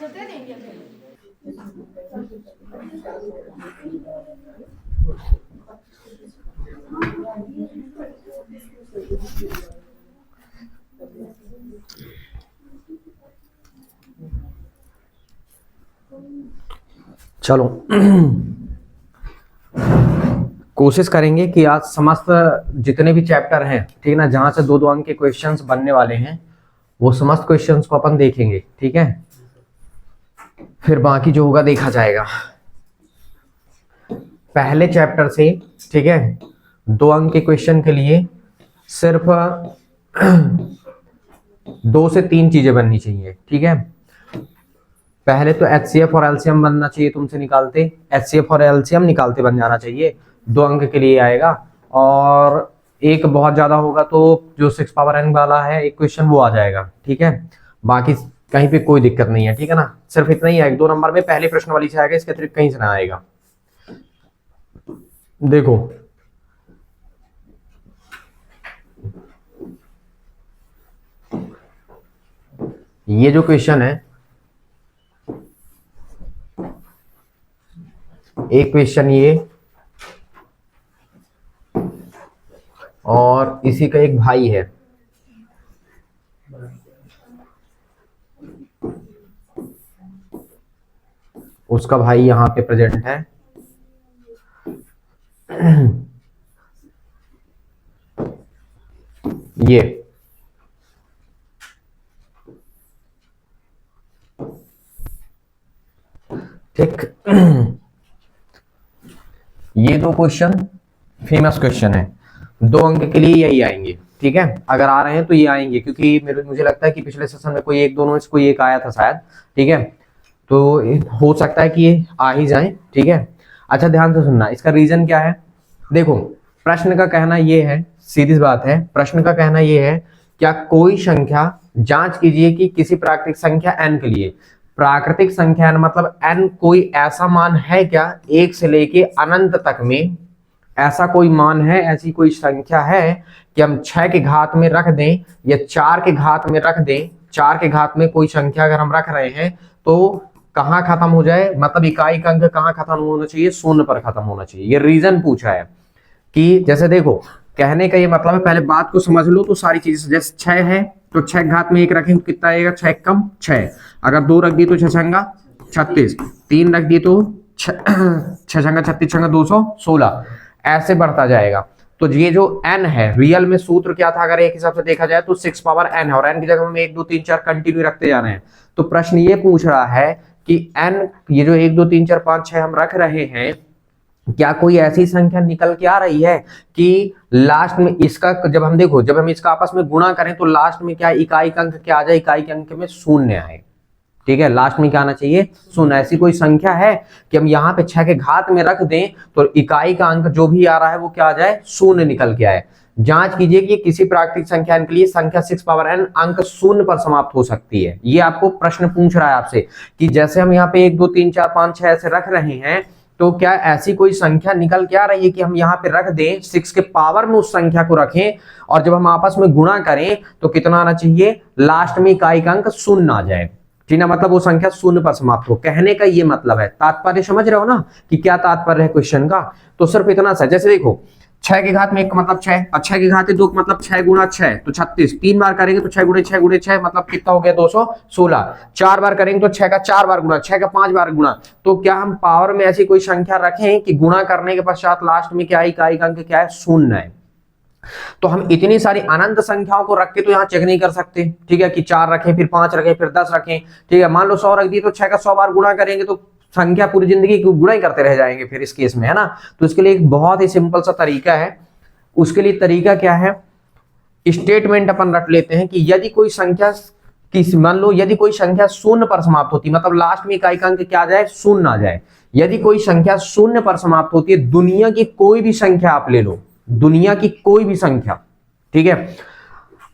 चलो कोशिश करेंगे कि आज समस्त जितने भी चैप्टर हैं, ठीक है ना, जहां से 2-2 अंक के क्वेश्चंस बनने वाले हैं, वो समस्त क्वेश्चंस को अपन देखेंगे, ठीक है। फिर बाकी जो होगा देखा जाएगा। पहले चैप्टर से, ठीक है, 2 अंक के क्वेश्चन के लिए सिर्फ 2 से 3 चीजें बननी चाहिए, ठीक है। पहले तो HCF और LCM बनना चाहिए, तुमसे निकालते HCF और LCM निकालते बन जाना चाहिए, 2 अंक के लिए आएगा। और एक बहुत ज्यादा होगा तो जो 6 पावर n वाला है एक क्वेश्चन वो आ जाएगा, ठीक है। बाकी कहीं पे कोई दिक्कत नहीं है, ठीक है ना, सिर्फ इतना ही है। 2 नंबर में पहले प्रश्न वाली से आएगा, इसके अतिरिक्त कहीं से ना आएगा। देखो ये जो क्वेश्चन है, एक क्वेश्चन ये, और इसी का एक भाई है, उसका भाई यहां पे प्रेजेंट है। ये ठीक, ये 2 क्वेश्चन फेमस क्वेश्चन है, 2 अंक के लिए यही आएंगे, ठीक है। अगर आ रहे हैं तो ये आएंगे, क्योंकि मुझे लगता है कि पिछले सेशन में कोई एक दोनों में से कोई एक आया था शायद, ठीक है। तो हो सकता है कि ये आ ही जाए, ठीक है। अच्छा ध्यान से सुनना, इसका रीजन क्या है। देखो प्रश्न का कहना ये है, सीधी बात है, प्रश्न का कहना ये है, क्या कोई संख्या, जांच कीजिए कि किसी प्राकृतिक संख्या n के लिए, प्राकृतिक संख्या मतलब n कोई ऐसा मान है क्या 1 से लेके अनंत तक में, ऐसा कोई मान है, ऐसी कोई संख्या है कि हम 6 के घात में रख दें या 4 के घात में रख दें, 4 के घात में कोई संख्या अगर हम रख रहे हैं तो कहां खत्म हो जाए, मतलब इकाई का अंक कहां खत्म होना चाहिए, 0 पर खत्म होना चाहिए। ये रीजन पूछा है कि जैसे देखो कहने का ये मतलब है, पहले बात को समझ लो तो सारी चीजें, जैसे 6 है तो 6 घात में 1 रखें तो कितना आएगा, 6 कम 6, अगर 2 रख दी तो 6 छंगा 36, 3 रख दी तो 6 छंगा 36 छंगा 216, ऐसे बढ़ता जाएगा। तो ये जो n है, रियल में सूत्र क्या था, अगर एक हिसाब से देखा जाए तो 6 पावर n है, और n की जगह हम 1 2 3 4 कंटिन्यू रखते जा रहे हैं। तो प्रश्न ये पूछ रहा है कि n, ये जो 1 2 3 4 5 6 हम रख रहे हैं, क्या कोई ऐसी संख्या निकल के आ रही है कि लास्ट में इसका, जब हम देखो जब हम इसका आपस में गुणा करें तो लास्ट में क्या इकाई का अंक क्या आ जाए, इकाई के अंक में 0 आए, ठीक है। लास्ट में क्या आना चाहिए, 0। ऐसी कोई संख्या है कि हम यहाँ पे 6 के घात में रख दें तो इकाई का अंक जो भी आ रहा है वो क्या आ जाए, 0 निकल के आए। जांच कीजिए कि किसी प्राकृतिक संख्या के लिए संख्या 6 पावर n अंक 0 पर समाप्त हो सकती है। ये आपको प्रश्न पूछ रहा है आपसे कि जैसे हम यहाँ पे 1 2 3 4 5 6 ऐसे रख रहे हैं, तो क्या ऐसी कोई संख्या निकल के आ रही है कि हम यहाँ पे रख दें, 6 के पावर में उस संख्या को रखें और जब हम आपस में गुणा करें तो कितना आना चाहिए, लास्ट में इकाई का अंक 0 आ जाए, ठीक है। मतलब वो संख्या 0 पर समाप्त हो, कहने का ये मतलब है। तात्पर्य समझ रहे हो ना कि क्या तात्पर्य है क्वेश्चन का। तो सिर्फ इतना सा, जैसे देखो 6 के घात में 1 मतलब 6, और 6 के घात में 2 मतलब 6 गुणा 6 तो 36, 3 बार करेंगे तो 6 गुणे 6 गुणे 6 मतलब कितना हो गया, 216, 4 बार करेंगे तो 6 का 4 बार गुणा, 6 का 5 बार गुणा। तो क्या हम पावर में ऐसी कोई संख्या रखें कि गुणा करने के पश्चात लास्ट में क्या इकाई का अंक क्या है, 0 है। तो हम इतनी सारी अनंत संख्याओं को रख के तो यहाँ चेक नहीं कर सकते, ठीक है, कि 4 रखें फिर 5 रखें फिर 10 रखें, ठीक है। मान लो 100 रख दिए तो 6 का 100 बार गुणा करेंगे तो संख्या पूरी जिंदगी गुणा ही करते रह जाएंगे फिर इस केस में, है ना। तो इसके लिए एक बहुत ही सिंपल सा तरीका है। उसके लिए तरीका क्या है, स्टेटमेंट अपन रख लेते हैं कि यदि कोई संख्या मान लो यदि कोई संख्या 0 पर समाप्त होती, मतलब लास्ट में इकाई का अंक क्या आ जाए, 0 आ जाए। यदि कोई संख्या 0 पर समाप्त होती है, दुनिया की कोई भी संख्या आप ले लो, दुनिया की कोई भी संख्या, ठीक है,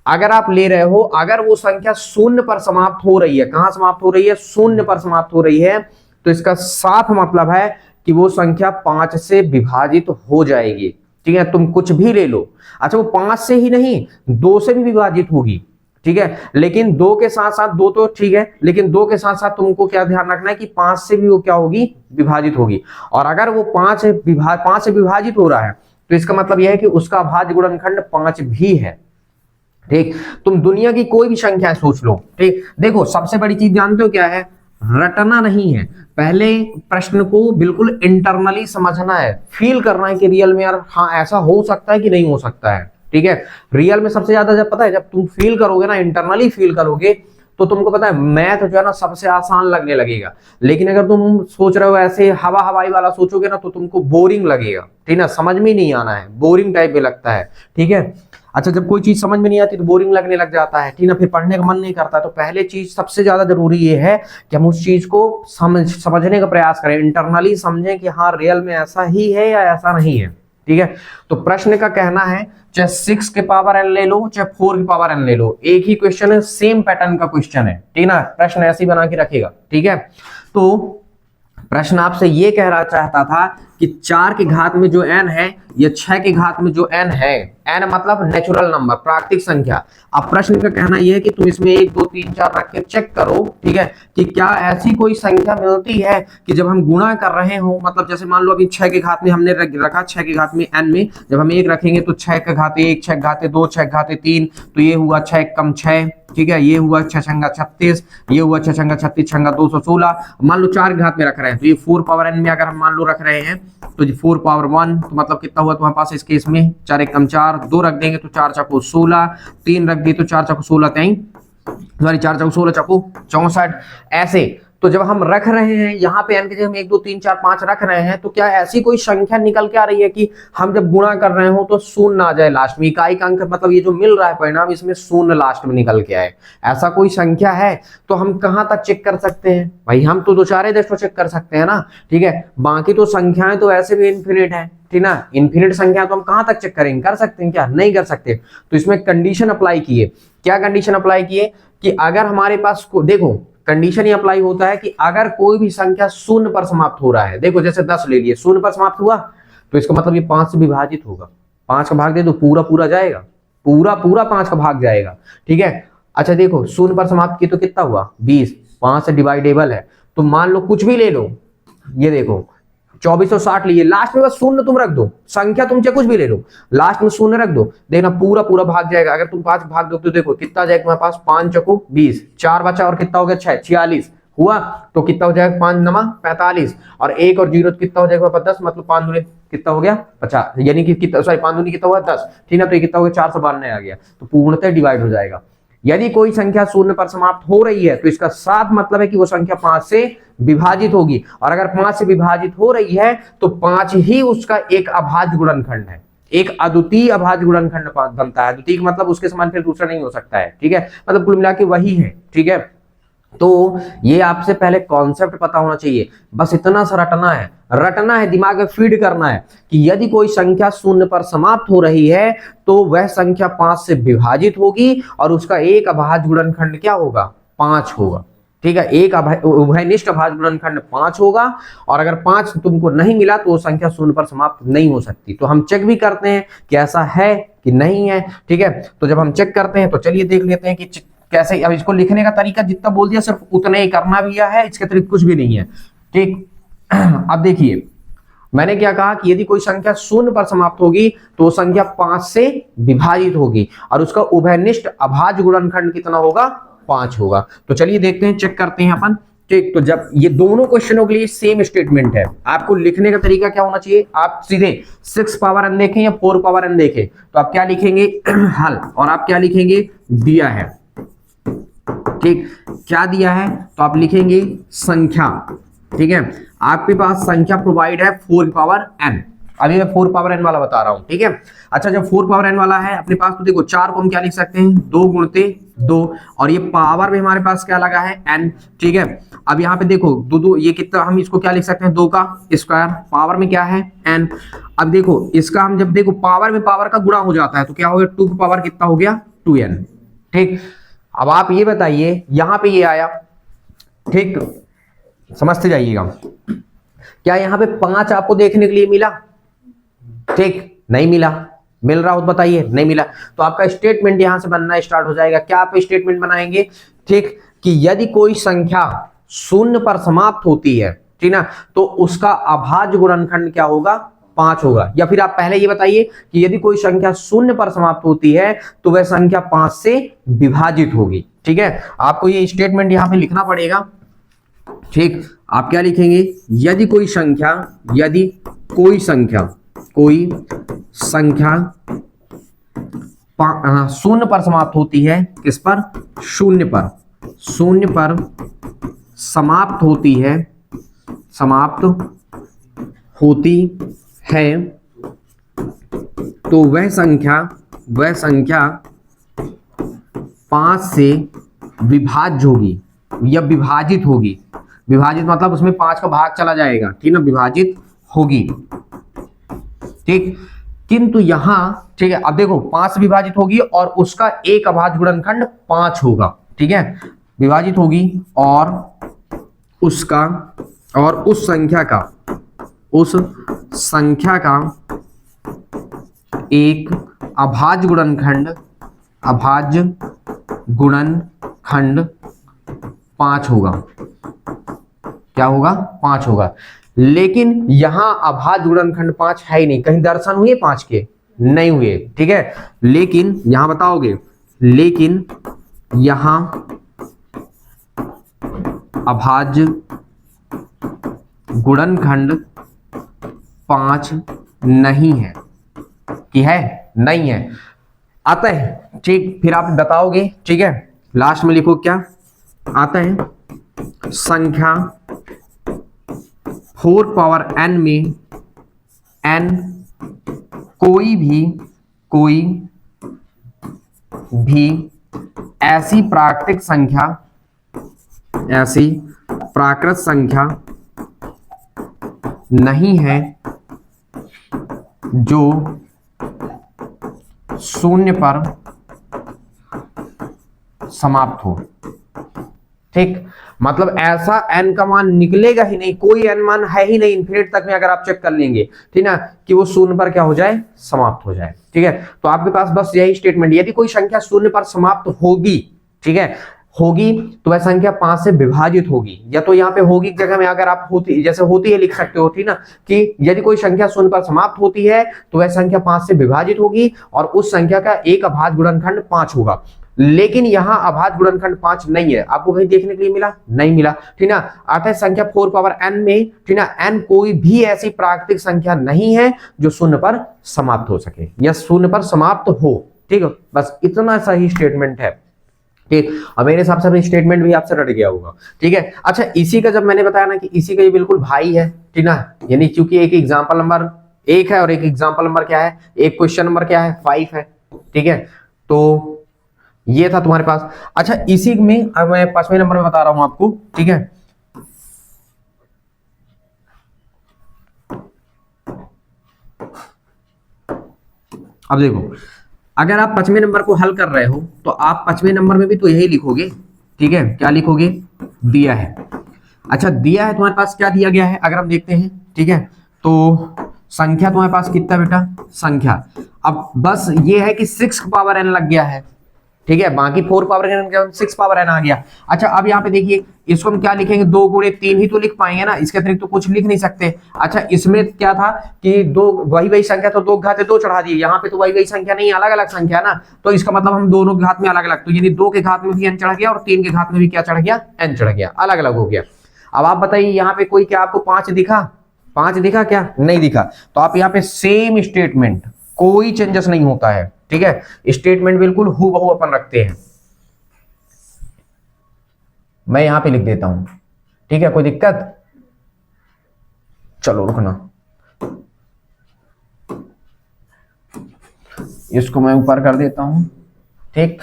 अगर आप ले रहे हो, अगर वो संख्या 0 पर समाप्त हो रही है, कहां समाप्त हो रही है, 0 पर समाप्त हो रही है, तो इसका साफ मतलब है कि वो संख्या 5 से विभाजित हो जाएगी, ठीक है। तुम कुछ भी ले लो, अच्छा वो 5 से ही नहीं 2 से भी विभाजित होगी, ठीक है, लेकिन 2 के साथ साथ 2 तो ठीक है, लेकिन 2 के साथ साथ तुमको क्या ध्यान रखना है कि 5 से भी वो क्या होगी, विभाजित होगी। और अगर वो 5 से विभाजित हो रहा है तो इसका मतलब यह है कि उसका अभाज्य गुणनखंड 5 भी है। ठीक, तुम दुनिया की कोई भी संख्या सोच लो। ठीक, देखो सबसे बड़ी चीज जानते हो क्या है, रटना नहीं है, पहले प्रश्न को बिल्कुल इंटरनली समझना है, फील करना है कि रियल में यार हाँ ऐसा हो सकता है कि नहीं हो सकता है। ठीक है, रियल में सबसे ज्यादा जब पता है, जब तुम फील करोगे ना, इंटरनली फील करोगे, तो तुमको पता है मैथ जो है ना सबसे आसान लगने लगेगा। लेकिन अगर तुम सोच रहे हो ऐसे हवा हवाई वाला सोचोगे ना तो तुमको बोरिंग लगेगा। ठीक ना, समझ में नहीं आना है, बोरिंग टाइप में लगता है। ठीक है, अच्छा जब कोई चीज समझ में नहीं आती तो बोरिंग लगने लग जाता है। ठीक ना, फिर पढ़ने का मन नहीं करता। तो पहले चीज सबसे ज्यादा जरूरी ये है कि हम उस चीज को समझने का प्रयास करें, इंटरनली समझें कि हाँ रियल में ऐसा ही है या ऐसा नहीं है। ठीक है, तो प्रश्न का कहना है चाहे 6 के पावर n ले लो चाहे 4 के पावर n ले लो, एक ही क्वेश्चन है, सेम पैटर्न का क्वेश्चन है। ठीक ना, प्रश्न ऐसे ही बना के रखेगा। ठीक है, तो प्रश्न आपसे ये कह रहा चाहता था कि 4 की घात में जो n है या 6 की घात में जो n है, n मतलब नेचुरल नंबर, प्राकृतिक संख्या। अब प्रश्न का कहना यह है कि तुम इसमें 1 2 3 4 रख के चेक करो। ठीक है, कि क्या ऐसी कोई संख्या मिलती है कि जब हम गुणा कर रहे हो, मतलब जैसे मान लो अभी 6 की घात में हमने रखा, 6 की घात में n में जब हम 1 रखेंगे तो 6 का घात 1, 6 घात 2, 6 घात 3, तो ये हुआ 6 कम 6। ठीक है, ये हुआ 6 छंगा 36, ये हुआ 6 छंगा 36 छंगा 216। मान लो 4 घात में रख रहे हैं तो ये 4 पावर n में अगर हम मान लो रख रहे हैं तो 4 पावर 1, तो मतलब कितना हुआ तुम्हारे पास इस केस में 4 1 कम 4, 2 रख देंगे तो 4 चौको 16, 3 रख दिए तो 4 चौको 16 सॉरी 4 चौको 16 चौको 64। ऐसे तो जब हम रख रहे हैं यहाँ पे n के जगह हम 1 2 3 4 5 रख रहे हैं, तो क्या ऐसी कोई संख्या निकल के आ रही है कि हम जब गुणा कर रहे हो तो शून्य आ जाए लास्ट में, इकाई का अंक मतलब ये जो मिल रहा है परिणाम इसमें शून्य लास्ट में निकल के आए, ऐसा कोई संख्या है? तो हम कहाँ तक चेक कर सकते हैं भाई, हम तो 2-4 चेक कर सकते हैं ना। ठीक है, बाकी तो संख्याएं तो ऐसे भी इन्फिनिट है। ठीक ना, इन्फिनिट संख्या तो हम कहाँ तक चेक करेंगे, कर सकते हैं क्या? नहीं कर सकते। तो इसमें कंडीशन अप्लाई किए। क्या कंडीशन अप्लाई किए कि अगर हमारे पास देखो कंडीशन ये अप्लाई होता है कि अगर कोई भी संख्या शून्य पर समाप्त हो रहा है, देखो जैसे 10 ले लिए, शून्य पर समाप्त हुआ तो इसका मतलब ये 5 से विभाजित होगा, 5 का भाग दे दो पूरा पूरा जाएगा, पूरा 5 का भाग जाएगा। ठीक है, अच्छा देखो शून्य पर समाप्त की तो कितना हुआ 20, 5 से डिवाइडेबल है। तो मान लो कुछ भी ले लो, ये देखो 2460 लिए, लास्ट में बस शून्य तुम रख दो, संख्या तुम चाहे कुछ भी ले लो, लास्ट में शून्य रख दो, देखना पूरा पूरा भाग जाएगा। अगर तुम 5 भाग दो तो देखो कितना जाएगा तुम्हारे पास, 5 चौको 20, 4 बचा और कितना हो गया 6 46 हुआ, तो कितना हो जाएगा 5 नमा 45 और 1 और 0 कितना हो जाएगा 10, मतलब 5 दूनी कितना हो गया 50, यानी कि कितना सॉरी 5 दूनी कितना हुआ 10। ठीक है, तो ये कितना हो गया 492 आ गया, तो पूर्णतः डिवाइड हो जाएगा। यदि कोई संख्या शून्य पर समाप्त हो रही है तो इसका साफ मतलब है कि वो संख्या 5 से विभाजित होगी, और अगर 5 से विभाजित हो रही है तो 5 ही उसका एक अभाज्य गुणनखंड है, एक अद्वितीय अभाज्य गुणनखंड बनता है। अद्वितीय मतलब उसके समान फिर दूसरा नहीं हो सकता है। ठीक है, मतलब कुल मिला के वही है। ठीक है, तो ये आपसे पहले कॉन्सेप्ट पता होना चाहिए, बस इतना सा रटना है, दिमाग में फीड करना है कि यदि कोई संख्या शून्य पर समाप्त हो रही है तो वह संख्या 5 से विभाजित होगी और उसका एक अभाज्य गुणनखंड क्या होगा 5 होगा। ठीक है, एक उभयनिष्ठ अभाज्य गुणनखंड 5 होगा, और अगर 5 तुमको नहीं मिला तो वो संख्या शून्य पर समाप्त नहीं हो सकती। तो हम चेक भी करते हैं कि ऐसा है कि नहीं है। ठीक है, तो जब हम चेक करते हैं तो चलिए देख लेते हैं कि कैसे। अब इसको लिखने का तरीका जितना बोल दिया सिर्फ उतना ही करना भी है, इसके अतिरिक्त कुछ भी नहीं है। ठीक, अब देखिए मैंने क्या कहा कि यदि कोई संख्या शून्य पर समाप्त होगी तो वो संख्या 5 से विभाजित होगी और उसका उभयनिष्ठ अभाज्य गुणनखंड कितना होगा 5 होगा। तो चलिए देखते हैं, चेक करते हैं अपन। ठीक, तो जब ये दोनों क्वेश्चनों के लिए सेम स्टेटमेंट है, आपको लिखने का तरीका क्या होना चाहिए, आप सीधे 6 पावर n देखें या 4 पावर n देखें तो आप क्या लिखेंगे हल, और आप क्या लिखेंगे दिया है। ठीक, क्या दिया है तो आप लिखेंगे संख्या। ठीक है, आपके पास संख्या प्रोवाइड है 4 पावर n, अभी मैं 4 पावर n वाला बता रहा हूं। ठीक है, अच्छा जब 4 पावर n वाला है अपने पास तो देखो 4 को हम क्या लिख सकते हैं 2 गुणते 2, और ये पावर भी हमारे पास क्या लगा है n। ठीक है, अब यहाँ पे देखो 2 2 ये कितना, हम इसको क्या लिख सकते हैं 2 का स्क्वायर, पावर में क्या है n। अब देखो इसका हम जब देखो पावर में पावर का गुणा हो जाता है तो क्या हो गया 2 की पावर कितना हो गया 2n। ठीक, अब आप ये बताइए यहां पे ये आया, ठीक समझते जाइएगा, क्या यहां पे 5 आपको देखने के लिए मिला? ठीक, नहीं मिला, मिल रहा हो तो बताइए, नहीं मिला तो आपका स्टेटमेंट यहां से बनना स्टार्ट हो जाएगा। क्या आप स्टेटमेंट बनाएंगे, ठीक, कि यदि कोई संख्या शून्य पर समाप्त होती है, ठीक ना, तो उसका अभाज्य गुणनखंड क्या होगा, 5 होगा। या फिर आप पहले ये बताइए कि यदि कोई संख्या शून्य पर समाप्त होती है तो वह संख्या 5 से विभाजित होगी। ठीक है, आपको ये स्टेटमेंट यहां पे लिखना पड़ेगा। ठीक, आप क्या लिखेंगे, यदि कोई संख्या, यदि कोई संख्या शून्य पर समाप्त होती है, किस पर, शून्य पर समाप्त होती है, तो वह संख्या 5 से विभाज्य होगी या विभाजित होगी। विभाजित मतलब उसमें 5 का भाग चला जाएगा, ठीक ना, विभाजित होगी। ठीक, किंतु यहां, ठीक है, अब देखो 5 से विभाजित होगी और उसका एक अभाज्य गुणनखंड 5 होगा। ठीक है, विभाजित होगी और उसका, और उस संख्या का एक अभाज्य गुणनखंड 5 होगा। क्या होगा, 5 होगा। लेकिन यहां अभाज्य गुणनखंड 5 है ही नहीं, कहीं दर्शन हुए 5 के, नहीं हुए। ठीक है, लेकिन यहां बताओगे, लेकिन यहां अभाज्य गुणनखंड 5 नहीं है, कि है, नहीं है, आता है। ठीक, फिर आप बताओगे, ठीक है, लास्ट में लिखो क्या आता है, संख्या 4 पावर n में n कोई भी ऐसी प्राकृत संख्या नहीं है जो शून्य पर समाप्त हो। ठीक, मतलब ऐसा n का मान निकलेगा ही नहीं, कोई n मान है ही नहीं इन्फिनिट तक में, अगर आप चेक कर लेंगे, ठीक ना, कि वो शून्य पर क्या हो जाए, समाप्त हो जाए। ठीक है, तो आपके पास बस यही स्टेटमेंट, यदि कोई संख्या शून्य पर समाप्त होगी, ठीक है, होगी, तो वह संख्या 5 से विभाजित होगी। या तो यहाँ पे होगी की जगह में अगर आप होती, जैसे होती है लिख सकते हो, ठीक ना, कि यदि कोई संख्या शून्य पर समाप्त होती है तो वह संख्या 5 से विभाजित होगी और उस संख्या का एक अभाज्य गुणनखंड 5 होगा। लेकिन यहां अभाज्य गुणनखंड 5 नहीं है, आपको कहीं देखने के लिए मिला, नहीं मिला। ठीक ना, अतः संख्या 4 पावर n में, ठीक ना, n कोई भी ऐसी प्राकृतिक संख्या नहीं है जो शून्य पर समाप्त हो सके या शून्य पर समाप्त हो। ठीक है, बस इतना सही स्टेटमेंट है। ठीक, अब मेरे हिसाब से स्टेटमेंट भी आपसे रट गया होगा। ठीक है, अच्छा, इसी का जब मैंने बताया ना कि इसी का ये बिल्कुल भाई है, ठीक ना, यानी क्योंकि एक एग्जांपल नंबर 1 है और एक एग्जांपल नंबर क्या है, एक क्वेश्चन नंबर क्या है, 5 है। ठीक है, तो ये था तुम्हारे पास। अच्छा, इसी में अब मैं 5वें नंबर में बता रहा हूं आपको। ठीक है, अब देखो, अगर आप 5वें नंबर को हल कर रहे हो तो आप 5वें नंबर में भी तो यही लिखोगे। ठीक है, क्या लिखोगे, दिया है। अच्छा, दिया है तुम्हारे पास, क्या दिया गया है अगर हम देखते हैं। ठीक है, तो संख्या तुम्हारे पास कितना बेटा, संख्या, अब बस ये है कि 6 पावर n लग गया है। ठीक है, बाकी 4 पावर n 6 पावर n आ गया। अच्छा, अब यहाँ पे देखिए, इसको हम क्या लिखेंगे, 2 गुणे 3 ही तो लिख पाएंगे ना, इसके अतिरिक्त तो कुछ लिख नहीं सकते। अच्छा, इसमें क्या था कि दो वही संख्या, तो 2 घाते 2 चढ़ा दिए, यहाँ पे तो वही संख्या नहीं, अलग अलग संख्या ना, तो इसका मतलब हम दोनों के घात में अलग अलग, तो यानी 2 के घात में भी n चढ़ गया और 3 के घात में भी क्या चढ़ गया, n चढ़ गया, अलग अलग हो गया। अब आप बताइए, यहाँ पे कोई क्या आपको 5 दिखा, 5 दिखा क्या, नहीं दिखा, तो आप यहाँ पे सेम स्टेटमेंट, कोई चेंजेस नहीं होता है। ठीक है, स्टेटमेंट बिल्कुल हूबहू अपन रखते हैं। मैं यहां पे लिख देता हूं। ठीक है, कोई दिक्कत, चलो रुकना, इसको मैं ऊपर कर देता हूं। ठीक,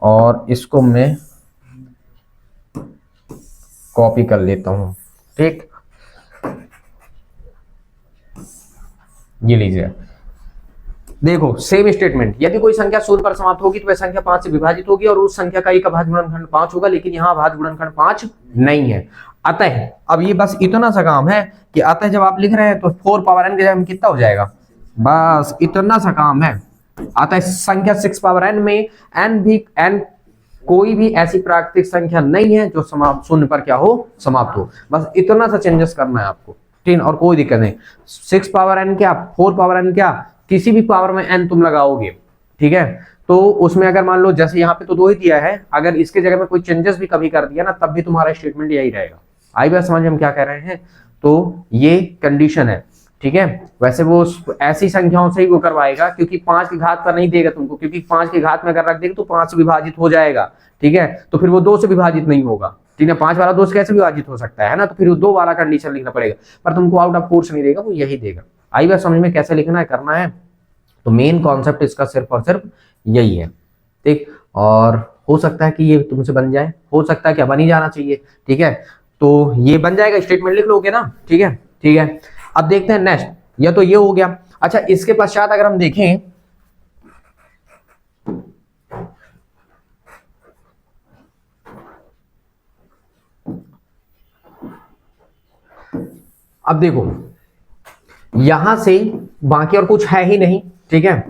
और इसको मैं कॉपी कर लेता हूं। ठीक, ये लीजिए, देखो सेम स्टेटमेंट, यदि कोई संख्या शून्य पर समाप्त होगी तो वह संख्या 5 से विभाजित होगी और उस संख्या का एक अभाज्य गुणनखंड 5 होगा। लेकिन यहाँ अभाज्य गुणनखंड 5 नहीं है। अतः अब ये बस इतना सा काम है कि अतः जब आप लिख रहे हैं तो 4 पावर n के जगह कितना हो जाएगा, बस इतना सा काम है। आता है संख्या 6 पावर n में n कोई भी ऐसी प्राकृतिक संख्या नहीं है जो समाप्त शून्य पर क्या हो, समाप्त हो। बस इतना सा चेंजेस करना है आपको, ठीक, और कोई दिक्कत नहीं। 6 पावर n क्या, 4 पावर n क्या, किसी भी पावर में n तुम लगाओगे, ठीक है, तो उसमें अगर मान लो जैसे यहाँ पे तो 2 ही दिया है, अगर इसके जगह में कोई चेंजेस भी कभी कर दिया ना, तब भी तुम्हारा स्टेटमेंट यही रहेगा। आई बात समझ हम क्या कह रहे हैं? तो ये कंडीशन है, ठीक है। वैसे वो ऐसी संख्याओं से ही वो करवाएगा, क्योंकि 5 की घात पर नहीं देगा तुमको, क्योंकि 5 की घात में अगर रख देगा तो 5 से विभाजित हो जाएगा, ठीक है, तो फिर वो 2 से विभाजित नहीं होगा, ठीक है। 5 वाला 2 से कैसे विभाजित हो सकता है ना, तो फिर 2 वाला कंडीशन लिखना पड़ेगा, पर तुमको आउट ऑफ कोर्स नहीं देगा, वो यही देगा। आई बात समझ में कैसे लिखना है, करना है? तो मेन कॉन्सेप्ट इसका सिर्फ और सिर्फ यही है, ठीक। और हो सकता है कि ये तुमसे बन जाए, हो सकता है क्या बन ही जाना चाहिए, ठीक है। तो ये बन जाएगा, स्टेटमेंट लिख लोगे ना, ठीक है, ठीक है। अब देखते हैं नेक्स्ट, या तो ये हो गया। अच्छा, इसके पश्चात अगर हम देखें, अब देखो यहां से बाकी और कुछ है ही नहीं, ठीक है।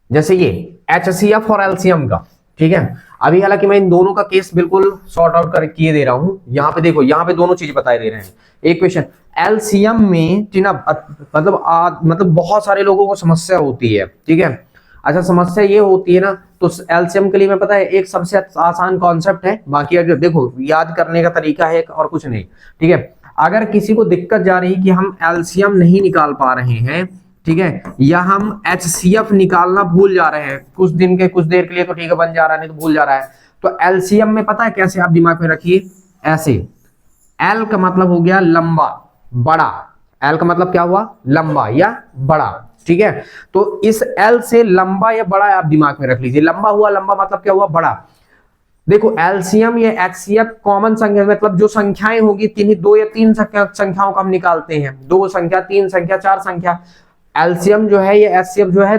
जैसे ये HCF और LCM का, ठीक है। अभी हालांकि मैं इन दोनों का केस बिल्कुल सॉर्ट आउट कर किए दे रहा हूं। यहाँ पे देखो, यहाँ पे दोनों चीज बताए दे रहे हैं। एक क्वेश्चन LCM में, ठीक ना, मतलब बहुत सारे लोगों को समस्या होती है, ठीक है। अच्छा, समस्या ये होती है ना, तो LCM के लिए मैं पता है एक सबसे आसान कॉन्सेप्ट है, बाकी अगर देखो याद करने का तरीका है और कुछ नहीं, ठीक है। अगर किसी को दिक्कत जा रही कि हम LCM नहीं निकाल पा रहे हैं, ठीक है, या हम HCF निकालना भूल जा रहे हैं, कुछ दिन के कुछ देर के लिए तो ठीक है बन जा रहा है, नहीं तो भूल जा रहा है, तो LCM में पता है कैसे, आप दिमाग में रखिए ऐसे। L का मतलब हो गया लंबा, बड़ा। L का मतलब क्या हुआ, लंबा या बड़ा, ठीक है। तो इस L से लंबा या बड़ा आप दिमाग में रख लीजिए। लंबा हुआ, लंबा मतलब क्या हुआ, बड़ा। देखो LCM या HCF कॉमन संख्या, मतलब जो संख्याएं होगी तीन ही, 2 या 3 संख्याओं का हम निकालते हैं, 2 संख्या, 3 संख्या, 4 संख्या। LCM जो है, ये HCF जो है,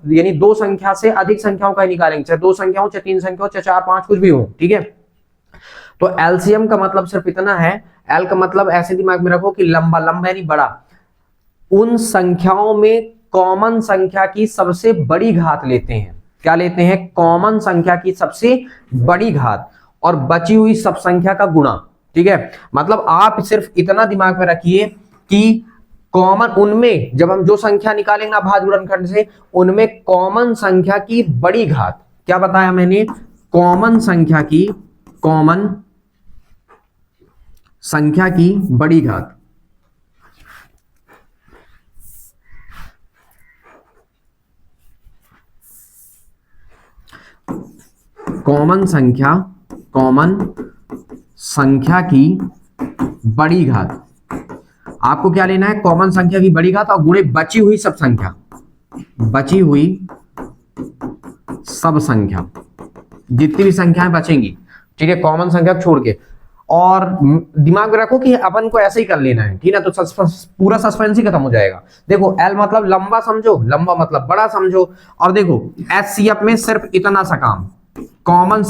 यानी 2 संख्या से अधिक संख्याओं का निकालेंगे, चाहे 2 संख्या हो, चाहे 3 संख्या हो, चाहे 4, 5 कुछ भी हो, ठीक है। तो LCM का मतलब सिर्फ इतना है, L का मतलब ऐसे दिमाग में रखो कि लंबा, लंबा यानी बड़ा। उन संख्याओं में कॉमन संख्या की सबसे बड़ी घात लेते हैं। क्या लेते हैं, कॉमन संख्या की सबसे बड़ी घात और बची हुई सब संख्या का गुणा, ठीक है। मतलब आप सिर्फ इतना दिमाग में रखिए कि कॉमन, उनमें जब हम जो संख्या निकालेंगे ना भाज्य गुणनखंड से, उनमें कॉमन संख्या की बड़ी घात, क्या बताया मैंने, कॉमन संख्या की बड़ी घात, कॉमन संख्या की बड़ी घात। आपको क्या लेना है, कॉमन संख्या की बड़ी घात और गुणे बची हुई सब संख्या, जितनी भी संख्याएं बचेंगी, ठीक है, कॉमन संख्या छोड़ के। और दिमाग में रखो कि अपन को ऐसे ही कर लेना है, ठीक है, तो पूरा सस्पेंस ही खत्म हो जाएगा। देखो L मतलब लंबा समझो, लंबा मतलब बड़ा समझो। और देखो HCF में सिर्फ इतना सा काम, कॉमन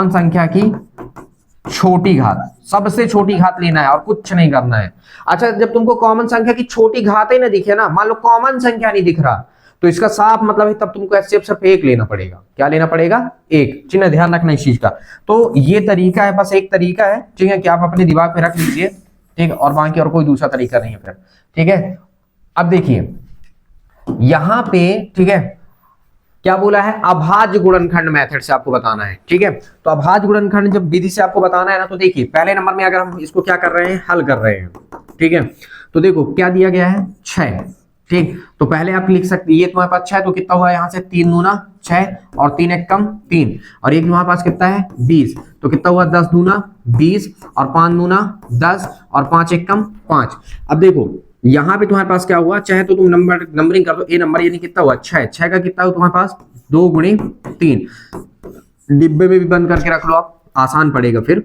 संख्या की छोटी घात, सबसे छोटी घात लेना है और कुछ नहीं करना है। अच्छा, जब तुमको कॉमन संख्या की छोटी घात ही ना दिखे ना, मान लो कॉमन संख्या नहीं दिख रहा, तो इसका साफ मतलब है तब तुमको HCF सिर्फ एक लेना पड़ेगा। क्या लेना पड़ेगा, एक। चिन्ह ध्यान रखना इस चीज का। तो ये तरीका है, बस एक तरीका है, ठीक है, कि आप अपने दिमाग में रख लीजिए, ठीक है, और बाकी और कोई दूसरा तरीका नहीं है फिर, ठीक है। अब देखिए यहां पे, ठीक है, क्या बोला है, अभाज्य गुणनखंड मेथड से आपको बताना है, ठीक है। तो अभाज्य गुणनखंड जब विधि से आपको बताना है ना, तो देखिए पहले नंबर में अगर हम इसको क्या कर रहे हैं, हल कर रहे हैं, ठीक है। तो देखो क्या दिया गया है, 6, ठीक। तो पहले आप लिख सकते, ये तुम्हारे पास 6, तो कितना हुआ यहाँ से 3 दूना 6 और 3 एक कम 3, और एक तुम्हारे पास कितना है 20, तो कितना हुआ 10 दूना 20 और 5 दूना 10 और 5 एक कम 5। अब देखो यहाँ पे तुम्हारे पास क्या हुआ, चाहे तो तुम नंबरिंग कर दो, ए नंबर यानी कितना हुआ 6, 6 का कितना हुआ तुम्हारे पास 2 गुणे 3, डिब्बे में भी बंद करके रख लो आप, आसान पड़ेगा फिर।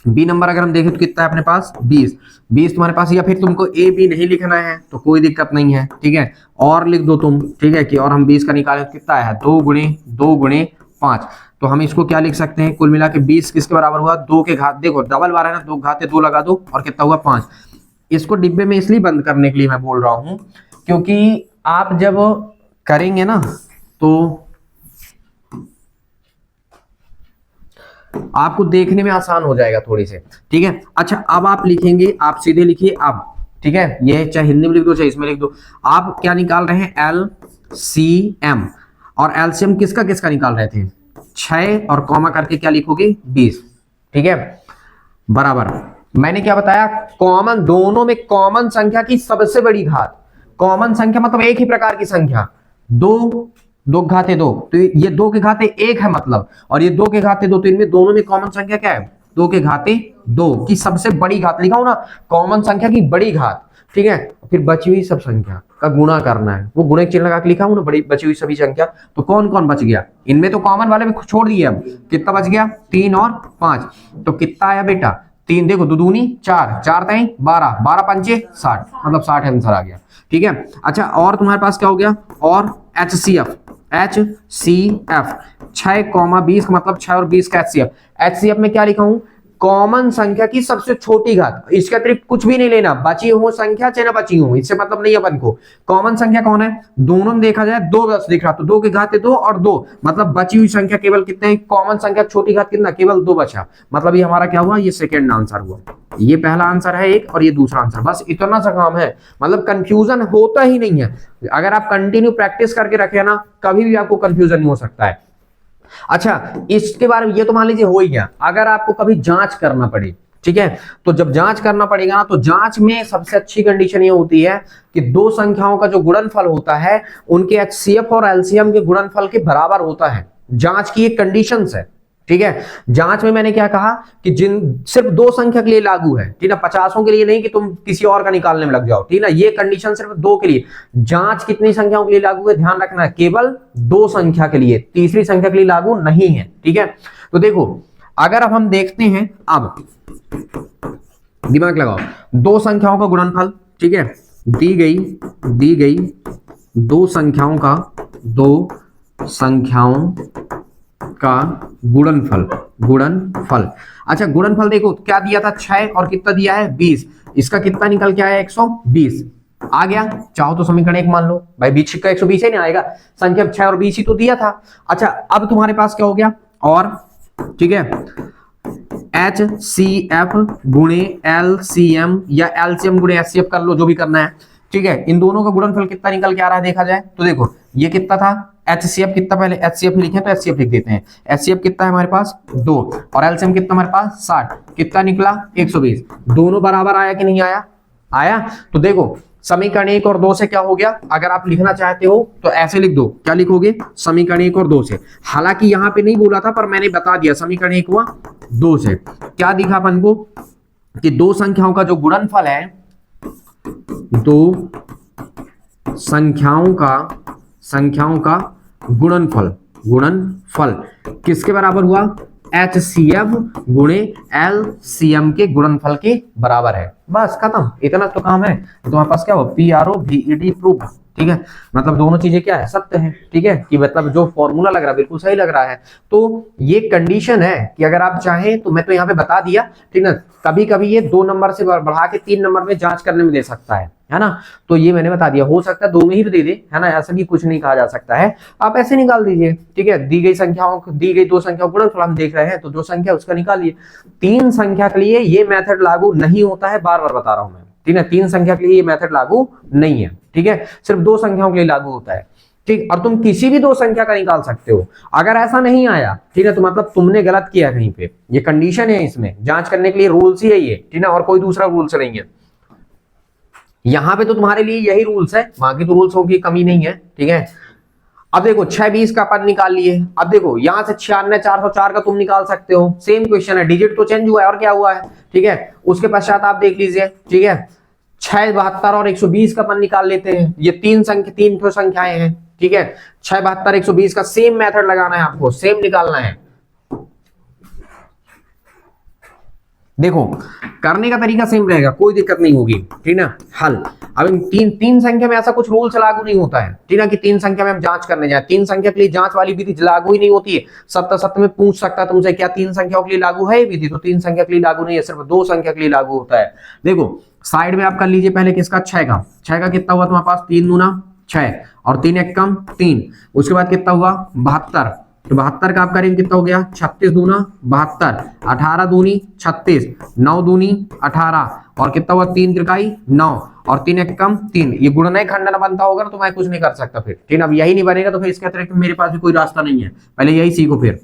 बी नंबर अगर हम देखें तो कितना है अपने पास 20 तुम्हारे पास, या फिर तुमको ए बी नहीं लिखना है तो कोई दिक्कत नहीं है, ठीक है, और लिख दो तुम, ठीक है, कि और हम 20 का निकाले तो कितना है 2 गुणे 5। तो हम इसको क्या लिख सकते हैं, कुल मिला के 20 किसके बराबर हुआ, 2 के घात, देखो डबल बार है ना, 2 घाते 2 लगा दो और कितना हुआ 5। इसको डिब्बे में इसलिए बंद करने के लिए मैं बोल रहा हूं, क्योंकि आप जब करेंगे ना तो आपको देखने में आसान हो जाएगा थोड़ी से, ठीक है। अच्छा, अब आप लिखेंगे, आप सीधे लिखिए अब, ठीक है। ये चाहे हिंदी में लिख दो चाहे इसमें लिख दो। आप क्या निकाल रहे हैं? LCM, और LCM किसका किसका निकाल रहे थे? 6 और कॉमा करके क्या लिखोगे? 20, ठीक है, बराबर। मैंने क्या बताया? कॉमन, दोनों में कॉमन संख्या की सबसे बड़ी घात। कॉमन संख्या मतलब एक ही प्रकार की संख्या, दो, दो घाते दो, तो ये दो के घाते एक है मतलब, और ये दो के घाते दो, तो इनमें दोनों में कॉमन संख्या क्या है? दो के घाते दो की सबसे बड़ी घात लिखा हो ना, कॉमन संख्या की बड़ी घात, ठीक है। फिर बची हुई सब संख्या का गुणा करना है, वो गुणे के चिन्ह लगा के लिखा हूं ना, बड़ी बची हुई सभी संख्या। तो कौन कौन बच गया? इनमें तो कॉमन वाले भी छोड़ दिए, अब कितना बच गया? 3 और 5, तो कितना आया बेटा? 3, देखो दो दूनी 4, 4 तय 12, 12 पंचे 60, मतलब 60 आंसर आ गया, ठीक है। अच्छा, और तुम्हारे पास क्या हो गया? और HCF, 6,20 मतलब 6 और 20 का HCF में क्या लिखा हूं? कॉमन संख्या की सबसे छोटी घात, इसके अतिरिक्त कुछ भी नहीं लेना, बची हो संख्या चाहे ना बची हो, इससे मतलब नहीं अपन को। कॉमन संख्या कौन है? दोनों में देखा जाए 2 बस दिख रहा, तो 2 के घाते 2 और 2, मतलब बची हुई संख्या केवल कितने हैं? कॉमन संख्या छोटी घात कितना? केवल 2 बचा, मतलब ये हमारा क्या हुआ? ये सेकेंड आंसर हुआ। ये पहला आंसर है एक, और ये दूसरा आंसर, बस इतना सा काम है, मतलब कंफ्यूजन होता ही नहीं है। अगर आप कंटिन्यू प्रैक्टिस करके रखे ना, कभी भी आपको कंफ्यूजन नहीं हो सकता है। अच्छा, इसके बारे में ये तो मान लीजिए हो ही गया। अगर आपको कभी जांच करना पड़े, ठीक है, तो जब जांच करना पड़ेगा ना, तो जांच में सबसे अच्छी कंडीशन ये होती है कि दो संख्याओं का जो गुणनफल होता है उनके HCF और LCM के गुणनफल के बराबर होता है। जांच की एक कंडीशंस है, ठीक है। जांच में मैंने क्या कहा कि जिन सिर्फ दो संख्या के लिए लागू है, ठीक है, 50 के लिए नहीं कि तुम किसी और का निकालने में लग जाओ, ठीक है। ये कंडीशन सिर्फ दो के लिए। जांच कितनी संख्याओं के लिए लागू है? ध्यान रखना है, केवल दो संख्या के लिए, तीसरी संख्या के लिए लागू नहीं है, ठीक है। तो देखो, अगर अब हम देखते हैं, अब दिमाग लगाओ, दो संख्याओं का गुणनफल, ठीक है, दी गई दो संख्याओं का गुणनफल। अच्छा, गुणनफल देखो क्या दिया था? 6 और कितना दिया है? 20। इसका कितना निकल के आया? 120 आ गया। चाहो तो समीकरण 1 मान लो भाई, 20 का 120 ही नहीं आएगा, संख्या 6 और 20 ही तो दिया था। अच्छा, अब तुम्हारे पास क्या हो गया? और, ठीक है, HCF गुणे LCM या LCM गुणे HCF कर लो, जो भी करना है, ठीक है। इन दोनों का गुणनफल कितना निकल के आ रहा है देखा जाए तो देखो, ये कितना था? HCF कितना? पहले HCF लिखे तो HCF लिख देते हैं। HCF कितना है हमारे पास? 2, और LCM कितना हमारे पास? 60। कितना निकला? 120। दोनों बराबर आया कि नहीं आया? आया। तो देखो, समीकरण 1 और 2 से क्या हो गया? अगर आप लिखना चाहते हो तो ऐसे लिख दो, क्या लिखोगे? समीकरण 1 और 2 से। हालांकि यहां पे नहीं बोला था, पर मैंने बता दिया, समीकरण 1 हुआ 2 से। क्या दिखा अपन को? कि दो संख्याओं का जो गुणनफल है, दो संख्याओं का गुणनफल किसके बराबर हुआ? HCF गुणे LCM के गुणनफल के बराबर है। बस खत्म, इतना तो काम है। तुम्हारे पास क्या हो? PROVED प्रूफ, ठीक है, मतलब दोनों चीजें क्या है? सत्य है, ठीक है, कि मतलब जो फॉर्मूला लग रहा है बिल्कुल सही लग रहा है। तो ये कंडीशन है कि अगर आप चाहें तो, मैं तो यहाँ पे बता दिया, ठीक है, कभी कभी ये 2 नंबर से बढ़ा के 3 नंबर में जांच करने में दे सकता है ना। तो ये मैंने बता दिया, हो सकता है 2 में ही दे दे, है ना, ऐसा भी कुछ नहीं कहा जा सकता है। आप ऐसे निकाल दीजिए, ठीक है, दी गई दो संख्याओं को गुणनफल हम देख रहे हैं, तो जो संख्या उसका निकालिए। 3 संख्या के लिए ये मेथड लागू नहीं होता है, बार बार बता रहा हूं मैं, ठीक है। 3 संख्या के लिए ये मेथड लागू नहीं है, ठीक है, सिर्फ 2 संख्याओं के लिए लागू होता है, ठीक। और तुम किसी भी 2 संख्या का निकाल सकते हो। अगर ऐसा नहीं आया, ठीक है, तो मतलब तुमने गलत किया कहीं पे। ये कंडीशन है, इसमें जांच करने के लिए रूल्स ही है ये, ठीक है, और कोई दूसरा रूल्स नहीं है। यहां पे तो तुम्हारे लिए यही रूल्स है, बाकी तो रूल्स की कमी नहीं है, ठीक है। अब देखो, 620 का अपन निकाल लिए। अब देखो, यहां से 96,404 का तुम निकाल सकते हो। सेम क्वेश्चन है, डिजिट तो चेंज हुआ है और क्या हुआ है, ठीक है। उसके पश्चात आप देख लीजिए, ठीक है, 672 और 120 का अपन निकाल लेते हैं। ये तीन संख्याएं हैं, ठीक है। 672 120 का सेम मेथड लगाना है आपको, सेम निकालना है। देखो, करने का तरीका सेम रहेगा, कोई दिक्कत नहीं होगी, ठीक ना। हल, अब इन तीन संख्या में ऐसा कुछ रूल्स लागू नहीं होता है, ठीक है, कि तीन संख्या में हम जांच करने जाए। तीन संख्या के लिए जांच वाली विधि लागू ही नहीं होती है। सत्तर सत्तर में पूछ सकता है तुमसे, क्या तीन संख्याओं के लिए लागू है विधि? तो तीन संख्या के लिए लागू नहीं है, सिर्फ दो संख्या के लिए लागू होता है। देखो साइड में आप कर लीजिए पहले किसका, छह का। छह का कितना हुआ तुम्हारे पास, 3 दूना 6 और 3 एक कम 3। उसके बाद कितना हुआ 72, तो 72 का आप करेंगे कितना हो गया, 36 दूना 72, 18 दूनी 36, 9 दूनी 18 और कितना हुआ 3 त्रिकाई 9 और 3 एक कम 3। ये गुणन खंडन बनता होगा ना तो मैं कुछ नहीं कर सकता फिर, ठीक है। अब यही नहीं बनेगा तो फिर इसके अतिरिक्त मेरे पास भी कोई रास्ता नहीं है, पहले यही सीखो। फिर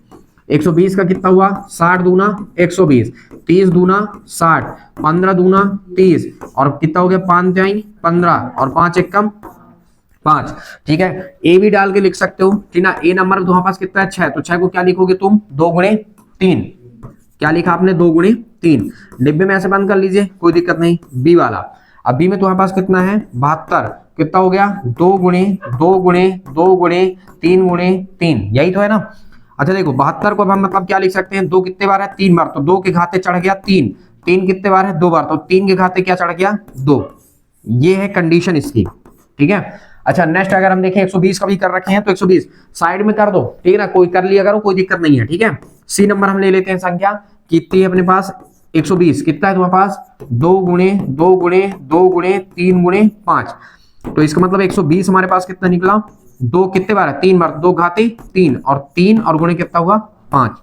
120 का कितना हुआ, 60 दूना 120, 30 दूना 60, 15 दूना 30 और कितना हो गया 5 तिहाई 15 और 5 एक कम 5, ठीक है। ए भी डाल के लिख सकते हो, ठीक ना। ए नंबर तुम्हारे पास कितना है 6, तो 6 को क्या लिखोगे तुम 2 गुणे 3, क्या लिखा आपने 2 गुणे 3। डिब्बे में ऐसे बंद कर लीजिए, कोई दिक्कत नहीं। बी वाला, अब बी में तुम्हारे पास कितना है 72, कितना हो गया 2 गुणे 2 गुणे 2 गुणे 3 गुणे 3, यही तो है ना। अच्छा देखो 72 को हम मतलब क्या लिख सकते हैं, 2 कितने बार है 3 बार, तो 2 के घाते चढ़ गया 3, 3 कितने बार है 2 बार, तो 3 के घाते क्या चढ़ गया 2। ये है कंडीशन इसकी, ठीक है। अच्छा नेक्स्ट अगर हम देखें 120 का भी कर रखे हैं तो 120 साइड में कर दो, ठीक है ना, कोई कर लिया करो कोई दिक्कत नहीं है, ठीक है। सी नंबर हम ले लेते हैं, संख्या कितनी है अपने पास 120, कितना है तुम्हारे पास 2 गुणे 2 गुणे 2 गुणे 3 गुणे 5, तो इसका मतलब 120 हमारे पास कितना निकला, 2 कितने बार है 3 बार, 2 घाते 3 और 3 और गुणे कितना हुआ 5।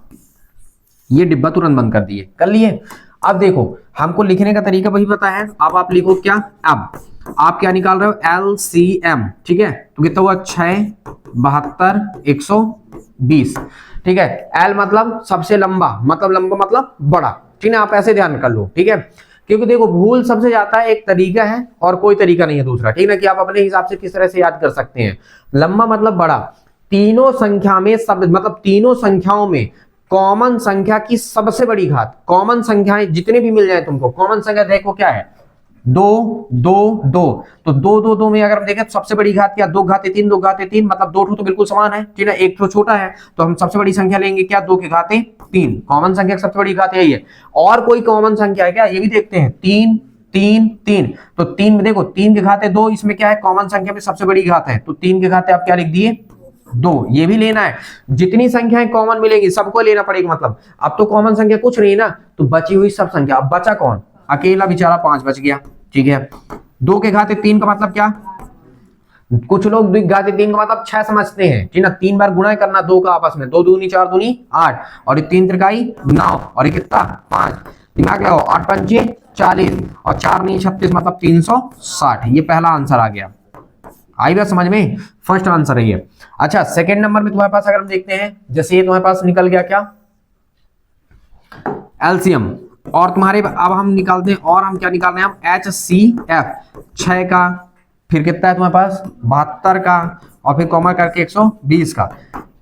ये डिब्बा तुरंत बंद कर दिए, कर लिए। अब देखो हमको लिखने का तरीका वही पता है, अब आप लिखो क्या, अब आप क्या निकाल रहे हो LCM, ठीक है। तो कितना हुआ 6 72 120, ठीक है। L मतलब सबसे लंबा, मतलब लंबा मतलब बड़ा, ठीक है। आप ऐसे ध्यान कर लो, ठीक है, क्योंकि देखो भूल सबसे जाता है, एक तरीका है और कोई तरीका नहीं है दूसरा, ठीक है ना, कि आप अपने हिसाब से किस तरह से याद कर सकते हैं। लंबा मतलब बड़ा, तीनों संख्या में सब मतलब तीनों संख्याओं में कॉमन संख्या की सबसे बड़ी घात, कॉमन संख्याएं जितने भी मिल जाए तुमको, कॉमन संख्या देखो क्या है 2 2 2, तो 2 2 2 में अगर हम देखें तो सबसे बड़ी घात क्या 2 घाते 3, 2 घाते 3 मतलब 2 तो बिल्कुल समान है, ठीक है, एक तो छोटा है, तो हम सबसे बड़ी संख्या लेंगे क्या 2 के घाते 3, कॉमन संख्या की सबसे बड़ी घात यही है। और कोई कॉमन संख्या है क्या, ये भी देखते हैं 3 3 3, तो 3 में देखो 3 के घाते 2, इसमें क्या है कॉमन संख्या में सबसे बड़ी घात है, तो 3 के घाते आप क्या लिख दिए 2, ये भी लेना है। जितनी संख्याएं कॉमन मिलेगी सबको लेना पड़ेगा, मतलब अब तो कॉमन संख्या कुछ नहीं ना, तो बची हुई सब संख्या, अब बचा कौन, अकेला बेचारा 5 बच गया, ठीक है। 2 के घाते 3 का मतलब क्या, कुछ लोग 2 के घाते 3 का मतलब 6 समझते हैं, ठीक है ना, 3 बार गुणा करना 2 का आपस में, 2 दूनी 4 दूनी 8 और 3 त्रिकाई 9 और ये कितना 5, दिमाग लगाओ 8 पंचे 40 और 4 नहीं 36 मतलब 360, ये पहला आंसर आ गया। आई बात समझ में, फर्स्ट आंसर है ये। अच्छा सेकंड नंबर में तुम्हारे पास अगर हम देखते हैं, जैसे ये तुम्हारे पास निकल गया क्या एलसीएम, और तुम्हारे अब हम निकालते हैं, और हम क्या निकाल रहे हैं हम HCF 6 का, फिर कितना है तुम्हारे पास 72 का और फिर कॉमा करके 120 का।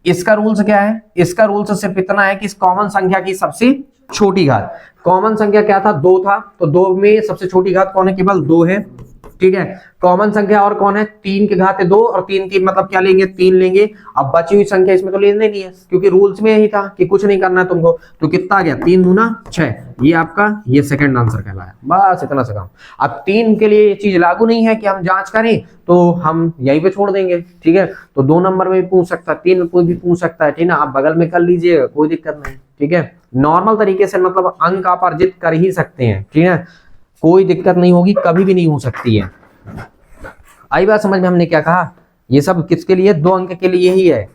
इसका रूल्स क्या है, इसका रूल्स सिर्फ इतना है कि इस कॉमन संख्या की सबसे छोटी घात, कॉमन संख्या क्या था 2 था, तो 2 में सबसे छोटी घात कौन है, केवल 2 है, ठीक है। कॉमन संख्या और कौन है 3 के घाते 2 और 3 की मतलब क्या लेंगे 3 लेंगे। अब बची हुई संख्या इसमें तो लेने नहीं है क्योंकि रूल्स में यही था कि कुछ नहीं करना है तुमको, तो कितना आ गया 3 दूना 6, ये आपका ये सेकंड आंसर कहलाया, बस इतना सा काम। अब 3 के लिए ये चीज लागू नहीं है कि हम जांच करें तो हम यहीं पे छोड़ देंगे, ठीक है। तो 2 नंबर में भी पूछ सकता है, 3 में भी पूछ सकता है, ठीक है, आप बगल में कर लीजिए कोई दिक्कत नहीं, ठीक है। नॉर्मल तरीके से मतलब अंक आप अर्जित कर ही सकते हैं, ठीक है, कोई दिक्कत नहीं होगी, कभी भी नहीं हो सकती है। आई बात समझ में, हमने क्या कहा, ये सब किसके लिए 2 अंक के लिए ही है।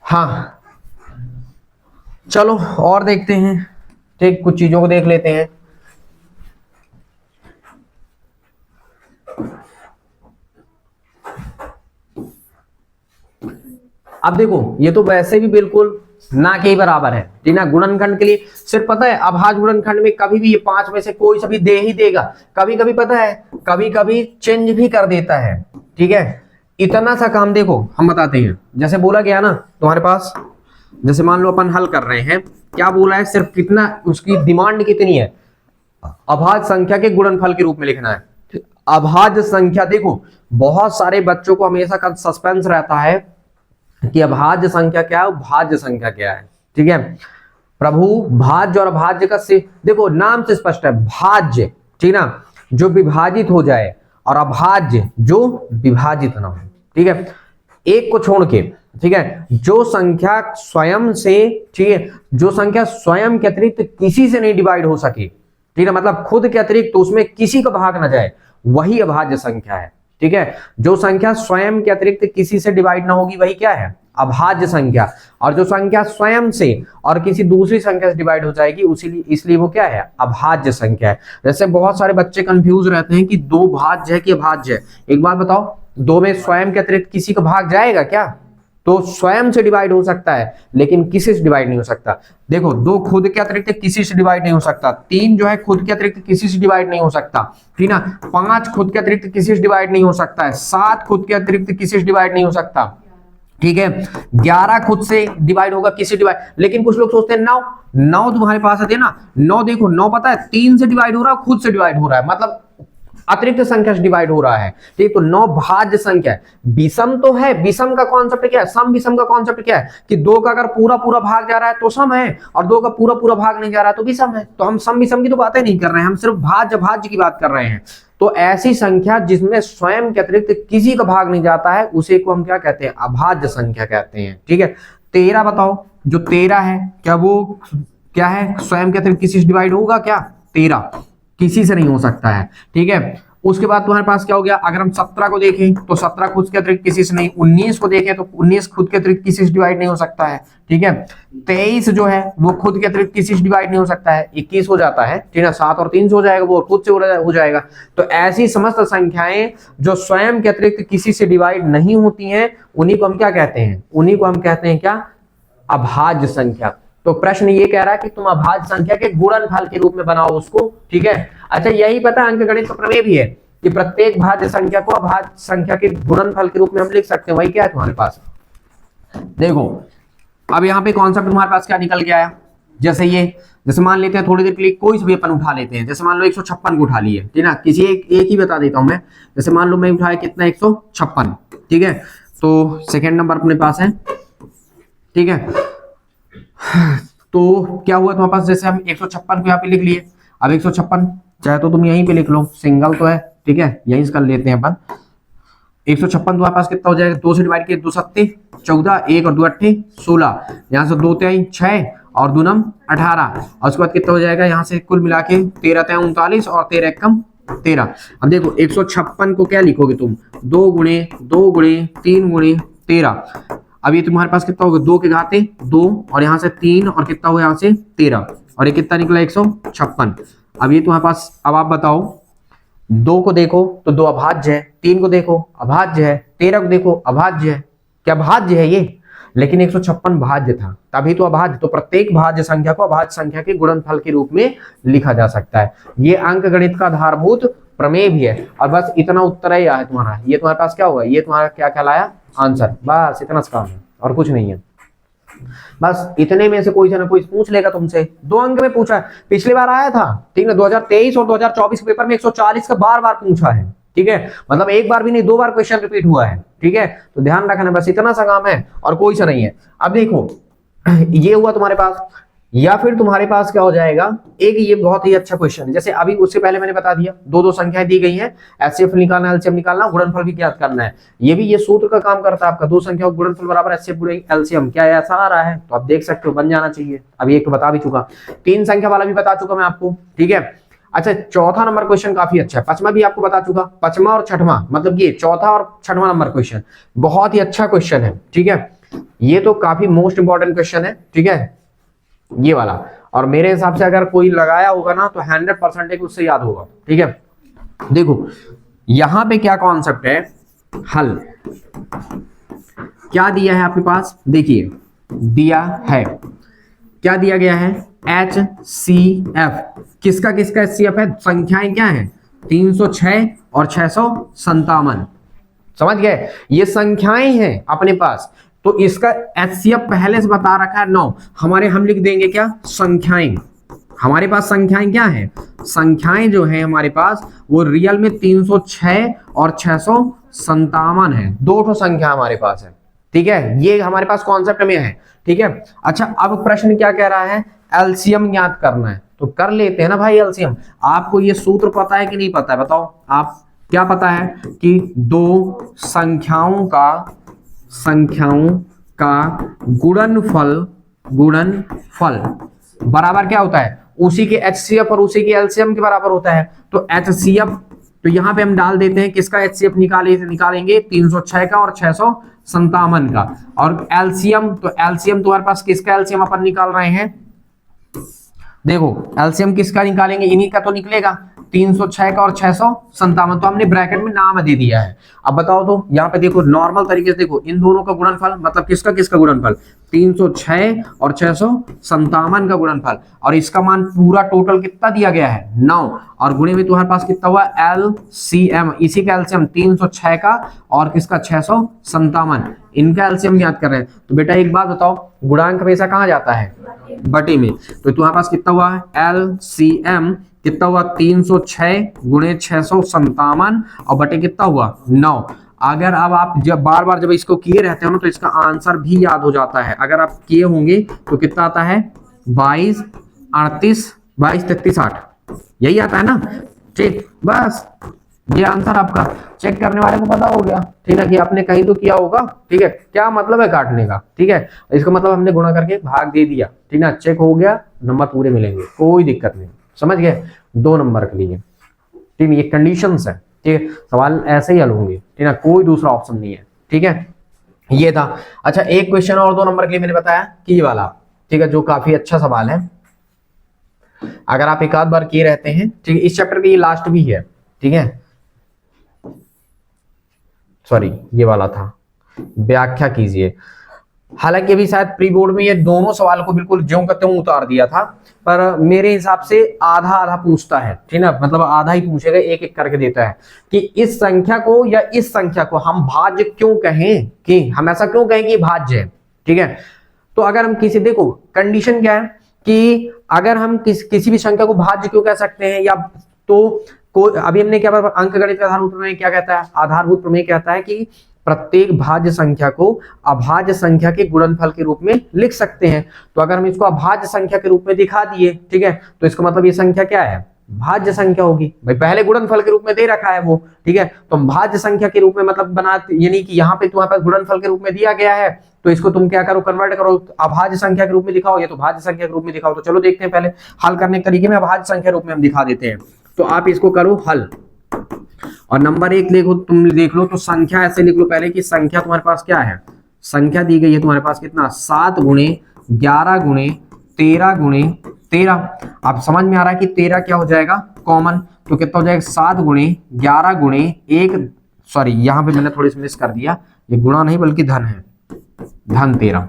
हाँ चलो और देखते हैं, ठीक, कुछ चीजों को देख लेते हैं। अब देखो ये तो वैसे भी बिल्कुल ना के बराबर है, ठीक है। गुणनखंड के लिए सिर्फ पता है अभाज्य गुणनखंड में कभी भी ये 5 में से कोई सा भी दे ही देगा, कभी कभी पता है कभी कभी चेंज भी कर देता है, ठीक है। इतना सा काम देखो हम बताते हैं, जैसे बोला गया ना तुम्हारे पास, जैसे मान लो अपन हल कर रहे हैं, क्या बोला है सिर्फ कितना, उसकी डिमांड कितनी है, अभाज्य संख्या के गुणनफल के रूप में लिखना है। अभाज्य संख्या देखो बहुत सारे बच्चों को हमेशा का सस्पेंस रहता है कि अभाज्य संख्या क्या है, भाज्य संख्या क्या है, ठीक है। प्रभु भाज्य और भाज्य का से देखो नाम से स्पष्ट है, भाज्य ठीक ना, जो विभाजित हो जाए, और अभाज्य जो विभाजित ना हो। ठीक है, एक को छोड़ के, ठीक है, जो संख्या स्वयं से, ठीक है, जो संख्या स्वयं के अतिरिक्त किसी से नहीं डिवाइड हो सके, ठीक है, मतलब खुद के अतिरिक्त तो उसमें किसी का भाग ना जाए, वही अभाज्य संख्या है। ठीक है, जो संख्या स्वयं के अतिरिक्त किसी से डिवाइड ना होगी वही क्या है, अभाज्य संख्या। और जो संख्या स्वयं से और किसी दूसरी संख्या से डिवाइड हो जाएगी उसी इसलिए वो क्या है, अभाज्य संख्या है। जैसे बहुत सारे बच्चे कंफ्यूज रहते हैं कि दो भाज्य है कि अभाज्य है। एक बात बताओ, दो में स्वयं के अतिरिक्त किसी का भाग जाएगा क्या? तो स्वयं से डिवाइड हो सकता है लेकिन किसी से डिवाइड नहीं हो सकता। देखो, दो खुद के अतिरिक्त किसी से डिवाइड नहीं हो सकता, तीन जो है खुद के अतिरिक्त किसी से डिवाइड नहीं हो सकता, ठीक ना, पांच खुद के अतिरिक्त किसी से डिवाइड नहीं हो सकता है, सात खुद के अतिरिक्त किसी से डिवाइड नहीं हो सकता, ठीक है, 11 खुद से डिवाइड होगा, किसी डिवाइड। लेकिन कुछ लोग सोचते हैं 9 तुम्हारे पास है ना, 9 देखो, 9 पता है 3 से डिवाइड हो रहा है, खुद से डिवाइड हो रहा है, मतलब अतिरिक्त संख्या से डिवाइड हो रहा है। ठीक, तो 9 भाज्य संख्या है। विषम तो है, विषम का कॉन्सेप्ट क्या है, सम विषम का कॉन्सेप्ट क्या है कि दो का अगर पूरा पूरा भाग जा रहा है तो सम है, और दो का पूरा पूरा भाग नहीं जा रहा है तो विषम है। तो हम सम विषम की तो बातें नहीं कर रहे हैं, हम सिर्फ भाज्य भाज्य की बात कर रहे हैं। तो ऐसी संख्या जिसमें स्वयं के अतिरिक्त किसी का भाग नहीं जाता है उसे को हम क्या कहते हैं, अभाज्य संख्या कहते हैं। ठीक है, 13 बताओ, जो 13 है क्या वो क्या है, स्वयं के अतिरिक्त किसी से डिवाइड होगा क्या? 13 किसी से नहीं हो सकता है। ठीक है, उसके बाद तुम्हारे पास क्या हो गया, अगर हम 17 को देखें तो 17 खुद के अतिरिक्त किसी से नहीं, 19 को देखें तो 19 खुद के अतिरिक्त किसी से डिवाइड नहीं हो सकता है। ठीक है, 23 जो है वो खुद के अतिरिक्त किसी से डिवाइड नहीं हो सकता है, 21 हो जाता है, ठीक है, 7 और 3 से हो जाएगा, वो खुद से हो जाएगा। तो ऐसी समस्त संख्याएं जो स्वयं के अतिरिक्त किसी से डिवाइड नहीं होती हैं उन्हीं को हम क्या कहते हैं, उन्हीं को हम कहते हैं क्या, अभाज्य संख्या। तो प्रश्न ये कह रहा है कि तुम अभाज्य संख्या के गुणनफल के रूप में बनाओ उसको। ठीक है, अच्छा यही पता अंकगणित का प्रमेय भी है कि प्रत्येक भाज्य संख्या को अभाज्य संख्या के गुणनफल के रूप में हम लिख सकते हैं। वही क्या है तुम्हारे पास, देखो अब यहाँ पे कॉन्सेप्ट तुम्हारे पास क्या निकल के आया। जैसे ये, जैसे मान लेते हैं थोड़ी देर के लिए कोई भी अपन उठा लेते हैं, जैसे मान लो 156 को उठा लिए, ठीक ना, किसी एक ही बता देता हूं मैं। जैसे मान लो मैं उठाया कितना, 156, ठीक है, तो सेकेंड नंबर अपने पास है। ठीक है, तो क्या हुआ तुम्हारे पास, जैसे हम 156 को यहाँ पे लिख लिए। अब 156 चाहे तो तुम यहीं पे लिख लो, सिंगल तो है, ठीक है, यहीं कर लेते हैं अपन। 156 तुम्हारे पास कितना हो जाएगा, 2 से डिवाइड किए 2 सत्ते 14, 1 और 2 अट्ठे 16, यहाँ से 2 तिहाई 6 और 2 नम 18, और उसके बाद कितना हो जाएगा, यहाँ से कुल मिला के 13 तिहाई 39 और 13 एकम 13। अब देखो 156 को क्या लिखोगे तुम, 2 गुणे 3 गुणे 13। अब ये तुम्हारे पास कितना होगा, 2 के घाते 2 और यहाँ से 3 और कितना हुआ यहाँ से 13, और ये कितना निकला 156। अब ये तुम्हारे पास, अब आप बताओ, 2 को देखो तो 2 अभाज्य है, 3 को देखो अभाज्य है, 13 को देखो अभाज्य है, क्या भाज्य है ये? लेकिन 156 भाज्य था, तभी तो अभाज्य। तो प्रत्येक भाज्य संख्या को अभाज्य संख्या के गुणनफल के रूप में लिखा जा सकता है। ये अंकगणित का आधारभूत प्रमेय भी है। और बस इतना उत्तर ही है तुम्हारा, ये तुम्हारे पास क्या हुआ, ये तुम्हारा क्या कहलाया, आंसर। बस इतना सा काम है और कुछ नहीं है। बस इतने में से कोई ना कोई पूछ लेगा तुमसे, 2 अंक में पूछा है, पिछली बार आया था, ठीक है, 2023 और 2024 के पेपर में 140 का बार बार पूछा है। ठीक है, मतलब एक बार भी नहीं, 2 बार क्वेश्चन रिपीट हुआ है। ठीक है, तो ध्यान रखना, बस इतना सा काम है और कोई सा नहीं है। अब देखो ये हुआ तुम्हारे पास, या फिर तुम्हारे पास क्या हो जाएगा, एक ये बहुत ही अच्छा क्वेश्चन है। जैसे अभी उससे पहले मैंने बता दिया, 2 संख्याएं दी गई हैं, एचसीएफ निकालना, एलसीएम निकालना, गुणनफल भी ज्ञात करना है। ये भी ये सूत्र का काम करता है आपका, 2 संख्याओं का गुणनफल बराबर एचसीएफ गुणे एलसीएम। क्या ऐसा आ रहा है? तो आप देख सकते हो, बन जाना चाहिए। अभी एक तो बता भी चुका, 3 संख्या वाला भी बता चुका मैं आपको। ठीक है, अच्छा चौथा नंबर क्वेश्चन काफी अच्छा है, 5वां भी आपको बता चुका, 5वां और 6वां, मतलब ये चौथा और 6वां नंबर क्वेश्चन बहुत ही अच्छा क्वेश्चन है। ठीक है, ये तो काफी मोस्ट इंपॉर्टेंट क्वेश्चन है। ठीक है, ये वाला, और मेरे हिसाब से अगर कोई लगाया होगा ना तो 100% उससे याद होगा। ठीक है, देखो यहां पे क्या कॉन्सेप्ट है, हल क्या दिया है आपके पास, देखिए दिया है, क्या दिया गया है, HCF। किसका किसका HCF है, संख्याएं क्या है, 306 और 657। समझ गए, ये संख्याएं हैं अपने पास, तो इसका HCF पहले से बता रखा है 9। हमारे हम लिख देंगे क्या, संख्याएं। हमारे पास संख्याएं क्या है, संख्याएं जो है हमारे पास वो रियल में 306 और 657 है, 2 संख्या हमारे पास है। ठीक है, ये हमारे पास कॉन्सेप्ट में है। ठीक है, अच्छा अब प्रश्न क्या कह रहा है, एलसीएम ज्ञात करना है, तो कर लेते हैं ना भाई एलसीएम। आपको ये सूत्र पता है कि नहीं पता है, बताओ आप, क्या पता है कि दो संख्याओं का गुणनफल बराबर क्या होता है, उसी के एचसीएफ और उसी के एलसीएम के बराबर होता है। तो एचसीएफ, तो यहां पे हम डाल देते हैं किसका एचसीएफ निकालेंगे 306 का और 657 का, और एलसीएम, तो एलसीएम तुम्हारे पास किसका एलसीएम अपन निकाल रहे हैं, देखो एलसीएम किसका निकालेंगे, इन्हीं का तो निकलेगा 306 का और 657, तो हमने ब्रैकेट में नाम दे दिया है। अब बताओ तो यहाँ पे देखो नॉर्मल तरीके से देखो, इन दोनों का गुणनफल मतलब किसका किसका गुणनफल, 306 और 657 का गुणनफल, और इसका मान पूरा टोटल कितना दिया गया है 9, और गुणे में तुम्हारे पास कितना हुआ एलसीएम, इसी का एलसीएम 306 का और किसका 657, इनका एलसीएम याद कर रहे हैं। तो बेटा एक बात बताओ, गुणांक हमेशा कहाँ जाता है, बटे में, तो तुम्हारे पास कितना हुआ एलसीएम कितना हुआ 306 गुणे 657 और बटे कितना हुआ 9। अगर अब आप जब बार बार जब इसको किए रहते हो ना तो इसका आंसर भी याद हो जाता है। अगर आप किए होंगे तो कितना आता है 22 38 22 33 8, यही आता है ना। ठीक, बस ये आंसर आपका चेक करने वाले को पता हो गया, ठीक है, कि आपने कहीं तो किया होगा। ठीक है, क्या मतलब है काटने का, ठीक है, इसका मतलब हमने गुणा करके भाग दे दिया, ठीक ना, चेक हो गया, नंबर पूरे मिलेंगे, कोई दिक्कत नहीं, समझ गए, 2 नंबर के लिए। ठीक है, ये कंडीशंस है, ठीक है, सवाल ऐसे ही हल होंगे, ठीक है, कोई दूसरा ऑप्शन नहीं है। ठीक है, ये था। अच्छा एक क्वेश्चन और 2 नंबर के लिए मैंने बताया कि ये वाला, ठीक है, जो काफी अच्छा सवाल है, अगर आप एक आध बार किए रहते हैं, ठीक है, इस चैप्टर की ये लास्ट भी है, ठीक है, सॉरी ये वाला था, व्याख्या कीजिए। हालांकि अभी शायद प्री बोर्ड में ये दोनों सवाल को बिल्कुल ज्यों का त्यों उतार दिया था, पर मेरे हिसाब से आधा आधा पूछता है, ठीक ना, मतलब आधा ही पूछेगा, एक एक करके देता है कि इस संख्या को या इस संख्या को हम भाज्य क्यों कहें, कि हम ऐसा क्यों कहें कि भाज्य है। ठीक है, तो अगर हम किसी, देखो कंडीशन क्या है कि अगर हम किसी भी संख्या को भाज्य क्यों कह सकते हैं, या तो अभी हमने क्या अंकगणित का आधारभूत प्रमेय क्या कहता है, आधारभूत प्रमेय कहता है कि प्रत्येक भाज्य संख्या को अभाज्य संख्या के गुणनफल के रूप में लिख सकते हैं। तो अगर हम इसको अभाज्य संख्या के रूप में दिखा दिए, ठीक है, तो इसका मतलब ये संख्या क्या है, भाज्य संख्या होगी भाई, पहले गुणनफल के रूप में दे रखा है वो, ठीक है, तो भाज्य संख्या के रूप में मतलब बनाते, यानी कि यहाँ पे तुम्हारे पास गुणनफल के रूप में दिया गया है, तो इसको तुम क्या करो, कन्वर्ट करो, अभाज्य संख्या के रूप में दिखाओ, ये तो भाज्य संख्या के रूप में दिखाओ। तो चलो देखते हैं, पहले हल करने के तरीके में अभाज्य संख्या रूप में हम दिखा देते हैं। तो आप इसको करो हल, और नंबर 1 देखो, तुम देख लो, तो संख्या ऐसे लिख लो पहले कि संख्या तुम्हारे पास क्या है, संख्या दी गई है तुम्हारे पास कितना 7 गुणे 11 गुणे 13 गुणे 13। अब समझ में आ रहा है कि 13 क्या हो जाएगा कॉमन, तो कितना हो जाएगा 7 गुणे 11 गुणे 1, सॉरी यहाँ पे मैंने थोड़ी सी मिस कर दिया, ये गुणा नहीं बल्कि धन है, धन 13,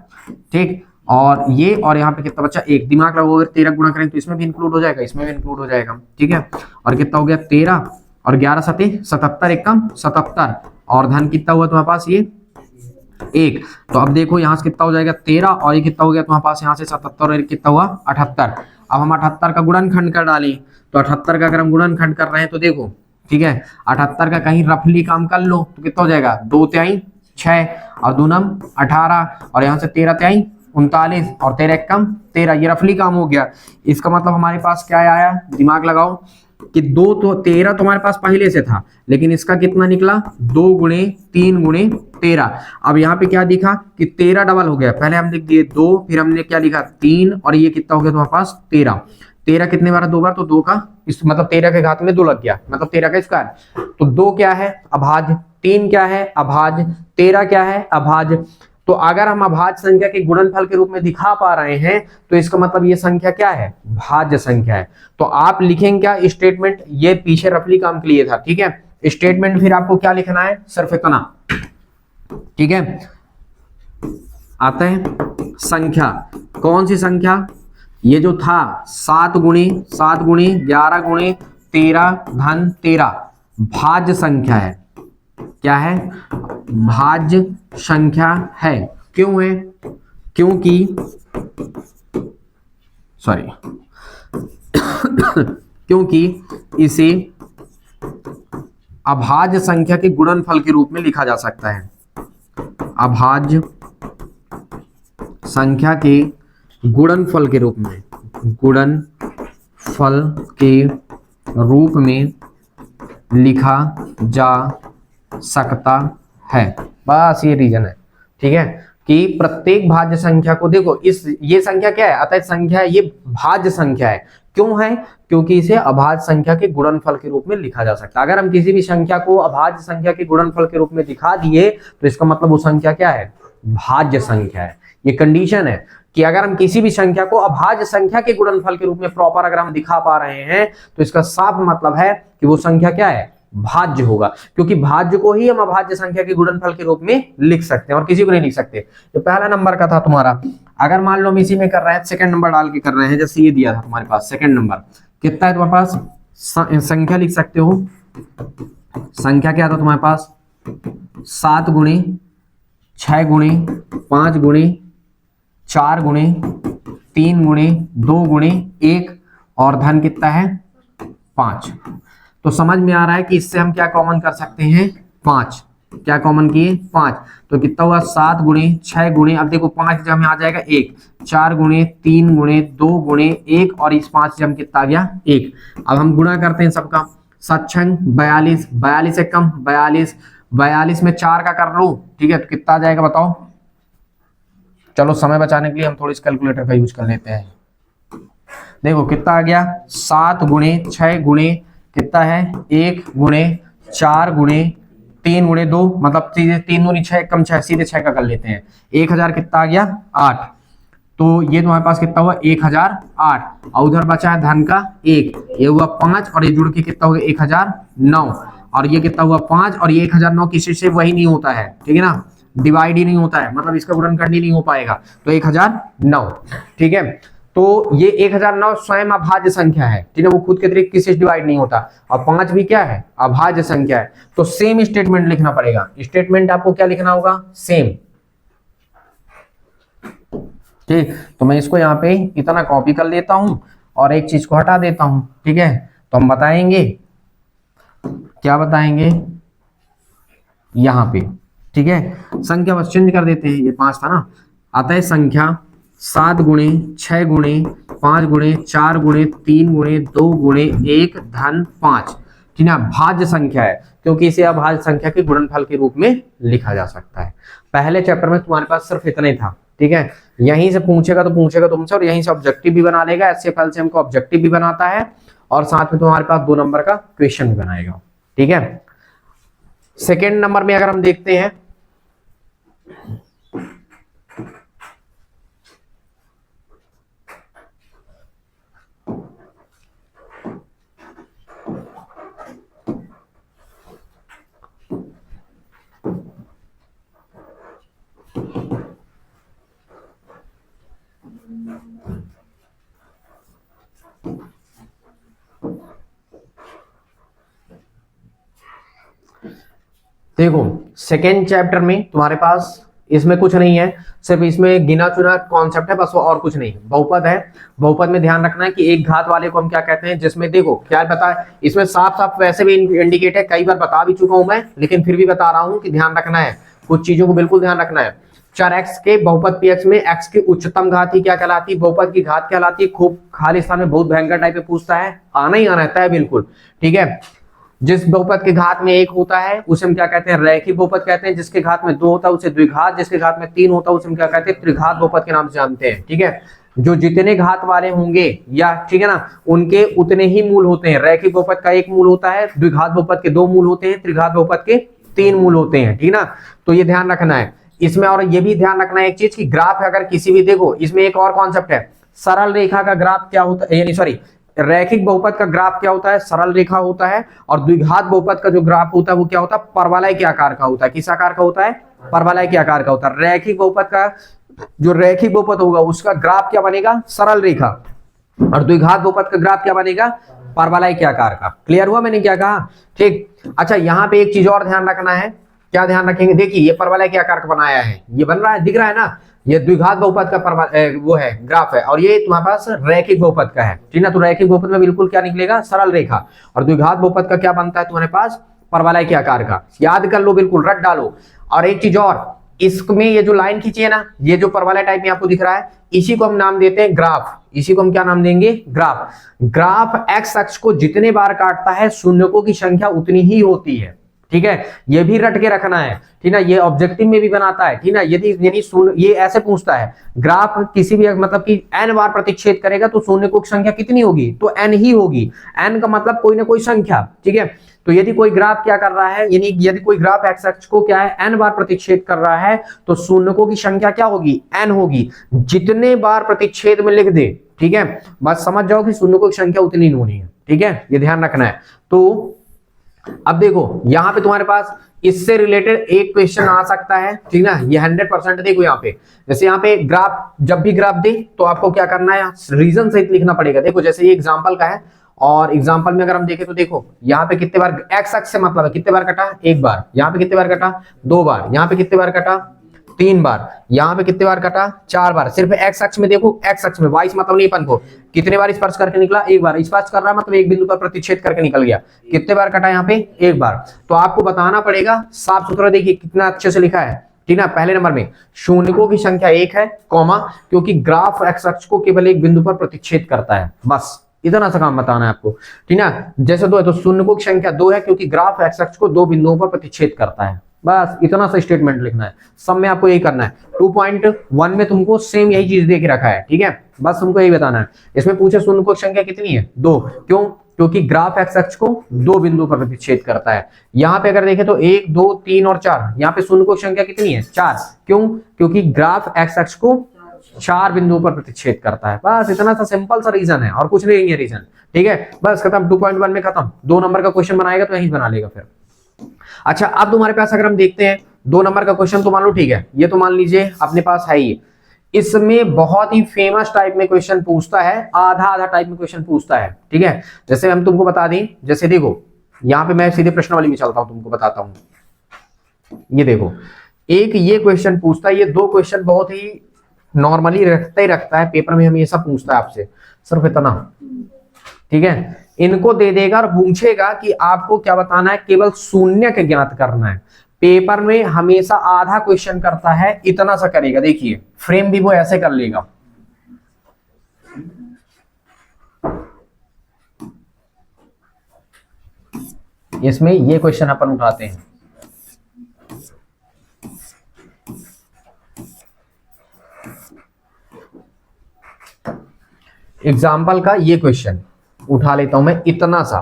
ठीक, और ये, और यहाँ पे कितना बच्चा 1, दिमाग लगाओ, अगर 13 गुणा करें तो इसमें भी इंक्लूड हो जाएगा, इसमें भी इंक्लूड हो जाएगा, ठीक है, और कितना हो गया 13 और 11 सती 77, एकम 77, और धन कितना हुआ तुम्हारे पास ये 1। तो अब देखो यहाँ से कितना हो जाएगा 13, और ये कितना हो गया तुम्हारे पास यहाँ से 77, और कितना हुआ 78। अब हम 78 का गुणनखंड कर डालें, तो 78 का अगर हम गुणनखंड कर रहे हैं तो देखो, ठीक है, 78 का कहीं रफली काम कर लो तो कितना हो जाएगा 2 तिहाई 6 और 2 नम 18, और यहाँ से 13 तिहाई 39 और 13 एकम 13, ये रफली काम हो गया। इसका मतलब हमारे पास क्या आया, दिमाग लगाओ, कि 2 तो 13 तुम्हारे पास पहले से था, लेकिन इसका कितना निकला 2 गुणे 3 गुणे 13। अब यहाँ पे क्या दिखा कि 13 डबल हो गया, पहले हम लिख दिए 2, फिर हमने क्या लिखा 3, और ये कितना हो गया तुम्हारे पास 13। 13 कितने बार 2 बार, तो 2 का इस मतलब 13 के घात में 2 लग गया, मतलब 13 का स्क्वायर। तो 2 क्या है अभाज्य, 3 क्या है अभाज्य, 13 क्या है अभाज्य। तो अगर हम अभाज्य संख्या के गुणनफल के रूप में दिखा पा रहे हैं तो इसका मतलब ये संख्या क्या है, भाज्य संख्या है। तो आप लिखेंगे क्या स्टेटमेंट, ये पीछे रफली काम के लिए था, ठीक है, स्टेटमेंट फिर आपको क्या लिखना है, सिर्फ इतना, ठीक है। आता है संख्या, कौन सी संख्या, ये जो था 7 गुणे 11 गुणे 13 धन 13 भाज्य संख्या है, क्या है, भाज्य संख्या है। क्यों है, क्योंकि सॉरी क्योंकि इसे अभाज्य संख्या के गुणनफल के रूप में लिखा जा सकता है, अभाज्य संख्या के गुणनफल के रूप में, गुणनफल के रूप में लिखा जा सकता है। बस ये रीजन है, ठीक है, कि प्रत्येक भाज्य संख्या को देखो, ये संख्या क्या है, अतः संख्या ये भाज्य संख्या है। क्यों है? क्योंकि इसे अभाज्य संख्या के गुणनफल के रूप में लिखा जा सकता है। अगर हम किसी भी संख्या को अभाज्य संख्या के गुणनफल के रूप में दिखा दिए तो इसका मतलब वो संख्या क्या है, भाज्य संख्या है। ये कंडीशन है कि अगर हम किसी भी संख्या को अभाज्य संख्या के गुणनफल के रूप में प्रॉपर अगर हम दिखा पा रहे हैं तो इसका साफ मतलब है कि वो संख्या क्या है, भाज्य होगा, क्योंकि भाज्य को ही हम अभाज्य संख्या के गुणनफल के रूप में लिख सकते हैं और किसी को नहीं लिख सकते। तो पहला नंबर का था तुम्हारा, अगर मान लो हम इसी में कर रहे हैं, सेकंड नंबर डाल के कर रहे हैं, जैसे ये दिया था तुम्हारे पास सेकंड नंबर कितना है तुम्हारे पास, संख्या लिख सकते हो, संख्या क्या था तुम्हारे पास 7 गुणे 6 गुणे 5 गुणे 4 गुणे 3 गुणे 2 गुणे 1 और धन कितना है 5। तो समझ में आ रहा है कि इससे हम क्या कॉमन कर सकते हैं, 5। क्या कॉमन किए 5, तो कितना हुआ 7 गुणे 6 गुणे, अब देखो 5 जब में आ जाएगा 1, 4 गुणे 3 गुणे 2 गुणे 1 और इस 5 जब कितना आ गया 1। अब हम गुणा करते हैं सबका, 7 6 42, 42 से कम 42, 42 में 4 का कर लो, ठीक है, तो कितना आ जाएगा बताओ। चलो समय बचाने के लिए हम थोड़ी इस कैलकुलेटर का यूज कर लेते हैं। देखो कितना आ गया 7 गुणे 6 गुणे कितना है 1 गुणे 4 गुणे 3 गुणे 2, मतलब सीधे 3 दूनी 6 कम 6, सीधे 6 का कर लेते हैं, 1000 कितना आ गया 8। तो ये तुम्हारे पास कितना हुआ 1008 और उधर बचा है धन का 1, ये हुआ 5 और ये जुड़ के कितना हो गया 1009 और ये कितना हुआ 5 और ये 1009 किसी से वही नहीं होता है, ठीक है ना, डिवाइड ही नहीं होता है, मतलब इसका गुणनखंड ही नहीं हो पाएगा, तो 1009, ठीक है। तो ये 1009 स्वयं अभाज्य संख्या है, ठीक है, वो खुद के तरीके किसी से डिवाइड नहीं होता, और 5 भी क्या है अभाज्य संख्या है। तो सेम स्टेटमेंट लिखना पड़ेगा, स्टेटमेंट आपको क्या लिखना होगा, सेम, ठीक। तो मैं इसको यहाँ पे इतना कॉपी कर लेता हूं और एक चीज को हटा देता हूं, ठीक है। तो हम बताएंगे, क्या बताएंगे यहाँ पे, ठीक है, संख्या बस चेंज कर देते हैं, ये 5 था ना, अतः संख्या 7 गुणे 6 गुणे 5 गुणे 4 गुणे 3 गुणे 2 गुणे 1 धन 5, ठीक है, भाज्य संख्या है, क्योंकि इसे अभाज्य संख्या के गुणनफल के रूप में लिखा जा सकता है। पहले चैप्टर में तुम्हारे पास सिर्फ इतना ही था, ठीक है, यहीं से पूछेगा तो पूछेगा तुमसे और यहीं से ऑब्जेक्टिव भी बना लेगा, एससीएफ से हमको ऑब्जेक्टिव भी बनाता है और साथ में तुम्हारे पास 2 नंबर का क्वेश्चन भी बनाएगा, ठीक है। सेकेंड नंबर में अगर हम देखते हैं, देखो सेकेंड चैप्टर में तुम्हारे पास इसमें कुछ नहीं है, सिर्फ इसमें गिना चुना कॉन्सेप्ट है बस, वो और कुछ नहीं। बहुपद है, बहुपद में ध्यान रखना है कि एक घात वाले को हम क्या कहते हैं, जिसमें देखो क्या पता है, इसमें साफ साफ वैसे भी इंडिकेट है, कई बार बता भी चुका हूं मैं, लेकिन फिर भी बता रहा हूं कि ध्यान रखना है, कुछ चीजों को बिल्कुल ध्यान रखना है। चर एक्स के बहुपद px में x की उच्चतम घात ही क्या कहलाती है, बहुपद की घात कहलाती है। खूब खाली स्थान में बहुत भयंकर टाइप में पूछता है, आना ही आना रहता है बिल्कुल, ठीक है। जिस बहुपद के घात में 1 होता है उसे हम क्या कहते हैं, रैखिक बहुपद कहते हैं। जिसके घात में 2 होता है उसे द्विघात, जिसके घात में 3 होता है उसे हम क्या कहते हैं, त्रिघात बहुपद के नाम से जानते हैं, ठीक है। जो जितने घात वाले होंगे या, ठीक है ना, उनके उतने ही मूल होते हैं। रैखिक बहुपद का 1 मूल होता है, द्विघात बहुपद के 2 मूल होते हैं, त्रिघात बहुपद के 3 मूल होते हैं, ठीक ना। तो ये ध्यान रखना है इसमें। और ये भी ध्यान रखना है एक चीज की, ग्राफ अगर किसी भी, देखो इसमें एक और कॉन्सेप्ट है, सरल रेखा का ग्राफ क्या होता है, यानी सॉरी, रैखिक बहुपद का ग्राफ क्या होता है, सरल रेखा होता है, और द्विघात बहुपद का जो ग्राफ होता है वो क्या होता है, परवलय के आकार का होता है। किस आकार का होता है, परवलय के आकार का होता है। रैखिक बहुपद का जो रैखिक बहुपद होगा उसका ग्राफ क्या बनेगा, सरल रेखा, और द्विघात बहुपद का ग्राफ क्या बनेगा, परवलय के आकार का। क्लियर हुआ मैंने क्या कहा, ठीक। अच्छा यहाँ पे एक चीज और ध्यान रखना है, क्या ध्यान रखेंगे, देखिए ये परवलय के आकार का बनाया है, ये बन रहा है, दिख रहा है ना, ये द्विघात बहुपद का वो है ग्राफ है, और ये तुम्हारे पास रैखिक बहुपद का है, ठीक ना। तो रैखिक बहुपद में बिल्कुल क्या निकलेगा, सरल रेखा, और द्विघात बहुपद का क्या बनता है तुम्हारे पास, परवलय के आकार का। याद कर लो, बिल्कुल रट डालो। और एक चीज और, इसमें ये जो लाइन खींची है ना, ये जो परवाला टाइप में आपको दिख रहा है, इसी को हम नाम देते हैं ग्राफ। इसी को हम क्या नाम देंगे? ग्राफ। ग्राफ एक्स अक्ष को जितने बार काटता है शून्यकों की संख्या उतनी ही होती है। ठीक है, ये भी रट के रखना है, ठीक ना। ये ऑब्जेक्टिव में भी बनाता है, ठीक ना। यदि यानी ये ऐसे पूछता है ग्राफ किसी भी मतलब कि n बार प्रतिच्छेद करेगा तो शून्यकों की संख्या कितनी होगी? तो n ही होगी। n का मतलब कोई ना कोई संख्या, ठीक है। तो यदि कोई ग्राफ क्या कर रहा है, यानी यदि कोई ग्राफ एक्स अक्ष को क्या है n बार प्रतिच्छेद कर रहा है तो शून्यकों की संख्या क्या होगी? n होगी। जितने बार प्रतिच्छेद में लिख दे, ठीक है, बस समझ जाओ कि शून्यकों की संख्या उतनी होनी है, ठीक है, ये ध्यान रखना है। तो अब देखो यहां पे तुम्हारे पास इससे रिलेटेड एक क्वेश्चन आ सकता है, ठीक ना। ये 100% देखो यहाँ पे, जैसे यहाँ पे ग्राफ, जब भी ग्राफ दे तो आपको क्या करना है? रीजन सहित लिखना पड़ेगा। देखो जैसे ये एग्जांपल का है, और एग्जांपल में अगर हम देखें तो देखो यहाँ पे कितने बार एक्स अक्ष से मतलब है कितने बार कटा? एक बार। यहाँ पे कितने बार कटा? 2 बार। यहाँ पे कितने बार कटा? 3 बार। यहाँ पे कितने बार कटा? 4 बार। सिर्फ एक्स अक्ष में देखो, एक्स अक्ष में, वाई से मतलब नहीं अपन को, कितने बार स्पर्श करके निकला? एक बार। स्पर्श कर रहा मतलब एक बिंदु पर प्रतिच्छेद करके निकल गया। कितने बार कटा? यहाँ पे 1 बार। तो आपको बताना पड़ेगा साफ सुथरा, देखिए कितना अच्छे से लिखा है, ठीक ना। पहले नंबर में शून्यकों की संख्या 1 है, कॉमा, क्योंकि ग्राफ एक्स अक्ष को केवल एक बिंदु पर प्रतिच्छेद करता है, बस इतना सा काम बताना है आपको, ठीक ना। जैसे 2 है तो शून्यकों की संख्या 2 है, क्योंकि ग्राफ एक्स अक्ष को 2 बिंदुओं पर प्रतिच्छेद करता है, बस इतना सा स्टेटमेंट लिखना है। सब में आपको यही करना है। 2.1 में तुमको सेम यही चीज दे के रखा है, ठीक है, बस तुमको यही बताना है। इसमें पूछे शून्यकों की संख्या कितनी है? 2। क्यों? क्योंकि ग्राफ एक्स अक्ष को 2 बिंदुओं पर प्रतिच्छेद करता है। यहाँ पे अगर देखें तो 1, 2, 3 और 4, यहाँ पे शून्यकों की संख्या कितनी है? 4। क्यों? क्योंकि ग्राफ एक्स अक्ष को 4 बिंदुओं पर प्रतिच्छेद करता है, बस इतना सा सिंपल सा रीजन है, और कुछ नहीं है रीजन, ठीक है, बस खत्म। 2.1 में खत्म। 2 नंबर का क्वेश्चन बनाएगा तो यही बना लेगा फिर। अच्छा, अब तुम्हारे पास अगर हम देखते हैं 2 नंबर का क्वेश्चन, तो मान लो ठीक है, ये तो मान लीजिए अपने पास है ही। इसमें बहुत ही फेमस टाइप में क्वेश्चन पूछता है, आधा आधा टाइप में क्वेश्चन पूछता है, ठीक है। जैसे हम तुमको बता दें, जैसे देखो यहाँ पे मैं सीधे प्रश्नावली में चलता हूं, तुमको बताता हूं। ये देखो, एक ये क्वेश्चन पूछता है, ये 2 क्वेश्चन बहुत ही नॉर्मली रखता ही रखता है, पेपर में हमेशा पूछता है आपसे, सिर्फ इतना, ठीक है। इनको दे देगा और पूछेगा कि आपको क्या बताना है? केवल शून्य के ज्ञात करना है। पेपर में हमेशा आधा क्वेश्चन करता है, इतना सा करेगा। देखिए फ्रेम भी वो ऐसे कर लेगा, इसमें ये क्वेश्चन अपन उठाते हैं। एग्जाम्पल का ये क्वेश्चन उठा लेता हूं मैं, इतना सा,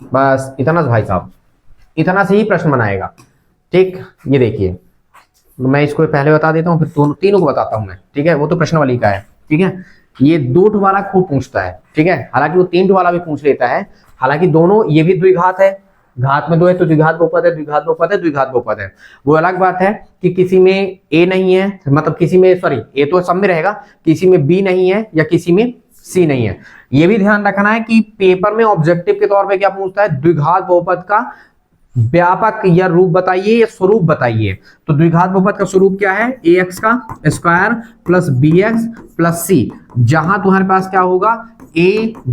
बस इतना सा भाई साहब, इतना से ही प्रश्न बनाएगा, ठीक। ये देखिए, मैं इसको पहले बता देता हूं, फिर तीनों को बताता हूं मैं, ठीक है। वो तो प्रश्न वाली का है, ठीक है। ये 2 वाला खूब पूछता है, ठीक है, हालांकि वो 3 वाला भी पूछ लेता है। हालांकि दोनों, ये भी द्विघात है, घात में 2 है तो द्विघात बहुपद है, द्विघात बहुपद है, द्विघात बहुपद है। वो अलग बात है कि किसी में ए नहीं है, मतलब किसी में, सॉरी, ए तो सब में रहेगा, किसी में बी नहीं है या किसी में सी नहीं है। ये भी ध्यान रखना है कि पेपर में ऑब्जेक्टिव के तौर पे क्या पूछता है? द्विघात बहुपद का व्यापक या रूप बताइए या स्वरूप बताइए। तो द्विघात बहुपद का स्वरूप क्या है? ax का square plus bx plus c, जहां तुम्हारे पास क्या होगा? a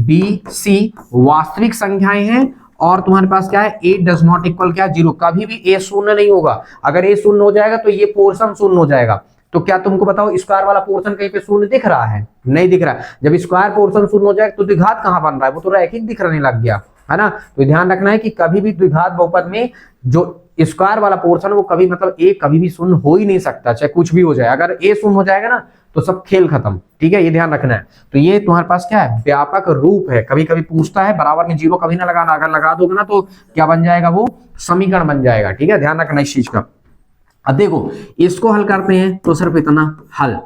b c वास्तविक संख्याएं हैं, और तुम्हारे पास क्या है? a डज नॉट इक्वल क्या? 0। कभी भी a शून्य नहीं होगा। अगर a शून्य हो जाएगा तो ये पोर्शन शून्य हो जाएगा। तो क्या तुमको बताओ, स्क्वायर वाला पोर्शन कहीं पे शून्य दिख रहा है? नहीं दिख रहा है। जब स्क्वायर पोर्शन शून्य हो जाएगा तो द्विघात कहां बन रहा है? वो तो रैखिक दिखने लग गया, है ना। तो ध्यान रखना है कि कभी भी द्विघात बहुपद में जो स्क्वायर वाला पोर्शन, वो कभी मतलब a कभी भी शून्य हो ही नहीं सकता, चाहे कुछ भी हो जाए। अगर a शून्य हो जाएगा ना तो सब खेल खत्म, ठीक है, ये ध्यान रखना है। तो ये तुम्हारे पास क्या है? व्यापक रूप है। कभी कभी पूछता है, बराबर में 0 कभी ना लगाना, अगर लगा दोगे ना तो क्या बन जाएगा? वो समीकरण बन जाएगा, ठीक है, ध्यान रखना इस चीज का। अब देखो, इसको हल करते हैं तो सिर्फ इतना हल,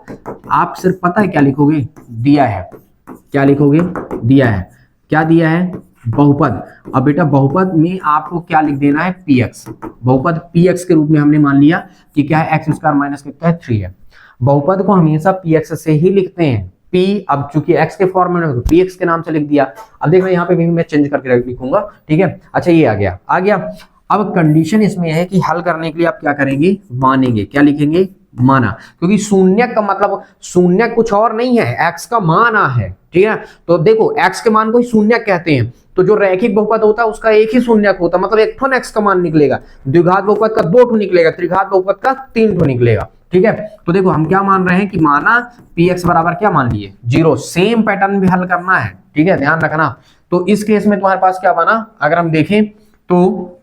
आप सिर्फ पता है क्या लिखोगे? दिया है, क्या लिखोगे? दिया है, क्या दिया है? बहुपद। अब बेटा बहुपद में आपको क्या लिख देना है? px। बहुपद px के रूप में हमने मान लिया कि क्या है? x स्क्वायर माइनस कितना है? 3 है। बहुपद को हमेशा px से ही लिखते हैं। p, अब चूंकि x के फॉर्म में तो px के नाम से लिख दिया। अब देखना यहाँ पे भी मैं चेंज करके लिखूंगा, ठीक है। अच्छा, ये आ गया, आ गया। अब कंडीशन इसमें है कि हल करने के लिए आप क्या करेंगे? मानेंगे। क्या लिखेंगे? माना, क्योंकि शून्य का मतलब शून्य कुछ और नहीं है, x का मान है, ठीक है। तो देखो x के मान को ही शून्य कहते हैं, तो जो रैखिक बहुपद होता है उसका एक ही शून्यक होता है, मतलब एक ठो x का मान निकलेगा, द्विघात बहुपद का 2 ठो निकलेगा, त्रिघात बहुपद का 3 ठो निकलेगा। ठीक है, तो देखो हम क्या मान रहे हैं कि माना px बराबर क्या मान लिए 0, सेम पैटर्न भी हल करना है। ठीक है, ध्यान रखना। तो इस केस में तुम्हारे पास क्या बना, अगर हम देखें तो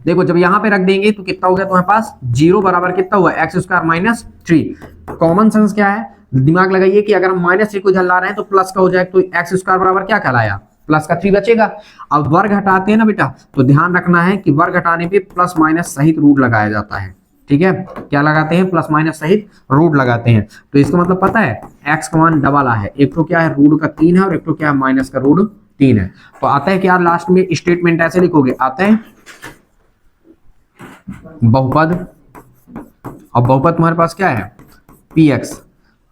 देखो जब यहां पे रख देंगे तो कितना हो गया तुम्हारे पास 0 बराबर कितना हुआ x square minus 3। Common sense क्या है, दिमाग लगाइए कि अगर हम -3 को इधर ला रहे हैं तो प्लस का हो जाएगा, तो x स्क्वायर बराबर क्या कहलाया, प्लस का 3 बचेगा। अब वर्ग हटाते हैं ना बेटा, तो ध्यान रखना है कि वर्ग हटाने पे प्लस माइनस सहित रूट लगाया जाता है। ठीक है, क्या लगाते हैं, प्लस माइनस सहित रूट लगाते हैं। तो इसका मतलब पता है x का मान डबल है, एक तो क्या है रूट का 3 है और एक तो क्या है माइनस का रूट 3 है। तो आता है क्या, लास्ट में स्टेटमेंट ऐसे लिखोगे, आता है बहुपद, अब बहुपद तुम्हारे पास क्या है px।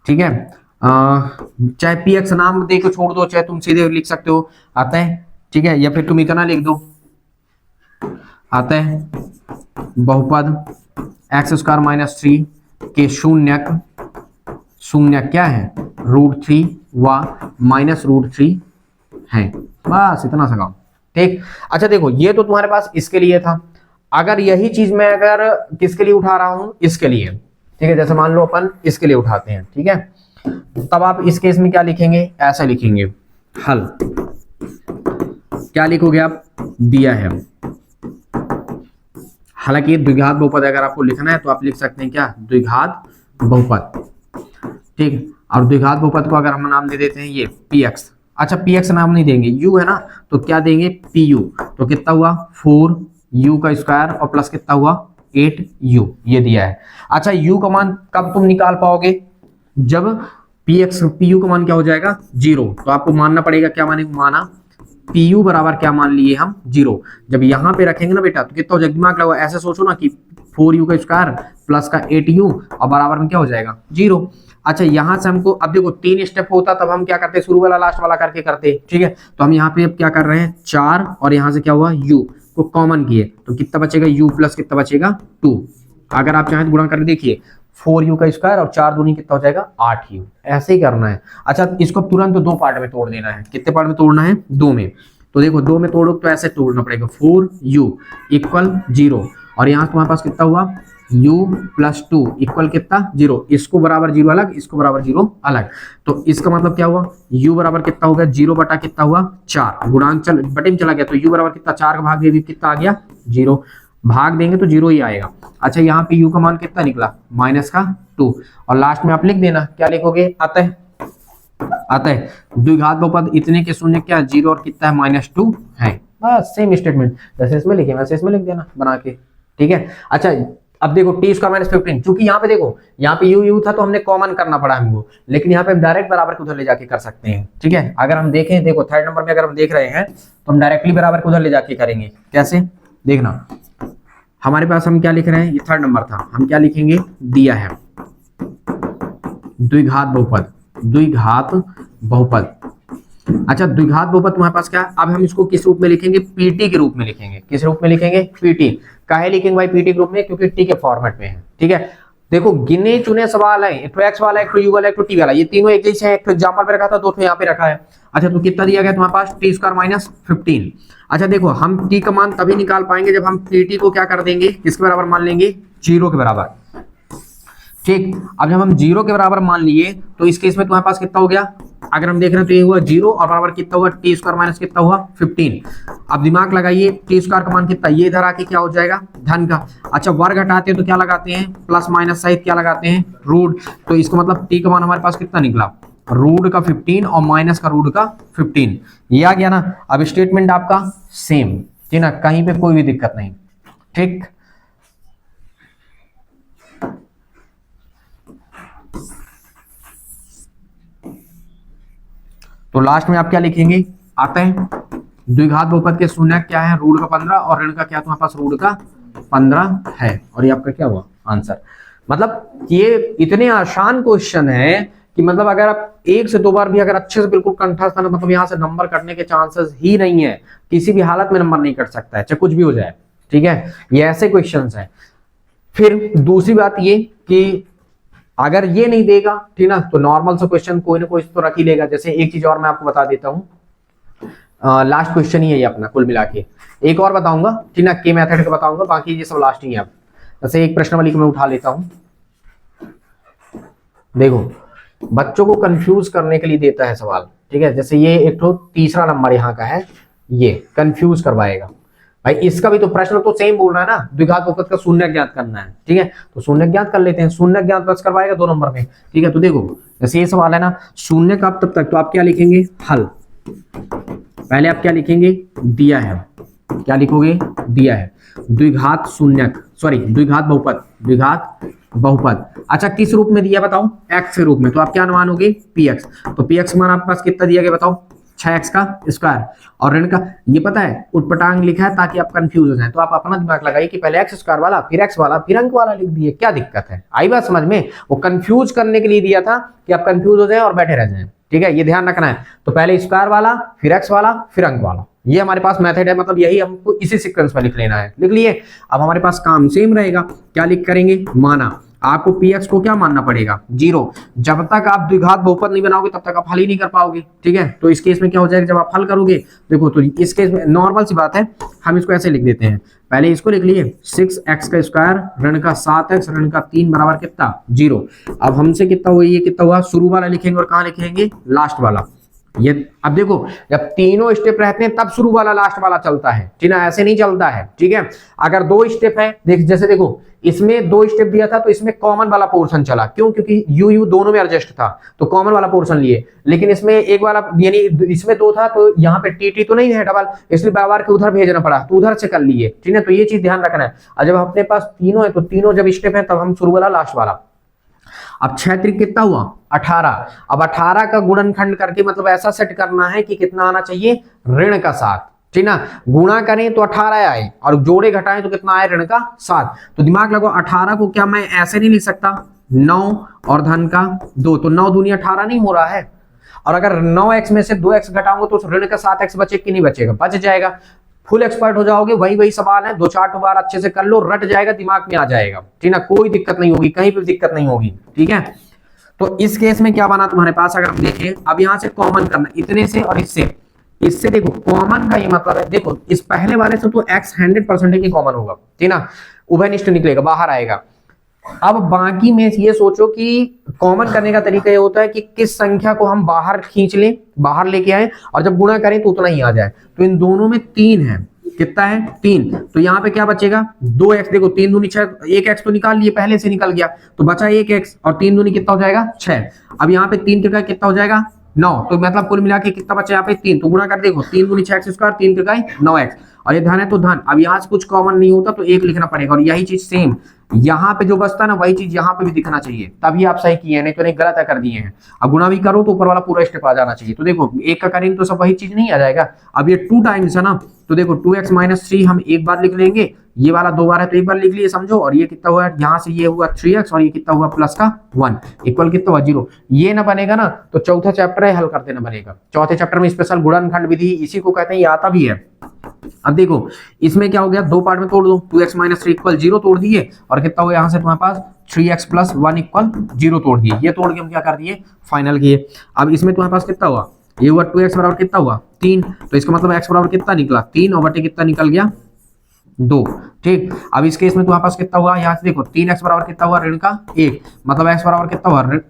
ठीक है, चाहे px नाम दे के छोड़ दो, चाहे तुम सीधे लिख सकते हो, आता है। ठीक है, या फिर तुम इतना लिख दो, आता है बहुपद एक्स स्क्वायर माइनस 3 के शून्यक क्या है √3 व -√3 है। बस इतना सा काम। ठीक, अच्छा देखो ये तो तुम्हारे पास इसके लिए था। अगर यही चीज मैं अगर किसके लिए उठा रहा हूं, इसके लिए, ठीक है, जैसे मान लो अपन इसके लिए उठाते हैं। ठीक है, तब आप इस केस में क्या लिखेंगे, ऐसा लिखेंगे, हल क्या लिखोगे आप, दिया है। हालांकि द्विघात बहुपद अगर आपको लिखना है तो आप लिख सकते हैं क्या, द्विघात बहुपद। ठीक, और द्विघात बहुपद को अगर हम नाम दे देते हैं ये px। अच्छा px नाम नहीं देंगे, u है ना, तो क्या देंगे pu। तो कितना हुआ 4u का स्क्वायर और प्लस कितना हुआ 8u, ये दिया है। अच्छा u का मान कब तुम निकाल पाओगे, जब pu का मान क्या हो जाएगा 0। तो आपको मानना पड़ेगा, क्या माना pu बराबर क्या मान लिए हम 0। जब यहाँ पे रखेंगे ना बेटा तो कितना हो जाएगा, दिमाग लगाओ, ऐसे सोचो ना कि 4u का स्क्वायर प्लस का 8u और बराबर में क्या हो जाएगा 0। अच्छा यहाँ से हमको, अब देखो 3 स्टेप होता तब हम क्या करते, शुरू वाला लास्ट वाला करके करते। ठीक है, तो हम यहाँ पे अब क्या कर रहे हैं 4 और यहाँ से क्या हुआ u को कॉमन किए, तो कितना बचेगा u प्लस कितना बचेगा 2। अगर आप चाहें तो गुणा करके देखिए, 4u का स्क्वायर और 4 दूनी कितना हो जाएगा 8u, ऐसे ही करना है। अच्छा इसको तुरंत 2 पार्ट में तोड़ देना है, कितने पार्ट में तोड़ना है 2 में। तो देखो 2 में तोड़ो तो ऐसे तोड़ना पड़ेगा, 4u इक्वल 0 और यहाँ तुम्हारे पास कितना हुआ u प्लस 2 इक्वल कितना 0, इसको बराबर 0 अलग, इसको बराबर 0 अलग। तो इसका मतलब क्या हुआ, u बराबर कितना हो गया 0 बटा कितना हुआ 4, गुणांक चल बटे में चला गया, तो u बराबर कितना 4 का भाग दे कितना आ गया 0, भाग देंगे तो 0 ही आएगा। अच्छा यहाँ पे u का मान कितना निकला -2 और लास्ट में आप लिख देना, क्या लिखोगे, आता है द्विघात बहुपद इतने के शून्य क्या 0 और कितना है -2 है। बस सेम स्टेटमेंट जैसे इसमें लिखे वैसे इसमें लिख देना बना के। ठीक है, अच्छा अब देखो t स्क्वायर -15, चूंकि यहाँ पे देखो यहाँ पे u था तो हमने कॉमन करना पड़ा हमको, लेकिन यहाँ पे हम डायरेक्ट बराबर को उधर ले जाके कर सकते हैं। ठीक है, अगर हम देखें, देखो थर्ड नंबर में अगर हम देख रहे हैं तो हम डायरेक्टली बराबर को उधर ले जाके करेंगे। कैसे देखना, हमारे पास हम क्या लिख रहे हैं, ये थर्ड नंबर था, हम क्या लिखेंगे, दिया है द्विघात बहुपद, द्विघात बहुपद। अच्छा द्विघात बहुपद तुम्हारे पास क्या है, अब हम इसको किस रूप में लिखेंगे, पीटी के रूप में लिखेंगे। किस रूप में लिखेंगे, पीटी। काहे लिखेंगे भाई पीटी के रूप में, क्योंकि टी के फॉर्मेट में है। ठीक है, देखो गिने चुने सवाल है, एक तो एक्स वाला, एक तो यू वाला, एक तो टी वाला, ये तीनों एक जैसे हैं। एक तो एग्जांपल पे रखा था, 2 तो यहाँ पे रखा है। अच्छा तो कितना दिया गया तुम्हारे पास, टी स्क्वायर -15। अच्छा देखो हम टी का मान तभी निकाल पाएंगे जब हम पीटी को क्या कर देंगे, किसके बराबर मान लेंगे, 0 के बराबर। ठीक, अब जब हम 0 के बराबर मान लिए तो इस केस में तुम्हारे पास कितना हो गया, अगर हम देख रहे हैं तो ये हुआ 0 और बराबर कितना हुआ टी स्क्वायर माइनस कितना हुआ 15। अब दिमाग लगाइए, टी स्क्वायर का मान कितना, ये इधर आके क्या हो जाएगा धन का। अच्छा वर्ग हटाते हैं तो क्या लगाते हैं, प्लस माइनस सहित क्या लगाते हैं रूट। तो इसका मतलब टी का मान हमारे पास कितना निकला, रूट का 15 और माइनस का रूट का 15। ये आ गया ना। अब स्टेटमेंट आपका सेम, ठीक ना, कहीं पे कोई भी दिक्कत नहीं। ठीक, तो लास्ट में आप क्या लिखेंगे, आते हैं द्विघात बहुपद के शून्य क्या है, रूट का 15 और ऋण का क्या तुम्हारे पास रूट का 15 है। और ये आपका क्या हुआ आंसर। मतलब ये इतने आसान क्वेश्चन है कि मतलब अगर आप 1 से 2 बार भी अगर अच्छे से बिल्कुल कंठस्थ, मतलब यहाँ से नंबर कटने के चांसेस ही नहीं है, किसी भी हालत में नंबर नहीं कट सकता है, चाहे कुछ भी हो जाए। ठीक है, ये ऐसे क्वेश्चन है। फिर दूसरी बात ये कि अगर ये नहीं देगा, ठीक ना, तो नॉर्मल सा क्वेश्चन कोई ना कोई तो रख ही लेगा। जैसे एक चीज और मैं आपको बता देता हूं, लास्ट क्वेश्चन ही है ये अपना कुल मिला के। एक और बताऊंगा ठीक ना, के मेथड का बताऊंगा, बाकी ये सब लास्ट ही है। अब जैसे एक प्रश्नावली को मैं उठा लेता हूं, देखो बच्चों को कंफ्यूज करने के लिए देता है सवाल, ठीक है। जैसे ये एक तो तीसरा नंबर यहाँ का है, ये कंफ्यूज करवाएगा भाई। इसका भी तो प्रश्न तो सेम बोल रहा है ना, द्विघात बहुपद का शून्य ज्ञात करना है, ठीक है। तो शून्य ज्ञात कर लेते हैं, शून्य ज्ञात बस करवाएगा 2 नंबर में, ठीक है। तो देखो जैसे ये सवाल है ना, शून्य का तब तक तो आप क्या लिखेंगे, हल। पहले आप क्या लिखेंगे, दिया है, क्या लिखोगे, दिया है द्विघात शून्यक, सॉरी द्विघात बहुपद, द्विघात बहुपद। अच्छा किस रूप में दिया बताओ, एक्स के रूप में। तो आप क्या मानोगे, पी एक्स। तो पी एक्स मान आपके पास कितना दिया गया बताओ, 6x का स्क्वायर और ऋण का, ये पता है उटपटांग लिखा है ताकि आप कंफ्यूज हो जाए। तो आप अपना दिमाग लगाइए कि पहले एक्स स्क्वायर वाला, फिर एक्स वाला, फिर अंक वाला लिख दिए, क्या दिक्कत है, आई बात समझ में। वो कंफ्यूज करने के लिए दिया था कि आप कंफ्यूज हो जाए और बैठे रह जाए, ठीक है, ये ध्यान रखना है। तो पहले स्क्वायर वाला, फिर एक्स वाला, फिर अंक वाला, ये हमारे पास मेथड है, मतलब यही हमको इसी सीक्वेंस में लिख लेना है। लिख लिए, अब हमारे पास काम सेम रहेगा, क्या लिख करेंगे, माना आपको px को क्या मानना पड़ेगा, 0। जब तक आप द्विघात बहुपद नहीं बनाओगे तब तक आप हल ही नहीं कर पाओगे, ठीक है। तो इस केस में क्या हो जाएगा, जब आप हल करोगे, देखो तो इस केस में नॉर्मल सी बात है, हम इसको ऐसे लिख देते हैं, पहले इसको लिख लिए 6x का स्क्वायर ऋण का 7x ऋण का 3 बराबर कितना, 0। अब हमसे कितना हुआ, ये कितना हुआ, शुरू वाला लिखेंगे और कहाँ लिखेंगे, लास्ट वाला। ये अब देखो जब तीनों स्टेप रहते हैं तब शुरू वाला लास्ट वाला चलता है, ठीक है, ऐसे नहीं चलता है, ठीक है। अगर 2 स्टेप है, देख जैसे देखो इसमें 2 स्टेप दिया था तो इसमें कॉमन वाला पोर्शन चला, क्यों, क्योंकि यू यू दोनों में एडजस्ट था तो कॉमन वाला पोर्शन लिए। लेकिन इसमें एक वाला यानी इसमें 2 था तो यहाँ पे टी तो नहीं है डबल, इसलिए बार के उधर भेजना पड़ा, तो उधर से कर लिए, ठीक है। तो ये चीज ध्यान रखना है। और जब अपने पास तीनों है तो तीनों जब स्टेप है तब हम शुरू वाला लास्ट वाला। अब 6 त्रिक कितना हुआ, 18। अब 18 का गुणनखंड करके मतलब ऐसा सेट करना है कि कितना आना चाहिए, ऋण का 7, ठीक ना। गुणा करें तो 18 आए और जोड़े घटाएं तो कितना आए, ऋण का 7। तो दिमाग लगाओ 18 को क्या मैं ऐसे नहीं लिख सकता, 9 और धन का 2, तो 9 दूनी 18 नहीं हो रहा है। और अगर 9x में से 2x घटाऊंगा तो ऋण का 7x बचे कि नहीं बचेगा, बच जाएगा। फुल एक्सपर्ट हो जाओगे, वही सवाल है, 2-4 बार अच्छे से कर लो, रट जाएगा, दिमाग में आ जाएगा, ठीक ना, कोई दिक्कत नहीं होगी, कहीं पे दिक्कत नहीं होगी, ठीक है। तो इस केस में क्या बना तुम्हारे पास, अगर हम देखें, अब यहां से कॉमन करना, इतने से और इससे देखो कॉमन का ये मतलब है, देखो इस पहले वाले से तो x 100% ही कॉमन होगा, ठीक ना, उभयनिष्ठ निकलेगा, बाहर आएगा। अब बाकी में ये सोचो कि कॉमन करने का तरीका ये होता है कि किस संख्या को हम बाहर खींच लें, बाहर लेके आए और जब गुणा करें तो उतना ही आ जाए। तो इन दोनों में 3 है, कितना है, 3। तो यहाँ पे क्या बचेगा, 2x, देखो 3 दूनी 6, 1x तो निकाल लिए, पहले से निकल गया, तो बचा 1x और 3 दूनी कितना हो जाएगा, 6। अब यहाँ पे 3 त्रिकाई कितना हो जाएगा, 9। तो मतलब कुल मिला के कितना बचा यहाँ पे 3, तो गुणा कर देखो, 3 दूनी 6x स्क्वायर, 3 त्रिकाई 9x, और ये धन है तो धन। अब यहाँ से कुछ कॉमन नहीं होता तो 1 लिखना पड़ेगा, और यही चीज सेम यहाँ पे जो बचता है ना वही चीज यहाँ पे भी दिखना चाहिए, तभी आप सही किए हैं, नहीं तो नहीं गलत कर दिए हैं। अब गुणा भी करो तो ऊपर वाला पूरा स्टेप आ जाना चाहिए। तो देखो 1 का करेंगे तो सब वही चीज नहीं आ जाएगा। अब ये 2 टाइम्स है ना, तो देखो 2x - 3 हम एक बार लिख लेंगे, ये वाला 2 बार है तो एक बार लिख लिए, समझो। और ये कितना हुआ, यहाँ से ये हुआ 3x और ये कितना हुआ प्लस का 1 इक्वल कितना हुआ 0। ये ना बनेगा ना तो चौथा चैप्टर है हल कर देना बनेगा। चौथे चैप्टर में स्पेशल गुणनखंड विधि, इसी को कहते हैं, ये आता भी है। अब देखो इसमें क्या हो गया, 2 पार्ट में तोड़ दो, 2x - 3 = 0 तोड़ दिए, और कितना हुआ यहाँ से तुम्हारे पास 3x + 1 = 0 तोड़ दिए। ये तोड़ के हम क्या कर दिए, फाइनल किए। अब इसमें तुम्हारे पास कितना हुआ, ये हुआ 2x बराबर कितना हुआ 3, तो इसका मतलब x बराबर कितना निकला 3 और बटे कितना निकल गया 2, ठीक। अब इस केस में तुम्हारे पास कितना हुआ, यहाँ से देखो 3x बराबर कितना हुआ ऋण का 1, मतलब x बराबर कितना हुआ,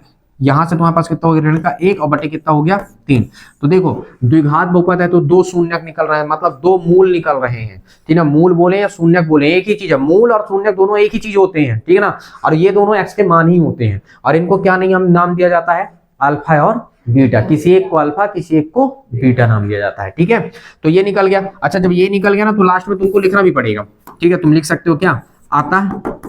यहां से तुम्हारे पास कितना हो गया ऋण का 1 और बटे कितना हो गया 3। तो देखो द्विघात बहुपद है तो 2 शून्यक निकल रहे हैं, मतलब 2 मूल निकल रहे हैं, ठीक है। मूल बोले या शून्यक बोले एक ही चीज है, मूल और शून्यक दोनों एक ही चीज होते हैं, ठीक है ना। और ये दोनों x के मान ही होते हैं, और इनको क्या नहीं हम नाम दिया जाता है, अल्फा और बीटा, किसी एक को अल्फा किसी एक को बीटा नाम दिया जाता है, ठीक है। तो ये निकल गया। अच्छा जब ये निकल गया ना तो लास्ट में तुमको लिखना भी पड़ेगा, ठीक है। तुम लिख सकते हो क्या आता है,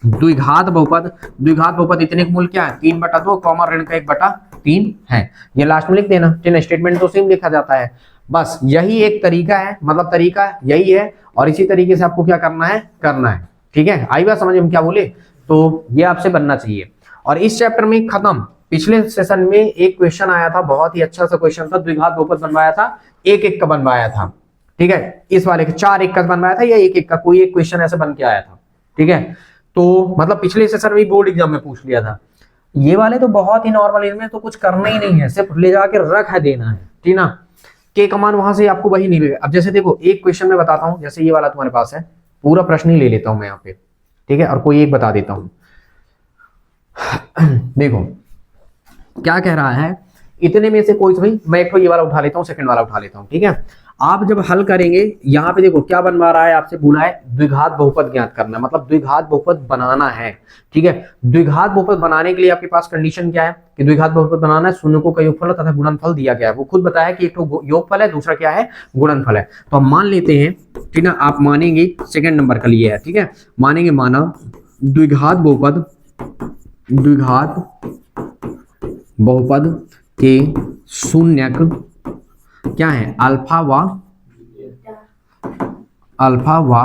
द्विघात बहुपद, द्विघात बहुपद इतने मूल क्या है 3/2 कॉमा ऋण का 1/3 है, ये लास्ट में लिख देना, ठीक है। स्टेटमेंट तो सेम लिखा जाता है, बस यही एक तरीका है, मतलब तरीका यही है, और इसी तरीके से आपको क्या करना है, ठीक है। आई बात समझ में क्या बोले, तो ये आपसे बनना चाहिए। और इस चैप्टर में खत्म। पिछले सेशन में एक क्वेश्चन आया था, बहुत ही अच्छा सा क्वेश्चन था, द्विघात बहुपद बनवाया था, 1-1 का बनवाया था, ठीक है। इस वाले के 4-1 का बनवाया था या 1-1 का, कोई एक क्वेश्चन ऐसे बन के आया था, ठीक है। तो मतलब पिछले सेशन में बोर्ड एग्जाम में पूछ लिया था। ये वाले तो बहुत ही नॉर्मल, इनमें तो कुछ करना ही नहीं है, सिर्फ ले जाके रख है देना है, ठीक ना। के का मान वहां से आपको वही नहीं मिलेगा। अब जैसे देखो एक क्वेश्चन में बताता हूं, जैसे ये वाला तुम्हारे पास है, पूरा प्रश्न ही ले लेता हूं मैं यहाँ पे, ठीक है, और कोई एक बता देता हूं। देखो क्या कह रहा है, इतने में से कोई भाई, मैं एक तो ये वाला उठा लेता हूँ, सेकंड वाला उठा लेता हूँ, ठीक है। आप जब हल करेंगे यहाँ पे देखो क्या बनवा रहा है, आपसे बोला है द्विघात बहुपद ज्ञात करना, मतलब द्विघात बहुपद बनाना है, ठीक है। द्विघात बहुपद बनाने के लिए आपके पास कंडीशन क्या है कि द्विघात बहुपद बनाना है, शून्य को का योगफल तथा गुणनफल दिया गया है, वो खुद बताया कि एक तो योगफल है, दूसरा क्या है, गुणनफल है। तो हम मान लेते हैं, ठीक है, आप मानेंगे सेकंड नंबर का लिए है, ठीक है, मानेंगे, माना द्विघात बहुपद के शून्यक क्या है, अल्फा व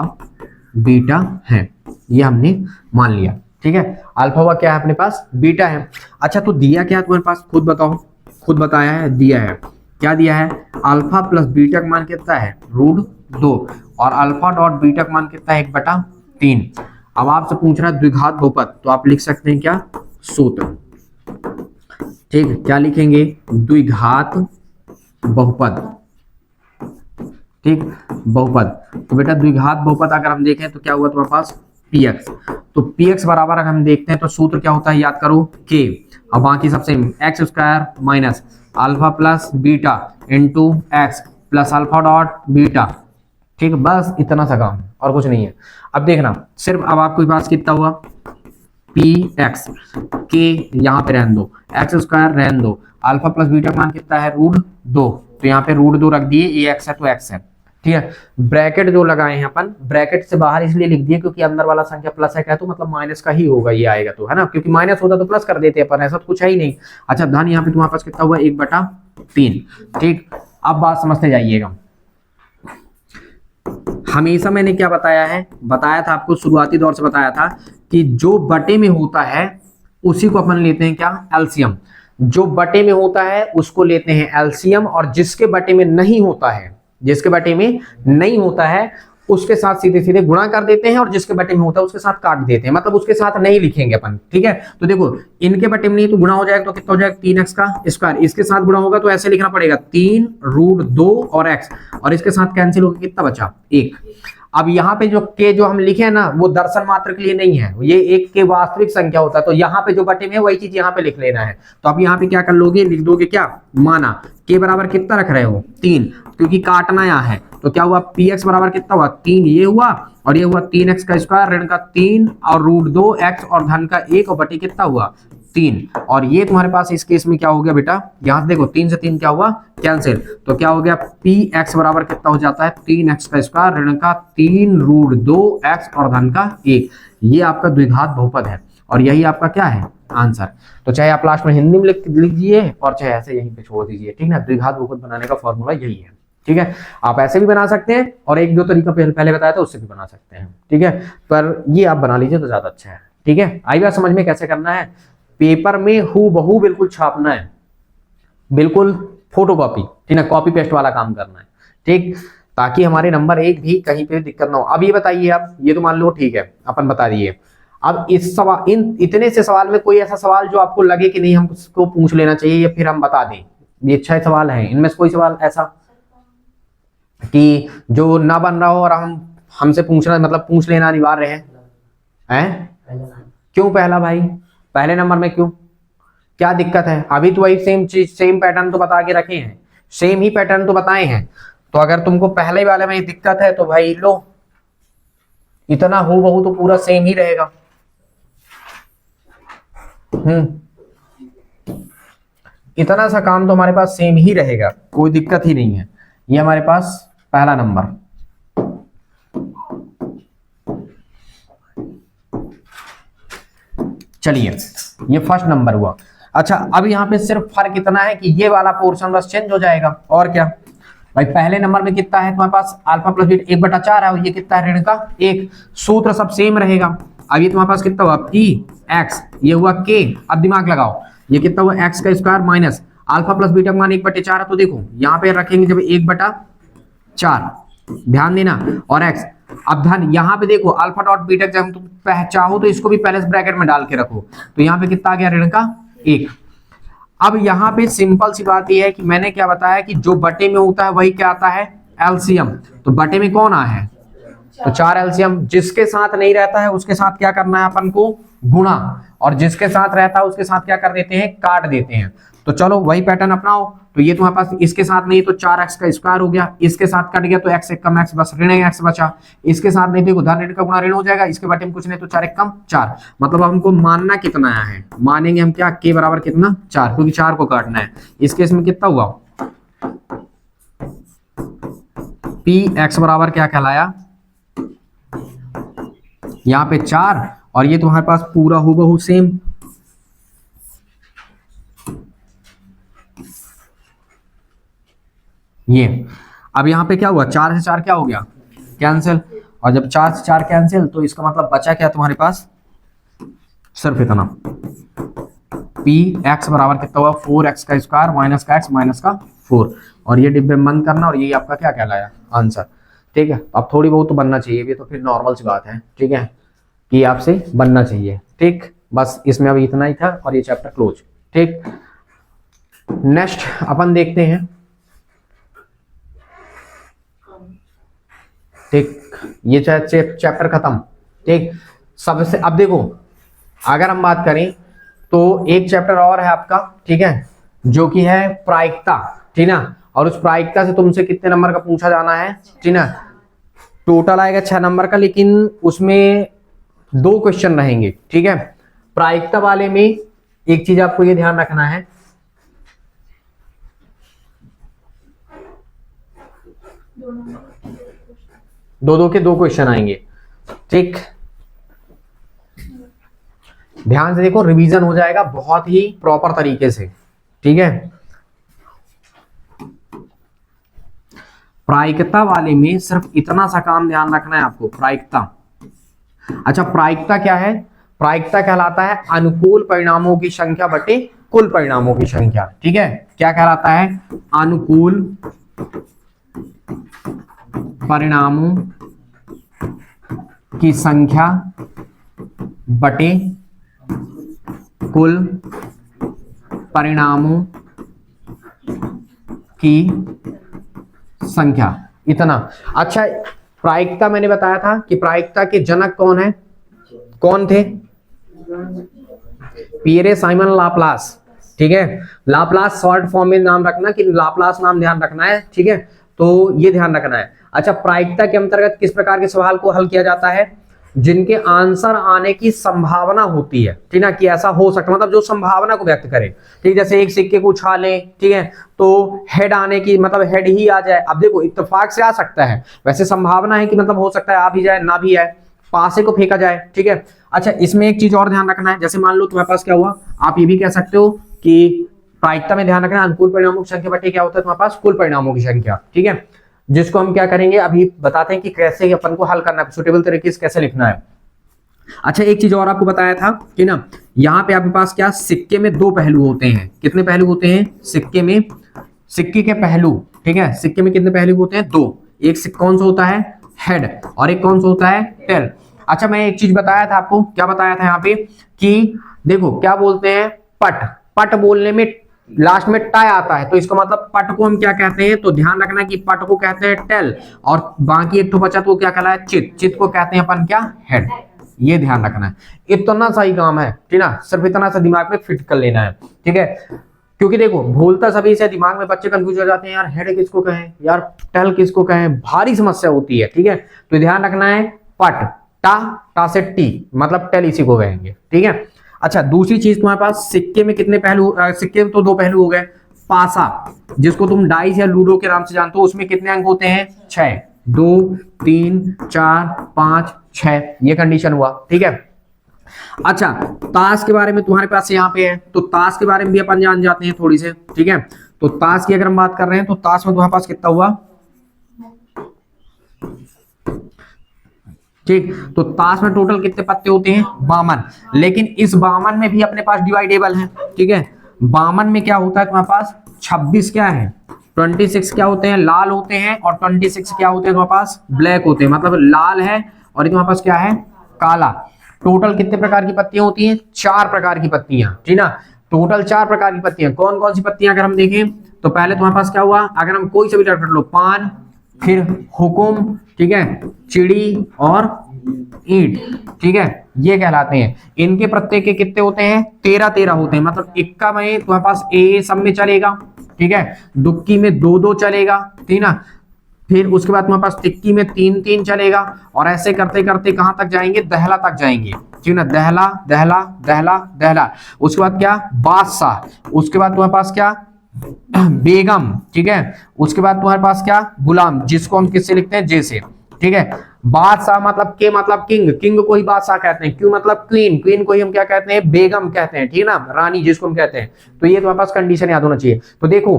बीटा है, ये हमने मान लिया, ठीक है। अल्फा व क्या है अपने पास, बीटा है। अच्छा तो दिया क्या है तुम्हारे पास, खुद बताओ, खुद बताया है, दिया है, क्या दिया है, अल्फा प्लस बीटा का मान कितना है, √2, और अल्फा डॉट बीटा का मान कितना है, 1/3। अब आपसे पूछ रहा है द्विघात बहुपद, तो आप लिख सकते हैं क्या, सूत्र, ठीक है, क्या लिखेंगे, द्विघात बहुपद, ठीक, बहुपद। तो बेटा द्विघात बहुपद अगर हम देखें तो क्या हुआ तुम्हारे पास, px, तो px बराबर अगर हम देखते हैं तो सूत्र क्या होता है, याद करो, k, अब बाकी सब same, x square minus alpha plus beta into x plus alpha dot beta, ठीक है, बस इतना सा काम और कुछ नहीं है। अब देखना सिर्फ, अब आपके पास कितना हुआ, px, k यहाँ पे रहने दो, एक्स स्क्वायर रहने दो, अल्फा प्लस बीटा मान कितना है, √2, तो यहाँ पे √2 रख दिए, ये x है तो x है, ठीक है। ब्रैकेट जो लगाए हैं अपन, ब्रैकेट से बाहर इसलिए लिख दिए क्योंकि अंदर वाला संख्या प्लस है, क्या तो मतलब माइनस का ही होगा, ये आएगा तो, है ना, क्योंकि माइनस होता तो प्लस कर देते अपन, ऐसा तो कुछ है ही नहीं। अच्छा धन यहाँ पे तुम्हारे पास कितना हुआ, 1/3, ठीक। अब बात समझते जाइएगा, हमेशा मैंने क्या बताया है, बताया था आपको, शुरुआती दौर से बताया था कि जो बटे में होता है उसी को अपन लेते हैं क्या, एलसीएम, जो बटे में होता है उसको लेते हैं एलसीएम, और जिसके बटे में नहीं होता है, जिसके बटे में नहीं होता है उसके साथ सीधे सीधे गुणा कर देते हैं, और जिसके बटे में होता है उसके साथ काट देते हैं, मतलब उसके साथ नहीं लिखेंगे अपन, ठीक है। तो देखो इनके बटे में नहीं तो गुणा हो जाएगा, तो कितना हो जाएगा, 3x का स्क्वायर, इसके साथ गुणा होगा तो ऐसे लिखना पड़ेगा 3√2 और x, और इसके साथ कैंसिल होकर कितना बचा, 1। अब यहाँ पे जो के जो हम लिखे हैं ना, वो दर्शन मात्र के लिए नहीं है, ये एक के वास्तविक संख्या होता है, तो यहाँ पे जो बटे में है वही चीज यहाँ पे लिख लेना है। तो अब यहाँ पे क्या कर लोगे, लिख दोगे क्या, माना के बराबर कितना रख रहे हो, 3, क्योंकि काटना यहाँ है, तो क्या हुआ, px बराबर कितना हुआ, 3 ये हुआ, और ये हुआ 3x का स्क्वायर ऋण का 3 और √2x और धन का 1 और बटे कितना हुआ, 3, और ये तुम्हारे पास इस केस में क्या हो गया बेटा, यहां से देखो 3 से 3 क्या हुआ, कैंसिल, तो क्या हो गया, px बराबर कितना हो जाता है, 3x का स्क्वायर ऋण का 3√2x और धन का 1। ये आपका द्विघात बहुपद है, और यही आपका क्या है, आंसर। तो चाहे आप लास्ट में हिंदी में लिख दीजिए और चाहे ऐसे यहीं पे छोड़ दीजिए, ठीक ना। द्विघात बहुपद बनाने का फॉर्मूला यही है, ठीक है। आप ऐसे भी बना सकते हैं, और एक दो तरीका पहले बताया था उससे भी बना सकते हैं, ठीक है, पर ये आप बना लीजिए तो ज्यादा अच्छा है, ठीक है। आई बात समझ में कैसे करना है, पेपर में हूबहू बिल्कुल छापना है, बिल्कुल फोटोकॉपी, ठीक है, कॉपी पेस्ट वाला काम करना है, ठीक, ताकि हमारे नंबर एक भी कहीं पे दिक्कत ना हो। अब ये बताइए, आप ये तो मान लो ठीक है, अपन बता दिए, अब इस सवाल, इन इतने से सवाल में कोई ऐसा सवाल जो आपको लगे कि नहीं हमको पूछ लेना चाहिए, या फिर हम बता दें, ये 6 सवाल हैं, इनमें से कोई सवाल ऐसा कि जो ना बन रहा हो और हमसे पूछना, मतलब पूछ लेना अनिवार्य है? क्यों पहला भाई, पहले नंबर में क्यों, क्या दिक्कत है? अभी तो वही सेम चीज, सेम पैटर्न तो बता के रखे हैं, सेम ही पैटर्न तो बताए हैं, तो अगर तुमको पहले वाले में दिक्कत है तो भाई लो, इतना हूबहू तो पूरा सेम ही रहेगा। इतना सा काम तो हमारे पास सेम ही रहेगा, कोई दिक्कत ही नहीं है। ये हमारे पास पहला नंबर, चलिए ये फर्स्ट नंबर हुआ। अच्छा अब यहाँ पे सिर्फ फर्क इतना है कि ये वाला पोर्शन बस चेंज हो जाएगा, और क्या भाई, पहले नंबर में कितना है तुम्हारे पास, अल्फा प्लस बीटा 1/4 है, और ये कितना है, ऋण का 1, सूत्र सब सेम रहेगा। अब ये तुम्हारे पास कितना हुआ, px, ये हुआ k, अब दिमाग लगाओ, ये कितना हुआ, x का square minus alpha plus beta का मान 1/4 है, तो देखो यहाँ पे रखेंगे जब 1/4, ध्यान देना, और x, अब धन यहाँ पे देखो अल्फा डॉट बीटा, जब तुम चाहो तो इसको भी पहले ब्रैकेट में डाल के रखो, तो यहाँ पे कितना आ गया, ऋण का 1। अब यहाँ पे सिंपल सी बात यह है कि मैंने क्या बताया कि जो बटे में होता है वही क्या आता है, एलसीएम। तो बटे में कौन आया है, तो 4 एलसीएम। जिसके साथ नहीं रहता है उसके साथ क्या करना है अपन को, गुणा, और जिसके साथ रहता है उसके साथ क्या कर देते हैं, काट देते हैं। तो चलो वही पैटर्न अपनाओ। तो ये तुम्हारे पास इसके साथ नहीं तो 4x का स्क्वायर हो गया, इसके साथ कट गया तो x एक कम x, बस ऋण x बचा। इसके साथ नहीं देखो धन ऋण का गुणा ऋण हो जाएगा, इसके बटे में कुछ नहीं तो 4 एक कम 4। मतलब हमको मानना कितना आया है, मानेंगे हम क्या, k बराबर कितना 4, क्योंकि 4 को काटना है। इस केस में कितना हुआ, px बराबर क्या कहलाया, यहाँ पे 4, और ये तुम्हारे पास पूरा हूबहू सेम। ये अब यहाँ पे क्या हुआ, 4 से 4 क्या हो गया, कैंसिल। और जब 4 से 4 कैंसिल तो इसका मतलब बचा क्या तुम्हारे पास, सिर्फ इतना, पी एक्स बराबर कितना हुआ, 4x का स्क्वायर माइनस का x माइनस का 4। और ये डिब्बे में बंद करना, और ये आपका क्या कहलाया, आंसर। ठीक है, अब थोड़ी बहुत तो बनना चाहिए, भी तो फिर नॉर्मल सी बात है। ठीक है, कि आपसे बनना चाहिए। ठीक, बस इसमें अभी इतना ही था, और ये चैप्टर क्लोज। ठीक, नेक्स्ट अपन देखते हैं। ठीक, ये चैप्टर खत्म। ठीक, सबसे अब देखो, अगर हम बात करें तो एक चैप्टर और है आपका, ठीक है, जो कि है प्रायिकता। ठीक ना, और उस प्रायिकता से तुमसे कितने नंबर का पूछा जाना है, ठीक ना, टोटल आएगा 6 नंबर का, लेकिन उसमें 2 क्वेश्चन रहेंगे। ठीक है, प्रायिकता वाले में एक चीज आपको ये ध्यान रखना है, दो के 2 क्वेश्चन आएंगे। ठीक, ध्यान से देखो, रिवीजन हो जाएगा बहुत ही प्रॉपर तरीके से। ठीक है, प्रायिकता वाले में सिर्फ इतना सा काम ध्यान रखना है आपको, प्रायिकता। अच्छा, प्रायिकता क्या है, प्रायिकता कहलाता है अनुकूल परिणामों की संख्या बटे कुल परिणामों की संख्या। ठीक है, क्या कहलाता है, अनुकूल परिणामों की संख्या बटे कुल परिणामों की संख्या, इतना। अच्छा, प्रायिकता मैंने बताया था कि प्रायिकता के जनक कौन है, कौन थे, पियरे साइमन लाप्लास। ठीक है, लाप्लास शॉर्ट फॉर्म में नाम रखना, कि लाप्लास नाम ध्यान रखना है। ठीक है, तो ये ध्यान रखना है। अच्छा, प्रायिकता के अंतर्गत किस प्रकार के सवाल को हल किया जाता है, जिनके आंसर आने की संभावना होती है। ठीक ना, कि ऐसा हो सकता, मतलब जो संभावना को व्यक्त करे। ठीक, जैसे एक सिक्के को उछालें, ठीक है, तो हेड आने की, मतलब हेड ही आ जाए। अब देखो, इत्तेफाक से आ सकता है, वैसे संभावना है कि मतलब हो सकता है आ भी जाए ना भी आए, पासे को फेंका जाए। ठीक है, अच्छा, इसमें एक चीज और ध्यान रखना है, जैसे मान लो तुम्हारे पास क्या हुआ, आप ये भी कह सकते हो कि प्रायिकता में ध्यान रखना, अनुकूल परिणामों की संख्या बटे क्या होता है तुम्हारे पास, कुल परिणामों की संख्या। ठीक है, जिसको हम क्या करेंगे, अभी बताते हैं कि कैसे अपन को हल करना है, सुटेबल तरीके से कैसे लिखना है। अच्छा, एक चीज और आपको बताया था कि ना, यहाँ पे आपके पास क्या, सिक्के में 2 पहलू होते हैं। कितने पहलू होते हैं सिक्के में, सिक्के के पहलू। ठीक है, सिक्के में कितने पहलू होते हैं, 2। एक कौन सा होता है, हेड, और एक कौन सा होता है, टेल। अच्छा, मैं एक चीज बताया था आपको, क्या बताया था यहाँ पे, कि देखो क्या बोलते हैं, पट, पट बोलने में लास्ट में टाई आता है, तो इसका मतलब पट को हम क्या कहते हैं, तो ध्यान रखना कि पट को कहते हैं टेल, और बाकी एक तो बचा तो क्या कहलाए, चित, चित को कहते हैं अपन क्या, हेड। ये ध्यान रखना है, इतना सा ही काम है। ठीक ना, सिर्फ इतना सा दिमाग में फिट कर लेना है। ठीक है, क्योंकि देखो भूलता सभी से, दिमाग में बच्चे कंफ्यूज हो जाते हैं, यार हेड किसको कहें, यार टेल किसको कहें, भारी समस्या होती है। ठीक है, तो ध्यान रखना है, पट, टा, टा से टी, मतलब टेल इसी को कहेंगे। ठीक है, अच्छा, दूसरी चीज तुम्हारे पास, सिक्के में कितने पहलू, सिक्के में तो 2 पहलू हो गए। पासा, जिसको तुम डाइस या लूडो के नाम से जानते हो, उसमें कितने अंक होते हैं, 6, 2, 3, 4, 5, 6, ये कंडीशन हुआ। ठीक है, अच्छा, ताश के बारे में तुम्हारे पास यहाँ पे है, तो ताश के बारे में भी अपन जान जाते हैं थोड़ी से। ठीक है, तो ताश की अगर हम बात कर रहे हैं, तो ताश में तुम्हारे पास कितना हुआ, ठीक, तो ताश में टोटल कितने पत्ते होते हैं, 52। लेकिन इस 52 में भी अपने पास डिवाइडेबल है। ठीक है, 52 में क्या होता है तुम्हारे पास, 26 क्या है, 26 क्या होते हैं, लाल होते हैं, और 26 क्या होते हैं तुम्हारे पास, ब्लैक होते हैं। मतलब लाल है और तुम्हारे पास क्या है, काला। टोटल कितने प्रकार की पत्तियां होती हैं, 4 प्रकार की पत्तियां। ठीक ना, टोटल 4 प्रकार की पत्तियां। कौन कौन सी पत्तियां अगर हम देखें तो पहले तुम्हारे पास क्या हुआ, अगर हम कोई सा भी लेटर लो, पान, फिर हुकुम, ठीक है, चिड़ी और ईंट, ठीक है, ये कहलाते हैं। इनके प्रत्येक के कितने होते हैं, 13-13 होते हैं। मतलब इक्का में तुम्हारे पास ए सब में चलेगा, ठीक है, दुक्की में 2-2 चलेगा, ठीक ना, फिर उसके बाद तुम्हारे पास तिक्की में 3-3 चलेगा, और ऐसे करते करते कहां तक जाएंगे, दहला तक जाएंगे, ठीक ना, दहला दहला दहला दहला। उसके बाद क्या, बादशाह। उसके बाद तुम्हारे पास क्या, बेगम, ठीक है। उसके बाद तुम्हारे पास क्या, गुलाम, जिसको हम किससे लिखते हैं, जैसे, ठीक है। बादशाह मतलब के मतलब किंग, किंग को ही बादशाह कहते हैं। क्यों मतलब क्वीन, क्वीन को ही हम क्या कहते हैं, बेगम कहते हैं, ठीक है ना, रानी जिसको हम कहते हैं। तो ये तुम्हारे पास कंडीशन याद होना चाहिए। तो देखो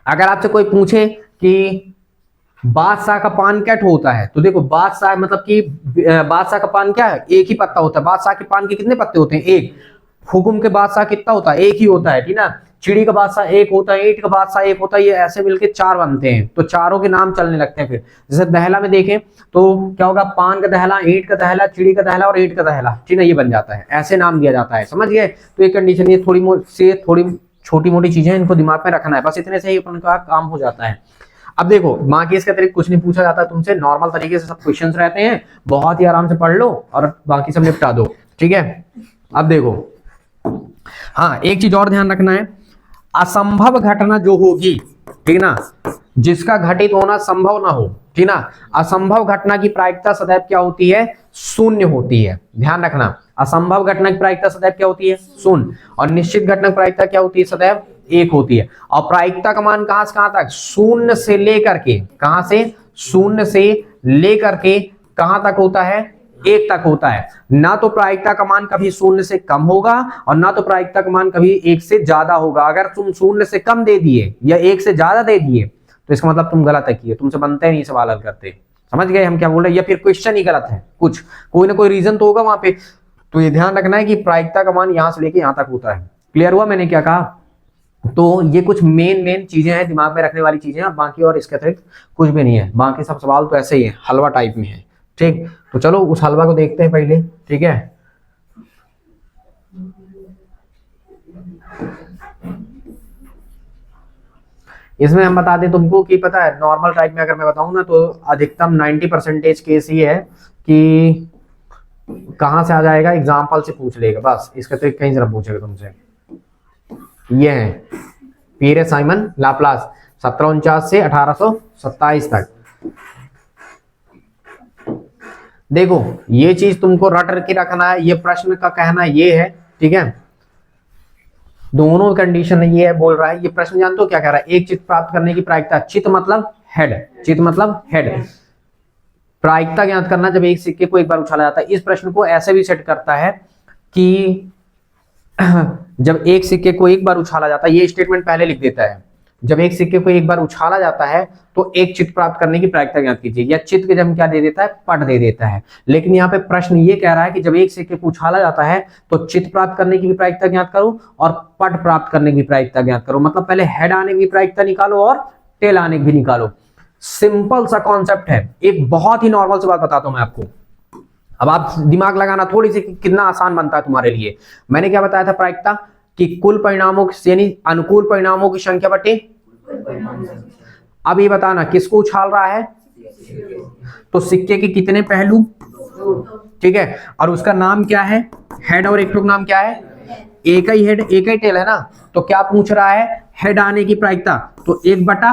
अगर आपसे कोई पूछे कि बादशाह का पान क्या होता है, तो देखो बादशाह मतलब कि बादशाह का पान क्या है, एक ही पत्ता होता है। बादशाह के पान के कितने पत्ते होते हैं, एक। हुकुम के बादशाह कितना होता है, एक ही होता है, ठीक ना। चिड़ी का बादशाह एक होता है, ईंट का बादशाह एक होता है, ये ऐसे मिलके 4 बनते हैं। तो चारों के नाम चलने लगते हैं। फिर जैसे दहला में देखें तो क्या होगा, पान का दहला, ईंट का दहला, चिड़ी का दहला और ईंट का दहला, ठीक ना, ये बन जाता है, ऐसे नाम दिया जाता है। समझ गए। तो ये कंडीशन, ये थोड़ी छोटी मोटी चीजें इनको दिमाग में रखना है, बस इतने से ही अपन का काम हो जाता है। अब देखो माँ के इसके तरीके कुछ नहीं पूछा जाता तुमसे, नॉर्मल तरीके से सब क्वेश्चंस रहते हैं, बहुत ही आराम से पढ़ लो और बाकी सब निपटा दो, ठीक है। अब देखो, हाँ एक चीज और ध्यान रखना है, असंभव घटना जो होगी, ठीक ना, जिसका घटित होना संभव ना हो, ठीक ना, असंभव घटना की प्रायिकता सदैव क्या होती है, शून्य होती है। ध्यान रखना, असंभव घटना की प्रायिकता सदैव क्या होती है, शून्य, और निश्चित घटना की प्रायिकता क्या होती है, सदैव 1 होती है। और प्रायिकता का मान कहां से कहां तक, शून्य से लेकर के, कहां से, शून्य से लेकर के कहां तक होता है, 1 तक होता है। ना तो प्रायिकता का मान कभी शून्य से कम होगा और ना तो प्रायिकता का मान कभी 1 से ज्यादा होगा। अगर तुम शून्य से कम दे दिए या 1 से ज्यादा दे दिए तो इसका मतलब तुम गलत है किए, तुमसे बनते नहीं सवाल हल करते। समझ गए हम क्या बोल रहे हैं, या फिर क्वेश्चन ही गलत है, कुछ कोई ना कोई रीजन तो होगा वहां पे। तो ये ध्यान रखना है कि प्रायिकता का मान यहां से लेके यहां तक होता है। क्लियर हुआ मैंने क्या कहा। तो ये कुछ मेन चीजें हैं, दिमाग में रखने वाली चीजें हैं, बाकी और इसके अतिरिक्त कुछ भी नहीं है। बाकी सब सवाल तो ऐसे ही है, हलवा टाइप में है, ठीक। तो चलो उस हलवा को देखते हैं पहले, ठीक है। इसमें हम बता दें तुमको कि पता है नॉर्मल टाइप में अगर मैं बताऊं ना तो अधिकतम 90% केस ये है कि कहां से आ जाएगा, एग्जाम्पल से पूछ लेगा बस, इसके अतिरिक्त कहीं जरा पूछेगा तुमसे। ये है पीरे साइमन लाप्लास 1749 से 1827 तक। देखो ये चीज तुमको रट के रखना है, ये प्रश्न का कहना ये है, ठीक है। दोनों कंडीशन ये है, बोल रहा है ये प्रश्न जानते हो क्या कह रहा है, एक चित्त प्राप्त करने की प्रायिकता, चित्त मतलब हेड, चित्त मतलब हेड, प्रायिकता ज्ञात करना जब एक सिक्के को एक बार उछाला जाता है। इस प्रश्न को ऐसे भी सेट करता है कि जब एक सिक्के को एक बार उछाला जाता है, ये स्टेटमेंट पहले लिख देता है, जब एक सिक्के को एक बार उछाला जाता है तो एक चित्त प्राप्त करने की प्रायिकता ज्ञात कीजिए, या चित्त के जब क्या दे देता है, पट दे देता है। लेकिन यहाँ पे प्रश्न ये कह रहा है कि जब एक सिक्के को उछाला जाता है तो चित्त प्राप्त करने की भी प्रायिकता ज्ञात करो और पट प्राप्त करने की भी प्रायिकता ज्ञात करो। मतलब पहले हेड आने की भी प्रायिकता निकालो और टेल आने की भी निकालो। सिंपल सा कॉन्सेप्ट है, एक बहुत ही नॉर्मल सी बात बताता हूं मैं आपको। अब आप दिमाग लगाना थोड़ी सी कितना आसान बनता है तुम्हारे लिए। मैंने क्या बताया था, प्रायिकता कि कुल परिणामों यानी अनुकूल परिणामों की संख्या बटे। अब ये बताना किसको उछाल रहा है, तो सिक्के के कितने पहलू, ठीक है, और उसका नाम क्या है, हेड, और एक लोग नाम क्या है, एक ही हेड एक ही टेल है ना। तो क्या पूछ रहा है, हेड आने की प्रायिकता तो 1/2,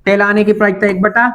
टेल आने की प्रायिकता 1/2,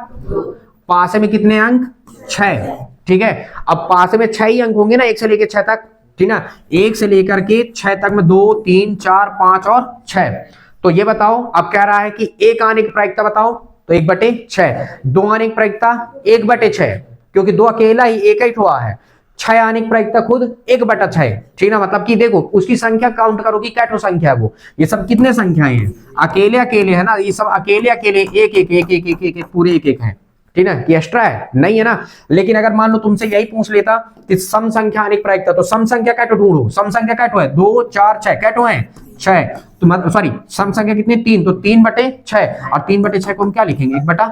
पासे में कितने अंक, 6, ठीक है। अब पासे में 6 ही अंक होंगे ना, 1 से लेकर 6 तक, ठीक ना, 1 से लेकर के 6 तक में 2, 3, 4, 5 और 6। तो ये बताओ, अब कह रहा है कि 1 आने की प्रायिकता बताओ, तो 1/6, 2 आने की प्रायिकता 1/6, क्योंकि 2 अकेला ही एक ही हुआ है। 6 आने की प्रायिकता खुद 1/6, ठीक ना। मतलब कि देखो उसकी संख्या काउंट करो कि क्या संख्या है वो, ये सब कितने संख्याएं हैं, अकेले अकेले है ना, ये सब अकेले अकेले एक एक एक एक एक एक पूरे एक एक है, ठीक ना, कि एक्स्ट्रा है नहीं है ना। लेकिन अगर मान लो तुमसे यही पूछ लेता कि सम संख्या आने की प्रायिकता, तो सम संख्या क्या ढूंढो, सम संख्या क्या है, 2, 4, 6, क्या है 6, तो सॉरी सम संख्या कितनी, 3, तो 3/6, और 3/6 को हम क्या लिखेंगे, 1/,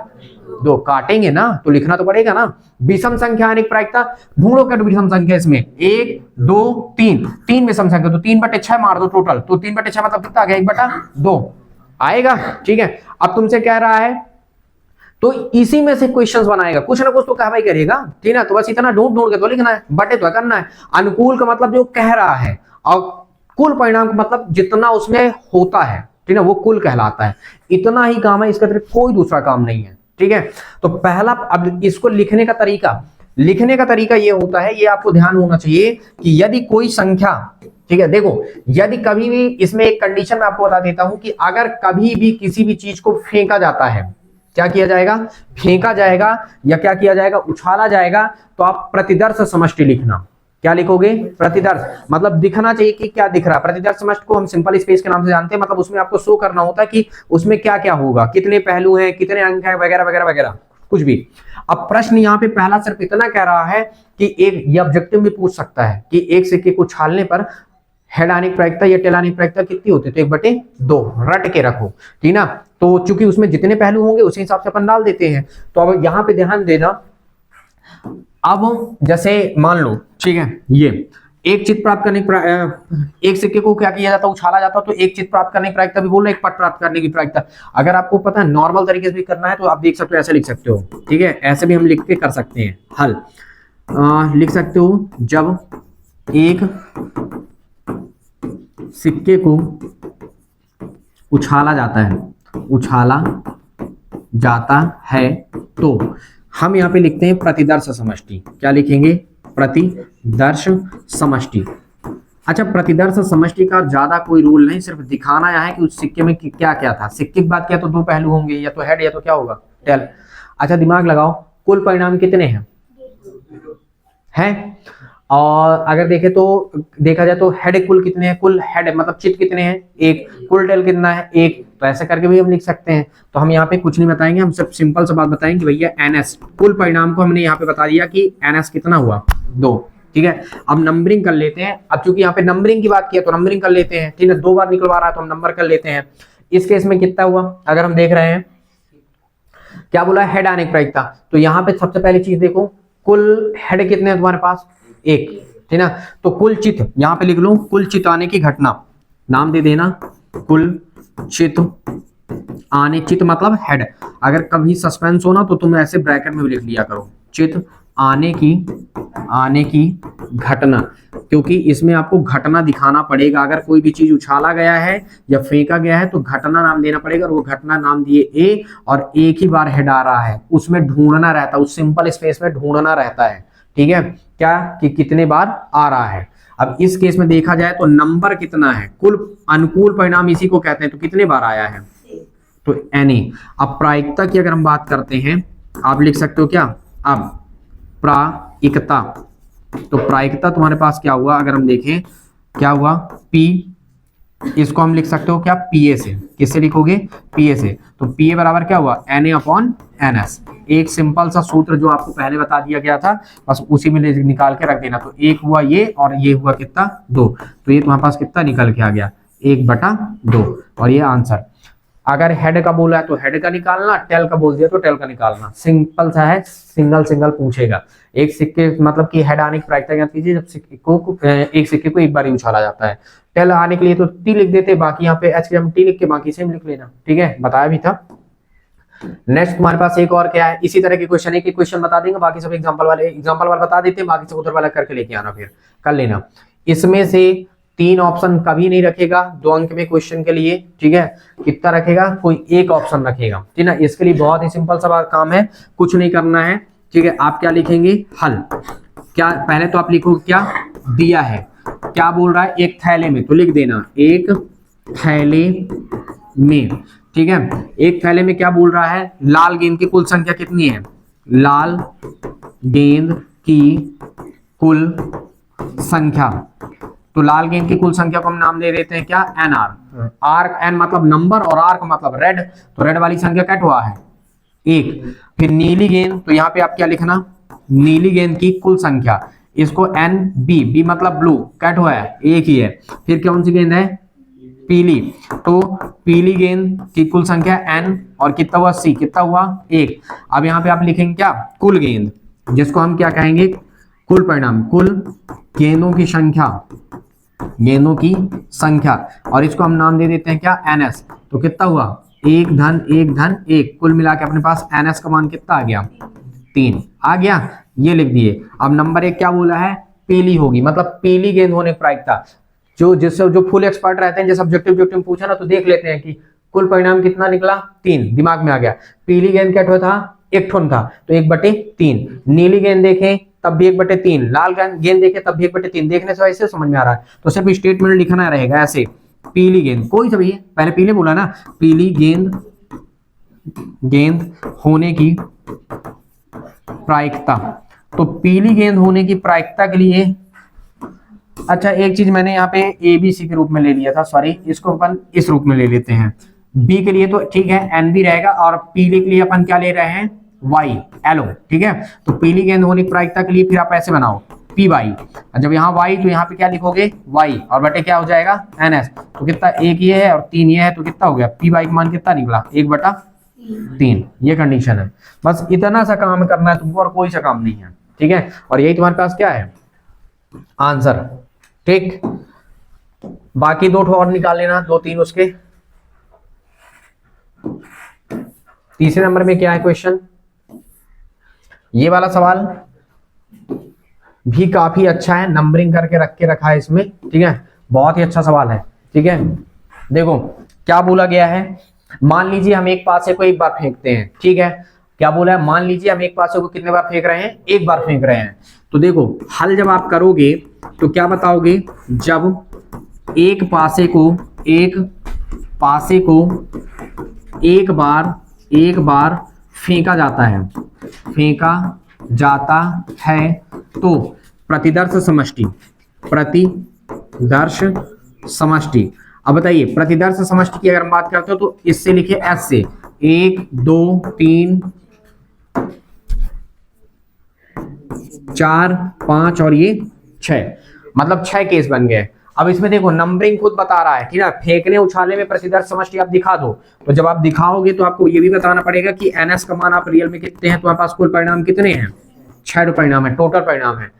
2 काटेंगे ना तो लिखना तो पड़ेगा ना। विषम संख्या यानी प्रायिकता ढूंढो क्या विषम संख्या इसमें 1 2 3 3 विषम संख्या तो 3/6 मार दो टोटल, तो 3/6 मतलब कितना आ गया 1/2 आएगा। ठीक है, अब तुमसे कह रहा है तो इसी में से क्वेश्चंस बनाएगा, कुछ ना कुछ तो कहवा ही करेगा। ठीक है, तो बस इतना ढूंढ ढूंढ के तो लिखना है, बटे तो करना है। अनुकूल का मतलब जो कह रहा है, और कुल परिणाम का मतलब जितना उसमें होता है, ठीक है, वो कुल कहलाता है। इतना ही काम है, इसका अतिरिक्त कोई दूसरा काम नहीं है। ठीक है, तो पहला, अब इसको लिखने का तरीका ये होता है, ये आपको ध्यान होना चाहिए कि यदि कोई संख्या, ठीक है, देखो यदि कभी भी इसमें एक कंडीशन मैं आपको बता देता हूं कि अगर कभी भी किसी भी चीज को फेंका जाता है, क्या किया जाएगा, फेंका जाएगा या क्या किया जाएगा, उछाला जाएगा, तो आप प्रतिदर्श समष्टि लिखना। क्या लिखोगे, प्रतिदर्श, मतलब दिखना चाहिए कि क्या दिख रहा है। प्रतिदर्श समष्टि को हम सिंपल स्पेस के नाम से जानते हैं, मतलब उसमें आपको शो करना होता है कि उसमें क्या क्या होगा, कितने पहलू हैं, कितने अंक हैं, वगैरह वगैरह वगैरह कुछ भी। अब प्रश्न यहाँ पे पहला सिर्फ इतना कह रहा है कि एक, ये ऑब्जेक्टिव में पूछ सकता है कि एक सिक्के को छालने पर हेड आनिक प्रायिकता या टेल आनिक प्रायिकता कितनी होती है, तो 1/2 रट के रखो। ठीक ना, तो चूंकि उसमें जितने पहलू होंगे उसी हिसाब से अपन डाल देते हैं। तो अब यहाँ पे ध्यान देना, अब जैसे मान लो, ठीक है, ये एक चित्त प्राप्त करने की, एक सिक्के को क्या किया जाता है, उछाला जाता है, तो एक चित्त प्राप्त करने की प्रायिकता भी बोल रहे, एक पट प्राप्त करने की प्रायिकता। अगर आपको पता है नॉर्मल तरीके से भी करना है तो आप देख सकते हो, ऐसे लिख सकते हो। ठीक है, ऐसे भी हम लिख के कर सकते हैं हल। लिख सकते हो, जब एक सिक्के को उछाला जाता है तो हम यहाँ पे लिखते हैं प्रतिदर्श समष्टि। क्या लिखेंगे, प्रतिदर्श समष्टि। अच्छा, प्रतिदर्श समष्टि का ज्यादा कोई रूल नहीं, सिर्फ दिखाना यहाँ है कि उस सिक्के में क्या क्या था। सिक्के की बात किया तो 2 पहलू होंगे, या तो हेड या तो क्या होगा, टेल। अच्छा, दिमाग लगाओ, कुल परिणाम कितने हैं? और अगर देखे तो देखा जाए तो हेड कुल कितने हैं, कुल हेड मतलब चित्त कितने हैं, 1, कुल टेल कितना है, 1। तो ऐसे करके भी हम लिख सकते हैं। तो हम यहाँ पे कुछ नहीं बताएंगे, हम सब सिंपल सा बात बताएंगे, भैया एनएस, कुल परिणाम को हमने यहाँ पे बता दिया कि एनएस कितना हुआ, 2। ठीक है, अब नंबरिंग कर लेते हैं। अब चूंकि यहाँ पे नंबरिंग की बात की है तो नंबरिंग कर लेते हैं। ठीक है, 2 बार निकलवा रहा है तो हम नंबर कर लेते हैं। इस केस में कितना हुआ, अगर हम देख रहे हैं क्या बोला, हेड आनिक प्रायिकता, तो यहाँ पे सबसे पहली चीज देखो, कुल हेड कितने हैं तुम्हारे पास, 1। ठीक ना, तो कुल चित्त यहाँ पे लिख लो, कुल चित्त आने की घटना, नाम दे देना कुल चित्त आने, चित्त मतलब हेड। अगर कभी सस्पेंस हो ना तो तुम ऐसे ब्रैकेट में भी लिख लिया करो, चित्त आने की घटना, क्योंकि इसमें आपको घटना दिखाना पड़ेगा। अगर कोई भी चीज उछाला गया है या फेंका गया है तो घटना नाम देना पड़ेगा, और वो घटना नाम दिए ए, और एक ही बार हेड आ रहा है, उसमें ढूंढना रहता है, उस सिंपल स्पेस में ढूंढना रहता है। ठीक है, क्या कि कितने बार आ रहा है। अब इस केस में देखा जाए तो नंबर कितना है, कुल अनुकूल परिणाम इसी को कहते हैं, तो कितने बार आया है, तो Na। अब प्रायिकता की अगर हम बात करते हैं, आप लिख सकते हो क्या, अब प्रायिकता, तो प्रायिकता तुम्हारे पास क्या हुआ, अगर हम देखें क्या हुआ, P, इसको हम लिख सकते हो क्या, PA से। किससे लिखोगे, PA से। तो PA बराबर क्या हुआ, Na/NS। एक सिंपल सा सूत्र जो आपको पहले बता दिया गया था, बस उसी में निकाल के रख देना। तो 1 हुआ ये, और ये हुआ कितना, 2। तो ये तुम्हारे पास कितना निकल के आ गया, 1/2, और ये आंसर। अगर हेड का बोला है तो हेड का निकालना, टेल का बोल दिया तो टेल का निकालना। सिंपल सा है, सिंगल पूछेगा। एक सिक्के मतलब कि हेड आने की प्रायिकता ज्ञात कीजिए जब एक सिक्के को एक बार ही उछाला जाता है। टेल आने के लिए तो टी लिख देते, बाकी यहाँ पे एच हम टी लिख के बाकी सेम लिख लेना। ठीक है, बताया भी था। नेक्स्ट तुम्हारे पास एक और क्या है, इसी तरह के क्वेश्चन, एक क्वेश्चन बता देंगे, बाकी सब एग्जांपल वाले बता देते हैं, बाकी सब उधर वाला करके लेके आना, फिर कर लेना। इसमें से 3 ऑप्शन कभी नहीं रखेगा 2 अंक में क्वेश्चन के लिए। ठीक है, कितना रखेगा, कोई एक ऑप्शन रखेगा। ठीक है, इसके लिए बहुत ही सिंपल सा काम है, कुछ नहीं करना है। ठीक है, आप क्या लिखेंगे, हल। क्या पहले तो आप लिखोगे क्या दिया है, क्या बोल रहा है, एक थैले में, तो लिख देना एक थैले में। ठीक है, एक थैले में क्या बोल रहा है, लाल गेंद की कुल संख्या कितनी है, लाल गेंद की कुल संख्या। तो लाल गेंद की कुल संख्या को हम नाम दे देते हैं क्या, NR। आर्क, N मतलब नंबर और आर्क मतलब रेड, तो रेड वाली संख्या क्या हुआ है, 1। फिर नीली गेंद, तो यहाँ पे आप क्या लिखना, नीली गेंद की कुल संख्या, इसको NB मतलब ब्लू, कैट हुआ है, एक ही है। फिर कौन सी गेंद है, पीली, तो पीली गेंद की कुल संख्या n और कितना हुआ c, कितना हुआ 1। अब यहाँ पे आप लिखेंगे क्या, कुल गेंद, जिसको हम क्या कहेंगे, कुल परिणाम, कुल गेंदों की संख्या, गेंदों की संख्या, और इसको हम नाम दे देते हैं क्या, ns। तो कितना हुआ 1 धन 1 धन 1, कुल मिला के अपने पास ns का मान कितना आ गया, 3 आ गया, ये लिख दिए। अब नंबर 1 क्या बोला है, पीली होगी, मतलब पीली गेंद होने की प्रायिकता। जो फुल एक्सपर्ट रहते हैं, जैसे ऑब्जेक्टिव पूछा ना, तो देख लेते हैं कि कुल परिणाम कितना निकला, 3, दिमाग में आ गया। पीली गेंद क्या था, 1 ठोन था, तो 1/3। नीली गेंद देखें तब भी 1/3, लाल गेंद देखें तब भी 1/3। देखने से ऐसे समझ में आ रहा है, तो सिर्फ स्टेटमेंट लिखना रहेगा ऐसे, पीली गेंद, कोई सा भी है, पहले पीले बोला ना, पीली गेंद होने की प्रायिकता। तो पीली गेंद होने की प्रायिकता के लिए, अच्छा एक चीज मैंने यहाँ पे ABC के रूप में ले लिया था, सॉरी, इसको अपन इस रूप में ले लेते हैं। B के लिए तो ठीक है NB रहेगा, और पीले के लिए अपन क्या ले रहे हैं, Y, LO, ठीक है। तो पीली गेंद होने की प्रायिकता के लिए फिर आप ऐसे बनाओ PY, जब यहाँ Y तो यहाँ पे क्या लिखोगे Y, और बटे क्या हो जाएगा NS। तो कितना, 1 ये है और 3 ये है, तो कितना हो गया, PY का मान कितना निकला, 1/3। ये कंडीशन है, बस इतना सा काम करना है तुमको, और कोई सा काम नहीं है, ठीक है। और यही तुम्हारे पास क्या है, आंसर, ठीक। बाकी 2 ठो और निकाल लेना, 2-3 उसके। तीसरे नंबर में क्या है क्वेश्चन, ये वाला सवाल भी काफी अच्छा है, नंबरिंग करके रखा है इसमें, ठीक है, बहुत ही अच्छा सवाल है, ठीक है। देखो क्या बोला गया है, मान लीजिए हम एक पासे को एक बार फेंकते हैं, ठीक है। क्या बोला है, मान लीजिए हम एक पासे को कितने बार फेंक रहे हैं, एक बार फेंक रहे हैं। तो देखो हल जब आप करोगे तो क्या बताओगे, जब एक पासे को एक बार फेंका जाता है तो प्रतिदर्श समष्टि। अब बताइए प्रतिदर्श समष्टि की अगर हम बात करते हो तो इससे लिखिए S से, 1 2 3 4 5 और ये 6, मतलब 6 केस बन गए। अब इसमें देखो नंबरिंग खुद बता रहा है, ठीक है, फेंकने उछालने में प्रतिदर्श समष्टि आप दिखा दो, तो जब आप दिखाओगे तो आपको ये भी बताना पड़ेगा कि NS का मान आप रियल में कितने हैं। तुम्हारे पास कुल परिणाम कितने हैं, 6 परिणाम है, टोटल परिणाम है।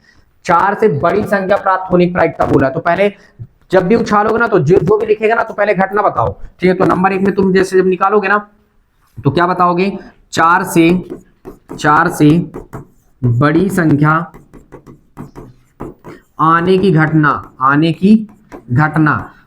4 से बड़ी संख्या प्राप्त होने की प्रायिकता बोला, तो पहले जब भी उछालोगे ना, तो जो भी लिखेगा ना, तो पहले घटना बताओ, ठीक है। तो नंबर 1 में तुम जैसे जब निकालोगे ना, तो क्या बताओगे, 4 से बड़ी संख्या आने की घटना।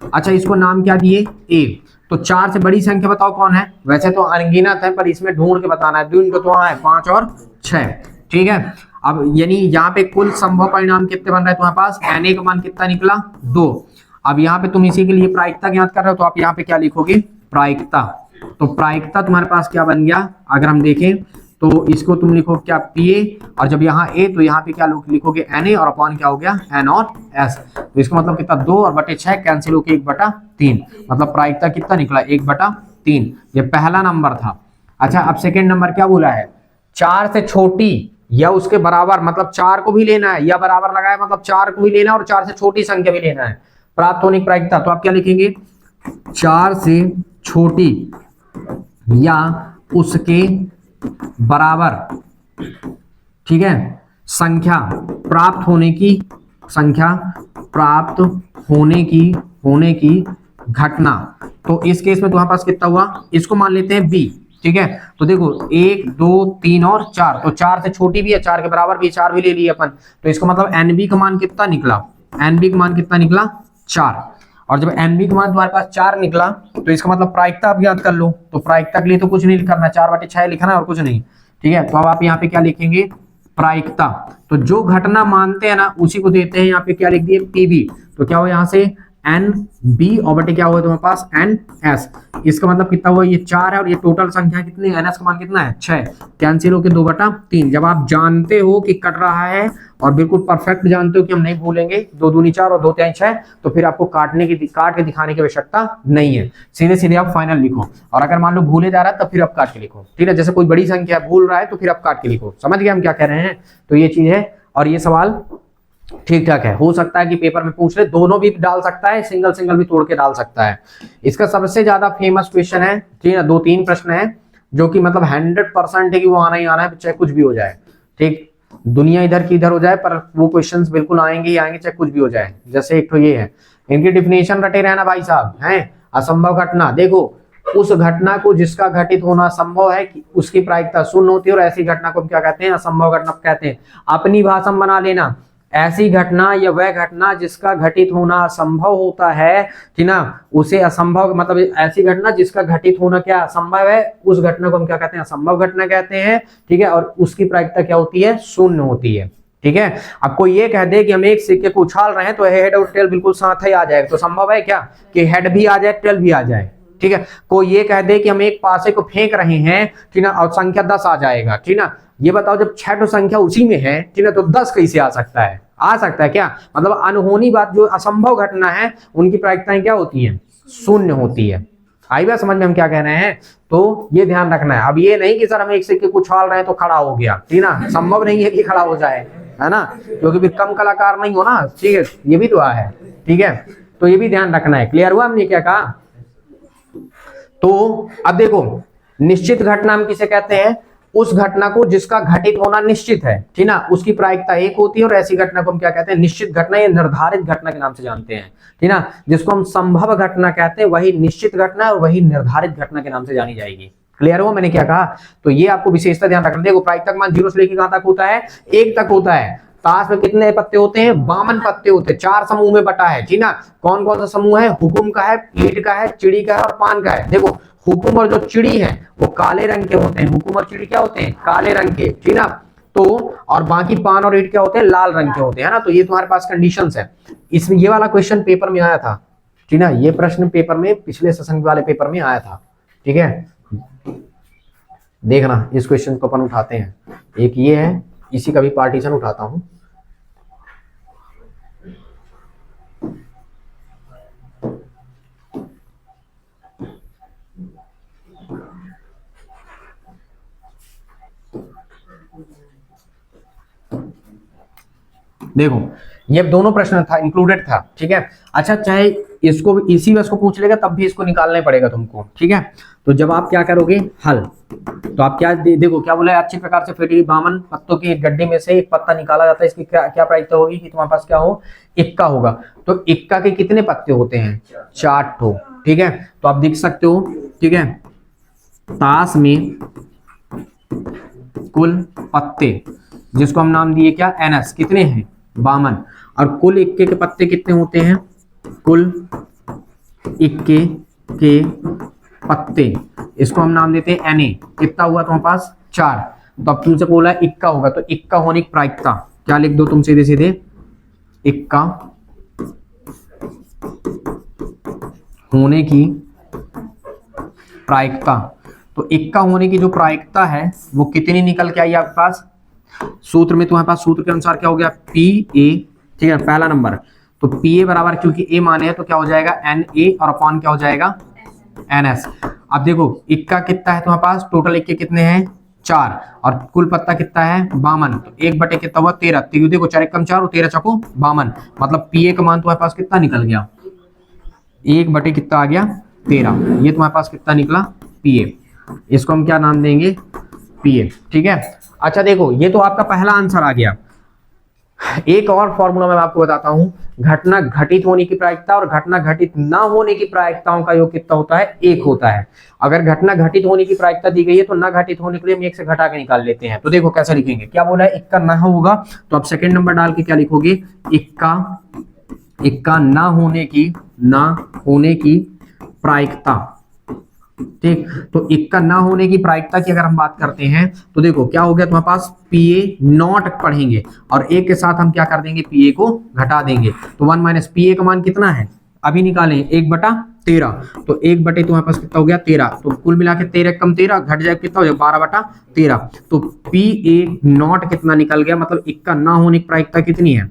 अच्छा इसको नाम क्या दिए, A। तो 4 से बड़ी संख्या बताओ कौन है, वैसे तो अनगिनत है, पर इसमें ढूंढ के बताना है, ढूंढ के तो वहां है 5 और 6, ठीक है। अब यानी यहाँ पे कुल संभव परिणाम कितने बन रहे हैं तुम्हारे पास, Na का मान कितना निकला, 2। अब यहाँ पे तुम इसी के लिए प्रायिकता ज्ञात कर रहे हो, तो आप यहाँ पे क्या लिखोगे, प्रायिकता। तो प्रायिकता तुम्हारे पास क्या बन गया, अगर हम देखें तो इसको तुम लिखो क्या, PA, और जब यहाँ A तो यहाँ पे क्या लिखोगे Na, और अपॉन क्या हो गया N और S। तो इसका मतलब कितना, 2 और बटे 6 कैंसिल होके 1/3, मतलब प्रायिकता कितना निकला, 1/3। ये पहला नंबर था। अच्छा अब सेकेंड नंबर क्या बोला है, 4 से छोटी या उसके बराबर, मतलब 4 को भी लेना है, या बराबर लगाया मतलब 4 को भी लेना है और 4 से छोटी संख्या भी लेना है, प्राप्त होने की प्रायिकता। तो आप क्या लिखेंगे, 4 से छोटी या उसके बराबर, ठीक है, संख्या प्राप्त होने की घटना। तो इस केस में तुम्हारे पास कितना हुआ, इसको मान लेते हैं B, ठीक है। तो देखो 1 2 3 और 4, तो 4 से छोटी भी है, 4 के बराबर भी, 4 भी ले लिए अपन। तो इसका मतलब NB का मान कितना निकला, 4। और जब NB का मान तुम्हारे पास 4 निकला, तो इसका मतलब प्रायिकता आप याद कर लो। तो प्रायिकता के लिए तो कुछ नहीं करना, 4/6 लिखना है और कुछ नहीं, ठीक है। तो अब आप यहाँ पे क्या लिखेंगे, प्रायिकता। तो जो घटना मानते हैं ना, उसी को देते हैं, यहाँ पे क्या लिख दिए, PB। तो क्या हो यहाँ से NB और बटे क्या हुआ तुम्हारे पास NS। इसका मतलब कितना हुआ, ये 4 है, और ये टोटल संख्या कितनी, NS का मान कितना है, 6, कैंसिल होके 2/3। जब आप जानते हो कि कट रहा है और बिल्कुल परफेक्ट जानते हो कि हम नहीं भूलेंगे, 2 दूनी 4 और 2 3 6, तो फिर आपको काट के दिखाने की आवश्यकता नहीं है, सीधे सीधे आप फाइनल लिखो। और अगर मान लो भूले जा रहा है, तब फिर आप काट के लिखो, ठीक है। जैसे कोई बड़ी संख्या भूल रहा है, तो फिर आप काट के लिखो, समझ गए हम क्या कह रहे हैं। तो ये चीज है, और ये सवाल ठीक ठाक है, हो सकता है कि पेपर में पूछ ले, दोनों भी डाल सकता है, सिंगल सिंगल भी तोड़ के डाल सकता है। इसका सबसे ज्यादा फेमस क्वेश्चन है, ठीक है, 2-3 प्रश्न है जो कि मतलब 100% है कि वो आना ही आना है, चाहे कुछ भी हो जाए। ठीक, दुनिया इधर की इधर हो जाए पर वो क्वेश्चंस बिल्कुल आएंगे ही आएंगे, चाहे कुछ भी हो जाए। जैसे एक तो ये है, इनकी डिफिनेशन रटे रहना भाई साहब हैं। असंभव घटना, देखो उस घटना को जिसका घटित होना संभव है कि उसकी प्रायिकता शून्य होती है, और ऐसी घटना को क्या कहते हैं, असंभव घटना कहते हैं। अपनी भाषा में बना लेना, ऐसी घटना या वह घटना जिसका घटित होना असंभव होता है, कि ना, उसे असंभव, मतलब ऐसी घटना जिसका घटित होना क्या असंभव है, उस घटना को हम क्या कहते हैं, असंभव घटना कहते हैं। ठीक है, और उसकी प्रायिकता क्या होती है, शून्य होती है। ठीक है, अब कोई ये कह दे कि हम एक सिक्के को उछाल रहे हैं तो हेड और टेल बिल्कुल साथ ही आ जाएगा, तो संभव है क्या कि हेड भी आ जाए टेल भी आ जाए। ठीक है, कोई ये कह दे कि हम एक पासे को फेंक रहे हैं, ठीक ना, और संख्या 10 आ जाएगा। ठीक ना, ये बताओ जब 6 तो संख्या उसी में है, ठीक है, तो 10 कैसे आ सकता है, आ सकता है क्या? मतलब अनहोनी बात, जो असंभव घटना है उनकी प्रायिकताएं क्या होती हैं, शून्य होती है। आई बात समझ में हम क्या कह रहे हैं? तो ये ध्यान रखना है। अब ये नहीं कि सर हम एक सिक्के को उछाल रहे हैं तो खड़ा हो गया, ठीक ना, संभव नहीं है कि खड़ा हो जाए, है ना, क्योंकि फिर कम कलाकार नहीं हो ना। ठीक है, ये भी तो है। ठीक है, तो ये भी ध्यान रखना है। क्लियर हुआ हमने क्या कहा? तो अब देखो, निश्चित घटना हम किसे कहते हैं, उस घटना को जिसका घटित होना निश्चित है, ठीक ना, उसकी प्रायिकता 1 होती है। और ऐसी घटना को हम क्या कहते हैं, निश्चित घटना या निर्धारित घटना के नाम से जानते हैं। ठीक ना, जिसको हम संभव घटना कहते हैं वही निश्चित घटना और वही निर्धारित घटना के नाम से जानी जाएगी। क्लियर हो मैंने क्या कहा? तो ये आपको विशेषता ध्यान रखना। देखो, प्रायिकता मान 0 से लेकर कहां तक होता है, 1 तक होता है। ताश में कितने पत्ते होते हैं, 52 पत्ते होते हैं, 4 समूह में बटा है। ठीक ना, कौन कौन सा समूह है, हुकुम का है, ईंट का है, चिड़ी का है और पान का है। देखो, हुकुम और जो चिड़ी है वो काले रंग के होते हैं, हुकुम और चिड़ी क्या होते हैं, काले रंग के। ठीक ना, तो और बाकी पान और ईंट क्या होते हैं, लाल रंग के होते हैं, है ना। तो ये तुम्हारे पास कंडीशंस है। इसमें ये वाला क्वेश्चन पेपर में आया था, ठीक ना, ये प्रश्न पेपर में पिछले सेशन वाले पेपर में आया था। ठीक है, देखना इस क्वेश्चन को अपन उठाते हैं। एक ये है, इसी का भी पार्टीशन उठाता हूं। देखो, ये दोनों प्रश्न था, इंक्लूडेड था। ठीक है, अच्छा, चाहे इसको इसी बस को पूछ लेगा तब भी इसको निकालना ही पड़ेगा तुमको। ठीक है, तो जब आप क्या करोगे, हल, तो आप क्या देखो क्या बोला है, अच्छी प्रकार से फेटी 52 पत्तों की गड्ढे में से एक पत्ता निकाला जाता है, इसकी क्या क्या प्रायिकता होगी कि तुम्हारे पास क्या हो, इक्का होगा। तो इक्का के कितने पत्ते होते हैं, 4 ठो। ठीक है, तो आप देख सकते हो, ठीक है, ताश में कुल पत्ते, जिसको हम नाम दिए क्या, एनएस, कितने हैं, 52। और कुल इक्के के पत्ते कितने होते हैं, कुल इक्के के पत्ते, इसको हम नाम देते हैं एनए। कितना हुआ तुम्हारे पास, 4। तो अब तुमसे बोला है इक्का होगा, तो इक्का होने की प्रायिकता क्या लिख दो तुम सीधे सीधे, इक्का होने की प्रायिकता। तो इक्का होने की जो प्रायिकता है वो कितनी निकल के आई आपके पास, सूत्र में तुम्हारे पास सूत्र के अनुसार क्या हो गया, पी ए। ठीक है, पहला नंबर, तो पी ए बराबर, क्योंकि ए माने है तो क्या हो जाएगा, एन ए, और अपॉन क्या हो जाएगा, एन एस। अब देखो, इक्का कितना है तुम्हारे पास, टोटल इक्के कितने हैं, 4, और कुल पत्ता कितना है, 52। तो 1 बटे कितना हुआ, 13। देखो 4 कम 4 और 13 चौको 52, मतलब पी ए का मान तुम्हारे पास कितना निकल गया, 1 बटे कितना आ गया, 13। ये तुम्हारे पास कितना निकला, पी ए। इसको हम क्या नाम देंगे, पी ए। ठीक है, अच्छा देखो, ये तो आपका पहला आंसर आ गया। एक और फॉर्मूला मैं आपको बताता हूं, घटना घटित होने की प्रायिकता और घटना घटित ना होने की प्रायिकताओं का योग कितना होता है, 1 होता है। अगर घटना घटित होने की प्रायिकता दी गई है तो ना घटित होने के लिए हम 1 से घटा के निकाल लेते हैं। तो देखो कैसे लिखेंगे, क्या बोला है, इक्का ना होगा, तो आप सेकंड नंबर डाल के क्या लिखोगे, इक्का ना होने की प्रायिकता। ठीक, तो इक्का ना होने की प्रायिकता की अगर हम बात करते हैं तो देखो क्या हो गया तुम्हारे पास, पी ए नॉट पढ़ेंगे और 1 के साथ हम क्या कर देंगे, पी ए को घटा देंगे। तो 1 माइनस पी ए का मान कितना है, अभी निकालें, 1/13। तो 1 बटे तुम्हारे पास कितना हो गया, 13। तो कुल मिला के 13 कम 13 घट जाए कितना हो जाए, 12/13। तो पी ए नॉट कितना निकल गया, मतलब इक्का ना होने की प्रायिकता कितनी है,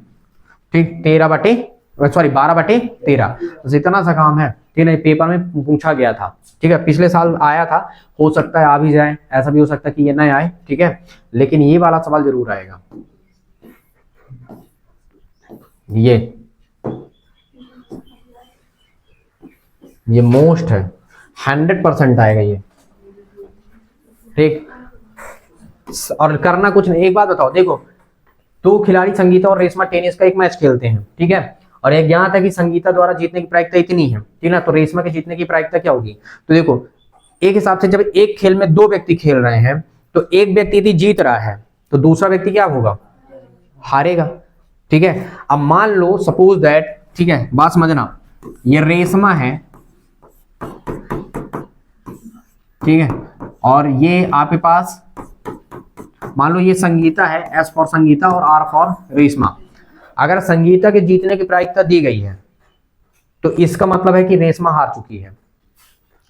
ठीक, 12/13। इतना सा काम है। ठीक है, पेपर में पूछा गया था। ठीक है, पिछले साल आया था, हो सकता है आ भी जाए, ऐसा भी हो सकता है कि ये ना आए। ठीक है, लेकिन ये वाला सवाल जरूर आएगा। ये मोस्ट है, 100% आएगा ये, ठीक। और करना कुछ नहीं, एक बात बताओ, देखो दो खिलाड़ी संगीता और रेशमा टेनिस का एक मैच खेलते हैं, ठीक है, और एक ज्ञात है कि संगीता द्वारा जीतने की प्रायिकता इतनी है, ठीक ना, तो रेशमा के जीतने की प्रायिकता क्या होगी। तो देखो एक हिसाब से जब एक खेल में दो व्यक्ति खेल रहे हैं तो एक व्यक्ति यदि जीत रहा है तो दूसरा व्यक्ति क्या होगा, हारेगा, ठीक है। अब मान लो सपोज दैट, ठीक है, बात समझना, ये रेशमा है, ठीक है, और ये आपके पास मान लो ये संगीता है, एस फॉर संगीता और आर फॉर रेशमा। अगर संगीता के जीतने की प्रायिकता दी गई है तो इसका मतलब है कि रेशमा हार चुकी है,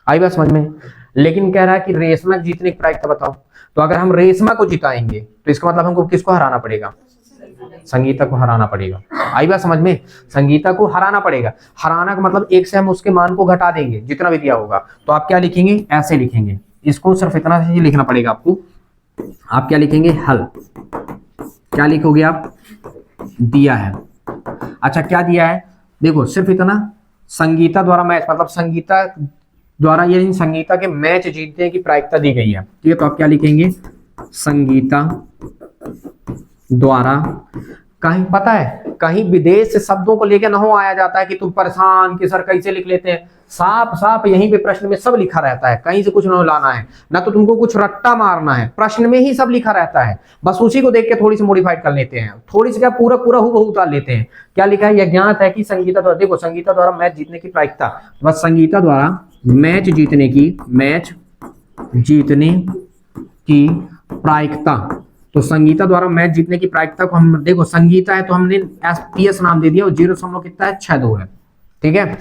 आई बात समझ में। लेकिन कह रहा है कि रेशमा के जीतने की प्रायिकता बताओ, तो अगर हम रेशमा को जिताएंगे तो इसका मतलब हमको किसको हराना पड़ेगा, संगीता को हराना पड़ेगा, आई बात समझ में, संगीता को हराना पड़ेगा। हराना का मतलब एक से हम उसके मान को घटा देंगे जितना भी दिया होगा, तो आप क्या लिखेंगे, ऐसे लिखेंगे, इसको सिर्फ इतना ही लिखना पड़ेगा आपको। आप क्या लिखेंगे, हल, क्या लिखोगे आप, दिया है। अच्छा क्या दिया है, देखो सिर्फ इतना, संगीता द्वारा मैच, मतलब संगीता द्वारा, ये संगीता के मैच जीतने की प्रायिकता दी गई है, ठीक है, तो आप क्या लिखेंगे, संगीता द्वारा। कहीं पता है कहीं विदेश से शब्दों को लेकर न हो आया जाता है कि तुम परेशान कि सर कैसे लिख लेते हैं, साफ साफ यहीं पे प्रश्न में सब लिखा रहता है, कहीं से कुछ न लाना है, ना तो तुमको कुछ रट्टा मारना है, प्रश्न में ही सब लिखा रहता है, बस उसी को देख के थोड़ी सी मॉडिफाइड कर लेते हैं, थोड़ी सी क्या पूरा पूरा हूबहू उतार लेते हैं। क्या लिखा है, यह ज्ञात है कि संगीता द्वारा, देखो संगीता द्वारा मैच जीतने की प्रायिकता, बस संगीता द्वारा मैच जीतने की प्रायिकता, तो संगीता द्वारा मैच जीतने की प्रायिकता को हम, देखो संगीता है तो हमने एस नाम दे दिया और 0 कितना है, 62 है, ठीक है।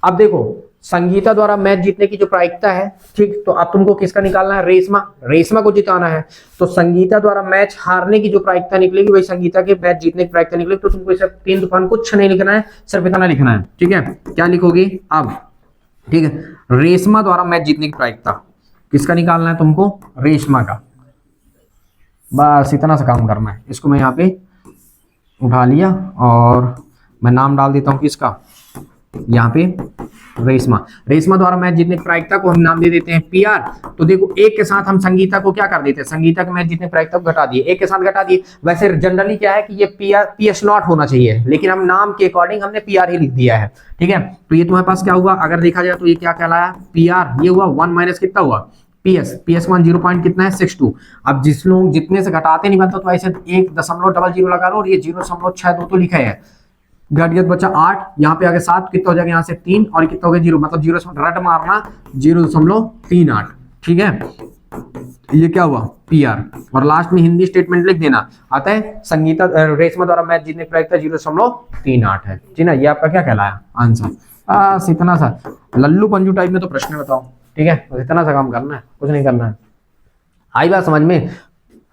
अब देखो संगीता द्वारा मैच जीतने की जो प्रायिकता है, ठीक, तो अब तुमको किसका निकालना है, रेशमा को जिताना है, तो संगीता द्वारा मैच हारने की जो प्रायिकता निकलेगी वही संगीता के मैच जीतने की प्रायिकता निकलेगी। तो तुमको सिर्फ 3 तूफान कुछ नहीं लिखना है, सिर्फ इतना लिखना है, ठीक है। क्या लिखोगे अब, ठीक है, रेशमा द्वारा मैच जीतने की प्रायिकता किसका निकालना है तुमको, रेशमा का, बस इतना सा काम करना है। इसको मैं यहाँ पे उठा लिया और मैं नाम डाल देता हूँ किसका, यहाँ पे रेशमा द्वारा मैच जीतने की प्रायिकता को हम नाम दे देते हैं PR। तो देखो एक के साथ हम संगीता को क्या कर देते हैं, संगीता के मैच जीतने की प्रायिकता को घटा दिए, एक के साथ घटा दिए। वैसे जनरली क्या है कि ये PS नॉट होना चाहिए, लेकिन हम नाम के अकॉर्डिंग हमने PR ही लिख दिया है, ठीक है। तो ये तुम्हारे पास क्या हुआ, अगर देखा जाए तो ये क्या कहलाया, PR, ये हुआ 1 माइनस कितना हुआ, PS1 0 पॉइंट कितना है, 62। अब जिस लोग जितने से घटाते नहीं बनता तो ऐसे 1.00 लगा लो और ये 0.62 तो लिखा है, घट गया बचा 8, यहाँ पे आगे 7, कितना हो जाएगा यहाँ से 3 और कितना हो गया 0, मतलब 0 रट मारना 0.38, ठीक है। ये क्या हुआ, PR, और लास्ट में हिंदी स्टेटमेंट लिख देना, आता है संगीता रेशमा द्वारा मैच जीतने की प्रायिकता 0.38 है, ठीक ना। ये आपका क्या कहलाया आंसर, बस इतना सा लल्लू पंजू टाइप में तो प्रश्न बताओ, ठीक है, बस इतना सा काम करना है, कुछ नहीं करना है। आई बात समझ में,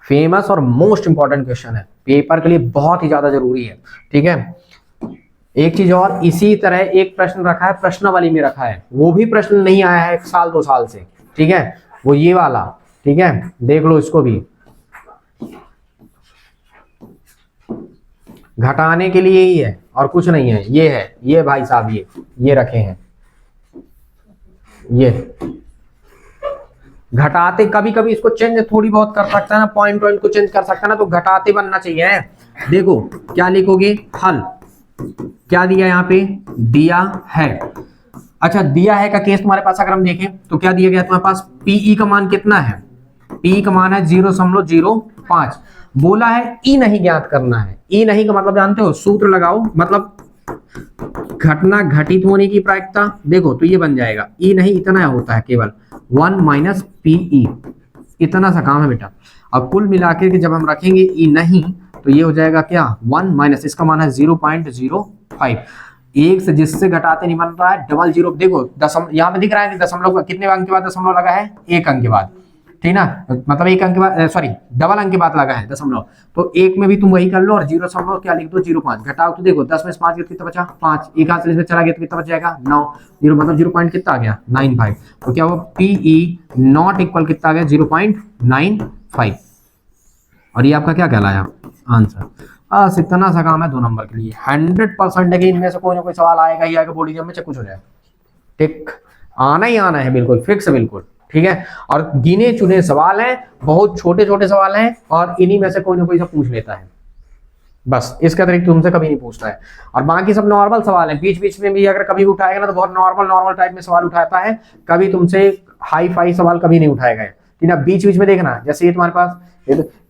फेमस और मोस्ट इंपॉर्टेंट क्वेश्चन है, पेपर के लिए बहुत ही ज्यादा जरूरी है, ठीक है। एक चीज और, इसी तरह एक प्रश्न रखा है, प्रश्नावली में रखा है, वो भी प्रश्न नहीं आया है 1 साल 2 साल से, ठीक है, वो ये वाला, ठीक है, देख लो इसको भी। घटाने के लिए ही है और कुछ नहीं है, ये है, ये भाई साहब ये रखे हैं, ये घटाते, कभी कभी इसको चेंज थोड़ी बहुत कर सकता है ना, पॉइंट को चेंज कर सकता है ना, तो घटाते बनना चाहिए। देखो क्या लिखोगे, हल, क्या दिया यहाँ पे, दिया है। अच्छा दिया है का केस तुम्हारे पास अगर हम देखें तो क्या दिया गया तुम्हारे पास, PE का मान कितना है, PE का मान है 0.05, बोला है E नहीं ज्ञात करना है। E नहीं का मतलब जानते हो, सूत्र लगाओ, मतलब घटना घटित होने की प्रायिकता, देखो तो ये बन जाएगा, E नहीं इतना होता है केवल 1 माइनस PE, इतना सा काम है बेटा। अब कुल मिलाकर के जब हम रखेंगे E नहीं तो ये हो जाएगा क्या, 1 माइनस, इसका मान है 0.05, एक से जिससे घटाते नहीं बन रहा है, डबल जीरो, देखो दशम यहाँ पे दिख रहा है कि दशमलव कितने अंक के बाद दशमलव लगा है, 1 अंक के बाद, ठीक ना, मतलब 1 अंक के बाद, सॉरी डबल अंक के बाद लगा है दशमलव, तो 1 में भी तुम वही कर लो और 0 क्या लिख दो, 0.5 घटाओ, तो देखो 10 में से 5 कितना बचा, 5, एक हाथ से इसमें चला गया तो कितना बच जाएगा, 9, 0 मतलब 0 पॉइंट कितना आ गया, 95, तो क्या हुआ, PE नॉट इक्वल कितना आ गया, 0.95, और ये आपका क्या कहलाया आंसर। बस इतना सा काम है 2 नंबर के लिए। 100% है कि इनमें से कोई ना कोई सवाल आएगा ही आएगा, बोर्ड एग्जाम में चाहे कुछ हो जाए, ठीक, आना ही आना है, बिल्कुल फिक्स, बिल्कुल ठीक है। और गिने चुने सवाल हैं, बहुत छोटे छोटे सवाल हैं, और इन्हीं में से कोई ना कोई सब पूछ लेता है, बस इसका अतिरिक्त तुमसे कभी नहीं पूछता है। और बाकी सब नॉर्मल सवाल हैं, बीच बीच में भी अगर कभी उठाएगा ना तो बहुत नॉर्मल नॉर्मल टाइप में सवाल उठाता है, कभी तुमसे हाई फाई सवाल कभी नहीं उठाएगा, ठीक है। बीच बीच में देखना, जैसे ये तुम्हारे पास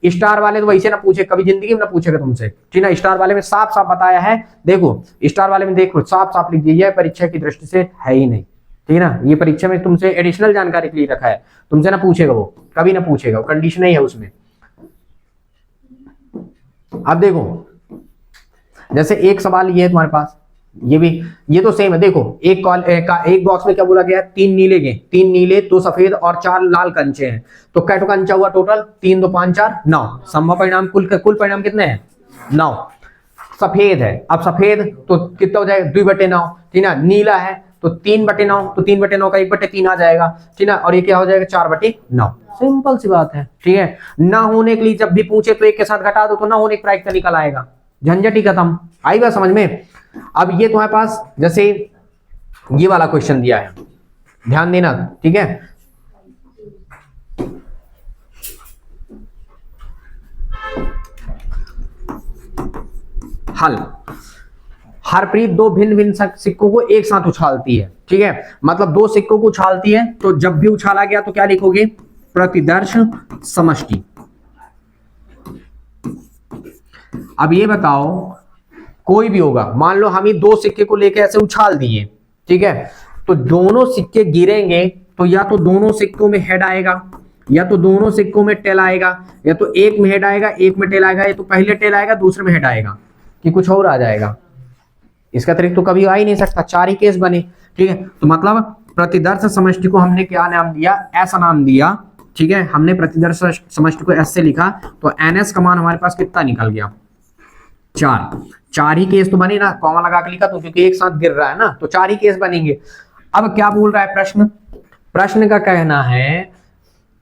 स्टार वाले तो वैसे ना पूछे, कभी जिंदगी में ना पूछेगा तुमसे, ठीक है। स्टार वाले में साफ साफ बताया है, देखो स्टार वाले में देखो साफ साफ लिख दिया है, परीक्षा की दृष्टि से है ही नहीं, ठीक है ना। ये परीक्षा में तुमसे एडिशनल जानकारी के लिए रखा है, तुमसे ना पूछेगा वो, कभी ना पूछेगा, कंडीशन ही है उसमें। अब देखो जैसे एक सवाल ये है तुम्हारे पास, ये भी, ये तो सेम है, देखो एक बॉक्स में क्या बोला गया है, 3 नीले के, 3 नीले 2 सफेद और 4 लाल कंचे हैं, तो कै टो कंचा हुआ टोटल, 3 2 5 4 9, संभव परिणाम कुल परिणाम कितने हैं 9। सफेद है, अब सफेद तो कितना हो जाएगा 2/9, ठीक है। नीला है तो 3/9, तो 3/9 का 1/3 आ जाएगा, ठीक है। और ये क्या हो जाएगा 4/9, सिंपल सी बात है, ठीक है। ना होने के लिए जब भी पूछे तो एक के साथ घटा दो, तो ना होने की प्रायिकता निकल आएगा, झंझट ही खत्म। आई बात समझ में। अब ये तुम्हारे पास जैसे ये वाला क्वेश्चन दिया है, ध्यान देना, ठीक है। हल, हरप्रीत 2 भिन्न भिन्न सिक्कों को एक साथ उछालती है, ठीक है। मतलब 2 सिक्कों को उछालती है, तो जब भी उछाला गया तो क्या लिखोगे, प्रतिदर्श समष्टि। अब ये बताओ, कोई भी होगा, मान लो हम ही 2 सिक्के को लेके ऐसे उछाल दिए, ठीक है, तो दोनों सिक्के गिरेंगे तो या तो दोनों सिक्कों में हेड आएगा, या तो दोनों सिक्कों में टेल आएगा, या तो एक में हेड आएगा एक में टेल आएगा, या तो पहले टेल आएगा दूसरे में हेड आएगा, कि कुछ और आ जाएगा। इसका अतिरिक्त तो कभी आ ही नहीं सकता, 4 ही केस बने, ठीक है। तो मतलब प्रतिदर्श समष्टि को हमने क्या नाम दिया, ऐसा नाम दिया, ठीक है। हमने प्रतिदर्श समष्टि को ऐसे लिखा, तो NS का मान हमारे पास कितना निकल गया 4 ही केस तो बने ना, कॉमा लगा के लिखा तो, क्योंकि एक साथ गिर रहा है ना, तो 4 ही केस बनेंगे। अब क्या बोल रहा है प्रश्न का कहना है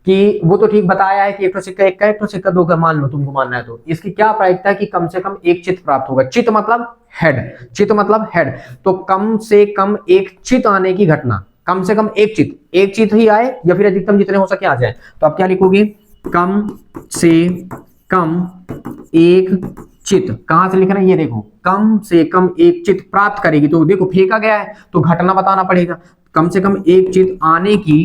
कि वो तो ठीक बताया है कि एक तो सिक्का 1 का, एक तो सिक्का 2 का, मान लो तुमको मानना है, तो इसकी क्या प्रायिकता है कि कम से कम एक चित प्राप्त होगा। चित मतलब हेड, चित मतलब हेड, तो कम से कम एक चित आने की घटना, कम से कम एक चित ही आए, या फिर अधिकतम जितने हो सके आ जाए। तो आप क्या लिखोगे, कम से कम एक चित, कहां से लिखना है, ये देखो, कम से कम एक चित प्राप्त करेगी, तो देखो फेंका गया है तो घटना बताना पड़ेगा, कम से कम एक चित आने की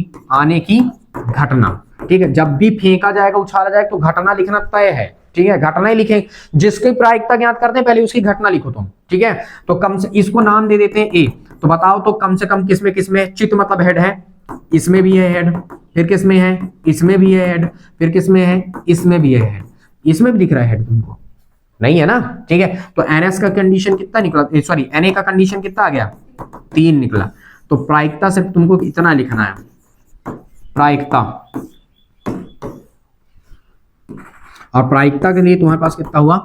घटना, ठीक है। जब भी फेंका जाएगा उछाला जाएगा तो घटना लिखना तय है, ठीक है, घटना ही लिखें, जिसकी प्रायिकता ज्ञात करते हैं पहले उसकी घटना लिखो तुम, ठीक है। तो कम से, इसको नाम दे देते हैं ए, तो बताओ तो कम से कम किसमें चित मतलब हेड है, इसमें भी है हेड, फिर किसमें है, इसमें भी है हेड, फिर किसमें है, इसमें भी है हेड, इसमें भी दिख रहा है हेड तुमको, नहीं है ना, ठीक है। तो NS का कंडीशन कितना निकला, सॉरी Na का कंडीशन कितना आ गया 3 निकला। तो प्रायिकता से तुमको इतना लिखना है, प्रायिकता, और प्रायिकता के लिए तुम्हारे पास कितना हुआ,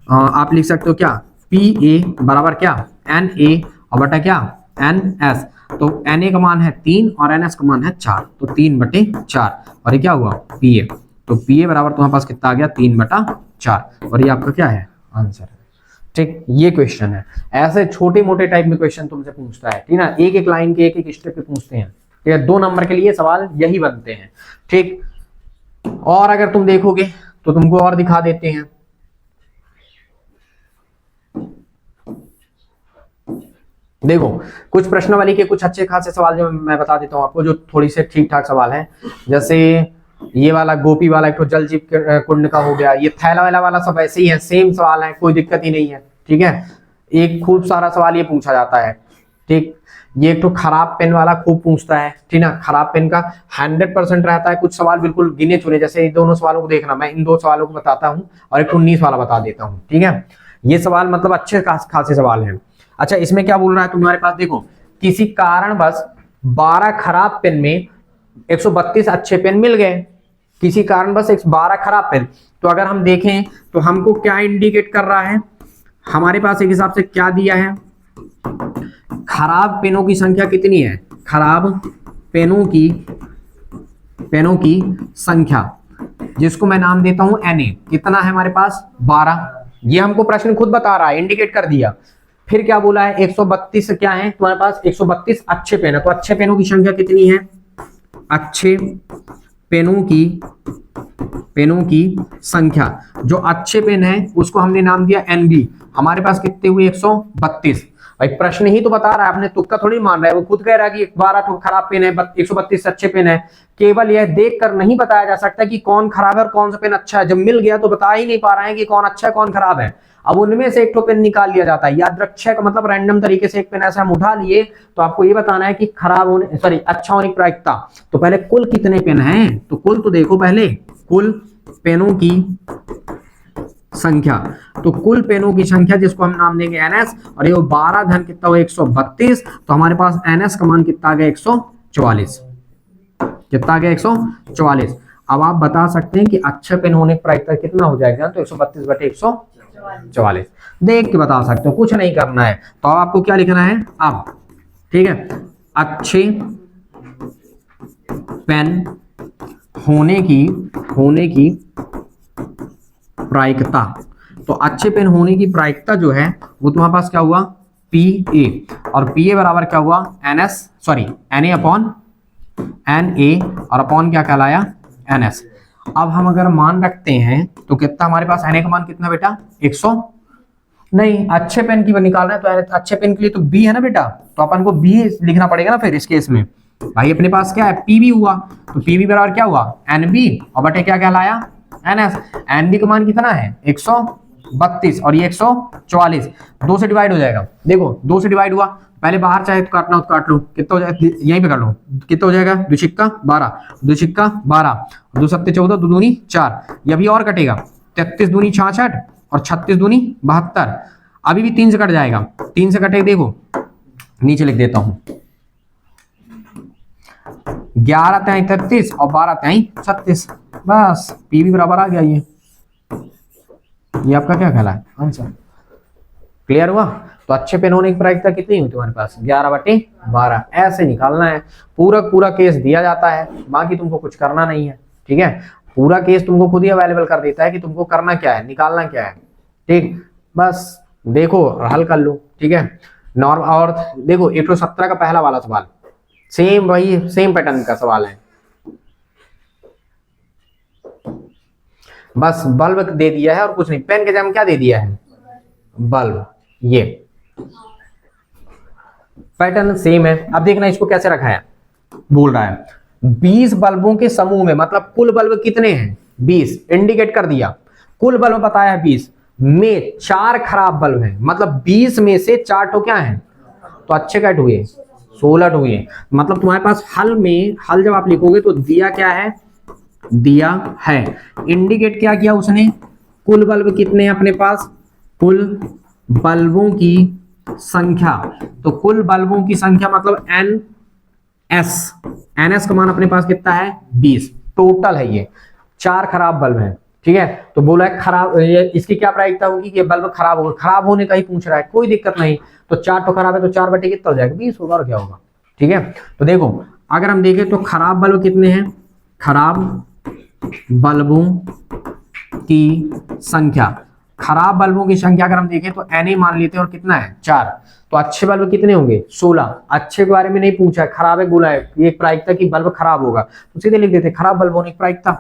आप लिख सकते हो क्या, PA बराबर क्या NA और बटा क्या NS। तो Na का मान है 3 और NS का मान है 4, तो 3/4, और ये क्या हुआ PA, तो PA बराबर तुम्हारे पास कितना आ गया 3/4, और ये आपका क्या है आंसर है, ठीक। ये क्वेश्चन है, ऐसे छोटे मोटे टाइप में क्वेश्चन तुमसे पूछता है, ठीक ना, एक एक लाइन के एक एक स्टेप पे पूछते हैं, ठीक है। 2 नंबर के लिए सवाल यही बनते हैं, ठीक। और अगर तुम देखोगे तो तुमको और दिखा देते हैं, देखो कुछ प्रश्नावली के कुछ अच्छे खासे सवाल जो मैं बता देता हूं आपको, जो थोड़ी से ठीक ठाक सवाल हैं। जैसे ये वाला गोपी वाला एक तो जल जीव कुंड का हो गया, ये थैला वैला वाला सब ऐसे ही है, सेम सवाल है, कोई दिक्कत ही नहीं है, ठीक है। एक खूब सारा सवाल ये पूछा जाता है, ठीक। ये एक तो खराब पेन वाला खूब पूछता है, ठीक ना, खराब पेन का 100% रहता है, कुछ सवाल बिल्कुल गिने चुने, जैसे इन दोनों सवालों को देखना, मैं इन 2 सवालों को बताता हूँ और एक 19 वाला बता देता हूँ, ठीक है। ये सवाल मतलब अच्छे खासे सवाल हैं। अच्छा, इसमें क्या बोल रहा है तुम्हारे पास, देखो किसी कारणवश 12 खराब पेन में 132 अच्छे पेन मिल गए, किसी कारणवश 12 खराब पेन, तो अगर हम देखें तो हमको क्या इंडिकेट कर रहा है, हमारे पास एक हिसाब से क्या दिया है, खराब पेनों की संख्या कितनी है, खराब पेनों की संख्या, जिसको मैं नाम देता हूं Na, कितना है हमारे पास 12, ये हमको प्रश्न खुद बता रहा है, इंडिकेट कर दिया। फिर क्या बोला है, 132 क्या है तुम्हारे पास, 132 अच्छे पेन है। तो अच्छे पेनों की संख्या कितनी है, अच्छे पेनों की संख्या, जो अच्छे पेन है उसको हमने नाम दिया NB। हमारे पास कितने हुए, 132। भाई प्रश्न ही तो बता रहा है, आपने तुक्का थोड़ी मान रहा है, वो खुद कह रहा है कि 12 खराब पेन है, 132 अच्छे पेन है। केवल यह देख कर नहीं बताया जा सकता कि कौन खराब है और कौन सा पेन अच्छा है। जब मिल गया तो बता ही नहीं पा रहे हैं कि कौन अच्छा है कौन खराब है। अब उनमें से एक तो पेन निकाल लिया जाता है, यादृच्छिक मतलब रैंडम तरीके से एक पेन ऐसा हम उठा लिए, तो आपको ये बताना है कि खराब होने सॉरी अच्छा होने की प्रायिकता। तो पहले कुल कितने पेन हैं, तो कुल तो देखो पहले, कुल पेनों की संख्या। तो कुल पेनों की संख्या जिसको हम नाम देंगे NS, और ये 12 धन कितना हुआ 132, तो हमारे पास NS का मान कितना आ गया 144। कितना आ गया 144। अब आप बता सकते हैं कि अच्छा पेन होने की प्रायिकता कितना हो जाएगा, तो 132 बटे 144 देख के बता सकते हो, कुछ नहीं करना है। तो अब आपको क्या लिखना है अब, ठीक है, अच्छे पेन होने की प्रायिकता। तो अच्छे पेन होने की प्रायिकता जो है वो तुम्हारे पास क्या हुआ PA, और PA बराबर क्या हुआ NA अपॉन NA, और अपॉन क्या कहलाया NS। अब हम अगर मान रखते हैं तो कितना हमारे पास NA का मान कितना बेटा 100, नहीं अच्छे पेन की निकाल रहे हैं तो अच्छे पेन के लिए तो B है ना बेटा, तो अपन को B लिखना पड़ेगा ना फिर इस केस में। भाई अपने पास क्या है PB हुआ, तो PB बराबर क्या हुआ NB, और बटे क्या कहलाया NS। NB का मान कितना है 132 और ये 144, 2 से डिवाइड हो जाएगा। देखो 2 से डिवाइड हुआ, पहले बाहर चाहे तो काटना हो तो काट लो, कितना हो जाएगा यहीं पे कर लो, कितना हो जाएगा 2 छिक्का 12, 2 छिक्का 12, 2 सत्ते 14, 2 दूनी 4, ये भी और कटेगा 33 दूनी 66 और 36 दूनी 72, अभी भी 3 से कट जाएगा, 3 से कटेगा, देखो नीचे लिख देता हूं 11 तिहाई 33 और 12 तिहाई 36, बस PB बराबर आ गया। ये आपका क्या कहला है आंसर, क्लियर हुआ। तो अच्छे पेन होने की प्रायिकता कितनी हुई तुम्हारे पास 11/12, ऐसे निकालना है। पूरा केस दिया जाता है, बाकी तुमको कुछ करना नहीं है, ठीक है। पूरा केस तुमको खुद ही अवेलेबल कर देता है कि तुमको करना क्या है, निकालना क्या है, ठीक। बस देखो हल कर लो, ठीक है। नॉर्म और देखो 117 का पहला वाला सवाल सेम, वही सेम पैटर्न का सवाल है, बस बल्ब दे दिया है और कुछ नहीं। पेन के जगह क्या दे दिया है बल्ब, ये पैटर्न सेम है। अब देखना इसको कैसे रखा है, बोल रहा है 20 बल्बों के समूह में, मतलब कुल बल्ब कितने हैं 20, इंडिकेट कर दिया। कुल बल्ब बताया 20 में 4 खराब बल्ब हैं, मतलब 20 में से 4 तो क्या है, तो अच्छे कैट हुए 16 हुए। मतलब तुम्हारे पास हल में, हल जब आप लिखोगे तो दिया क्या है, दिया है इंडिकेट क्या किया उसने, कुल बल्ब कितने हैं अपने पास, कुल बल्बों की संख्या। तो कुल बल्बों की संख्या मतलब NS का मान अपने पास कितना है 20, टोटल है ये 4 खराब बल्ब हैं, ठीक है। तो बोला है खराब, ये इसकी क्या प्रायिकता होगी कि ये बल्ब खराब होगा, खराब होने का ही पूछ रहा है, कोई दिक्कत नहीं। तो 4 तो खराब है तो 4 बटे कितना हो जाएगा 20 होगा, और क्या होगा, ठीक है। तो देखो अगर हम देखें तो खराब बल्ब कितने हैं, खराब बल्बों की संख्या, खराब बल्बों की संख्या अगर हम देखें तो Na मान लेते हैं और कितना है 4, तो अच्छे बल्ब कितने होंगे 16। अच्छे के बारे में नहीं पूछा है, खराब है बोला है, ये प्रायिकता की बल्ब खराब होगा, तो सीधे लिख देते हैं खराब बल्ब होने की प्रायिकता।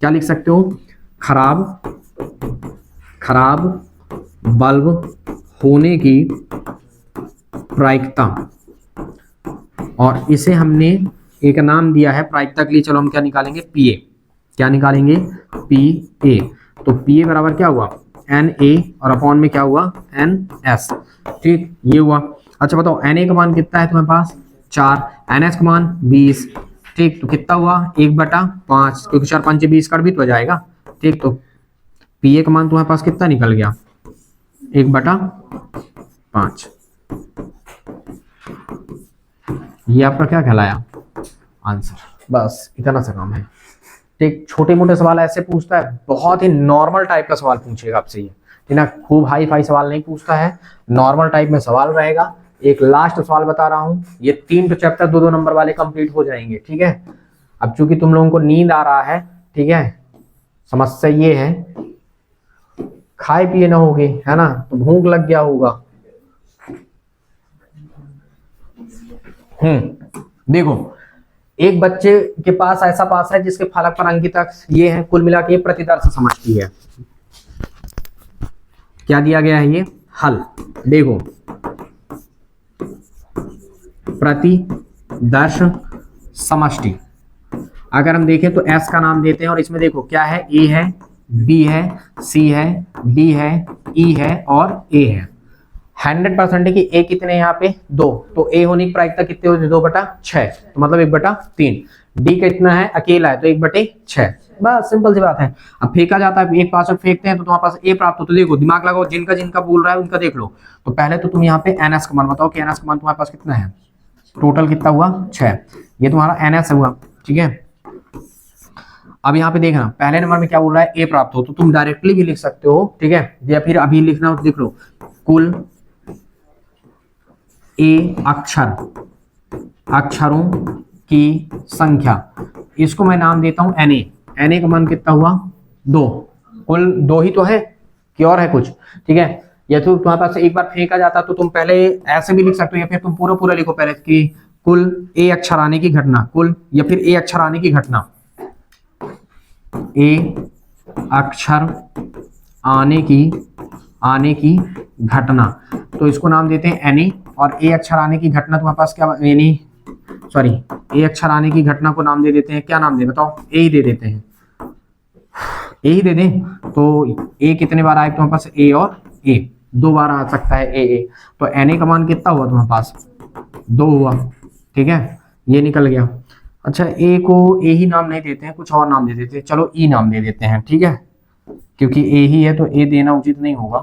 क्या लिख सकते हो, खराब बल्ब होने की प्रायिकता, और इसे हमने एक नाम दिया है प्रायिकता के लिए। चलो हम क्या निकालेंगे PA, क्या निकालेंगे PA। तो PA बराबर क्या हुआ NA और अपॉन में क्या हुआ NS, ठीक ये हुआ। अच्छा बताओ NA का मान कितना है तुम्हारे पास 4, NS का मान 20, ठीक। तो कितना हुआ 1/5, क्योंकि 4 5 20 कट भी तो जाएगा, ठीक। तो PA का मान तुम्हारे पास कितना निकल गया 1/5, ये आपका क्या कहलाया आंसर। बस इतना सा काम है, ठीक। छोटे मोटे सवाल ऐसे पूछता है, बहुत ही नॉर्मल टाइप का सवाल पूछेगा आपसे ये, ठीक ना, खूब हाई फाई सवाल नहीं पूछता है, नॉर्मल टाइप में सवाल रहेगा। एक लास्ट सवाल बता रहा हूं, ये 3 चैप्टर 2-2 नंबर वाले कंप्लीट हो जाएंगे, ठीक है। अब चूंकि तुम लोगों को नींद आ रहा है, ठीक है, समस्या ये है खाए पिए ना होगे, है ना, तो भूख लग गया होगा। देखो एक बच्चे के पास ऐसा पास है जिसके फलक पर अंकित ये है, कुल मिला के ये प्रतिदर्श समष्टि है। क्या दिया गया है ये हल, देखो प्रतिदर्श समष्टि। अगर हम देखें तो एस का नाम देते हैं और इसमें देखो क्या है, ए है, बी है, सी है, डी है, ई है और ए है। 100% है कि ए कितने यहाँ पे 2, तो ए होने की प्रायिकता कितने होती है 2/6, तो मतलब 1/3। डी कितना है अकेला है तो 1/6, बस सिंपल सी बात है। अब फेंका जाता है, एक पास फेंकते हैं तो तुम्हारे पास ए प्राप्त हो, तो देखो दिमाग लगाओ, जिनका जिनका बोल रहा है उनका देख लो। तो पहले तो तुम यहाँ पे एनएस का मान बताओ कि एनएस का मान तुम्हारे पास कितना है, टोटल कितना हुआ 6, ये तुम्हारा एनएस हुआ, ठीक है। अब यहाँ पे देखना पहले नंबर में क्या बोल रहा है, ए प्राप्त हो, तो तुम डायरेक्टली भी लिख सकते हो, ठीक है, या फिर अभी लिखना हो तो देख लो, कुल ए अक्षरों की संख्या, इसको मैं नाम देता हूं एन ए। एन ए का मान कितना हुआ 2, कुल 2 ही तो है कि और है कुछ, ठीक है। या तो तुम्हारे पास एक बार फेंका जाता तो तुम पहले ऐसे भी लिख सकते हो, या फिर तुम पूरा पूरा लिखो पहले कि कुल ए अक्षर आने की घटना, कुल या फिर ए अक्षर आने की घटना, ए अक्षर आने की घटना, तो इसको नाम देते हैं एन ए। और ए अक्षर आने की घटना तुम्हारे पास क्या, ए अक्षर आने की घटना को नाम दे देते हैं, क्या नाम दे बताओ, ए ही दे देते हैं, ए ही दे दें। तो ए कितने बार आए तुम्हारे पास, ए और ए 2 बार आ सकता है ए, तो एन ए का मान कितना हुआ तुम्हारे पास 2 हुआ, ठीक है, ये निकल गया। अच्छा ए को ए ही नाम नहीं देते हैं, कुछ और नाम दे देते हैं, चलो ई नाम दे देते हैं, ठीक है, क्योंकि ए ही है तो ए देना उचित नहीं होगा,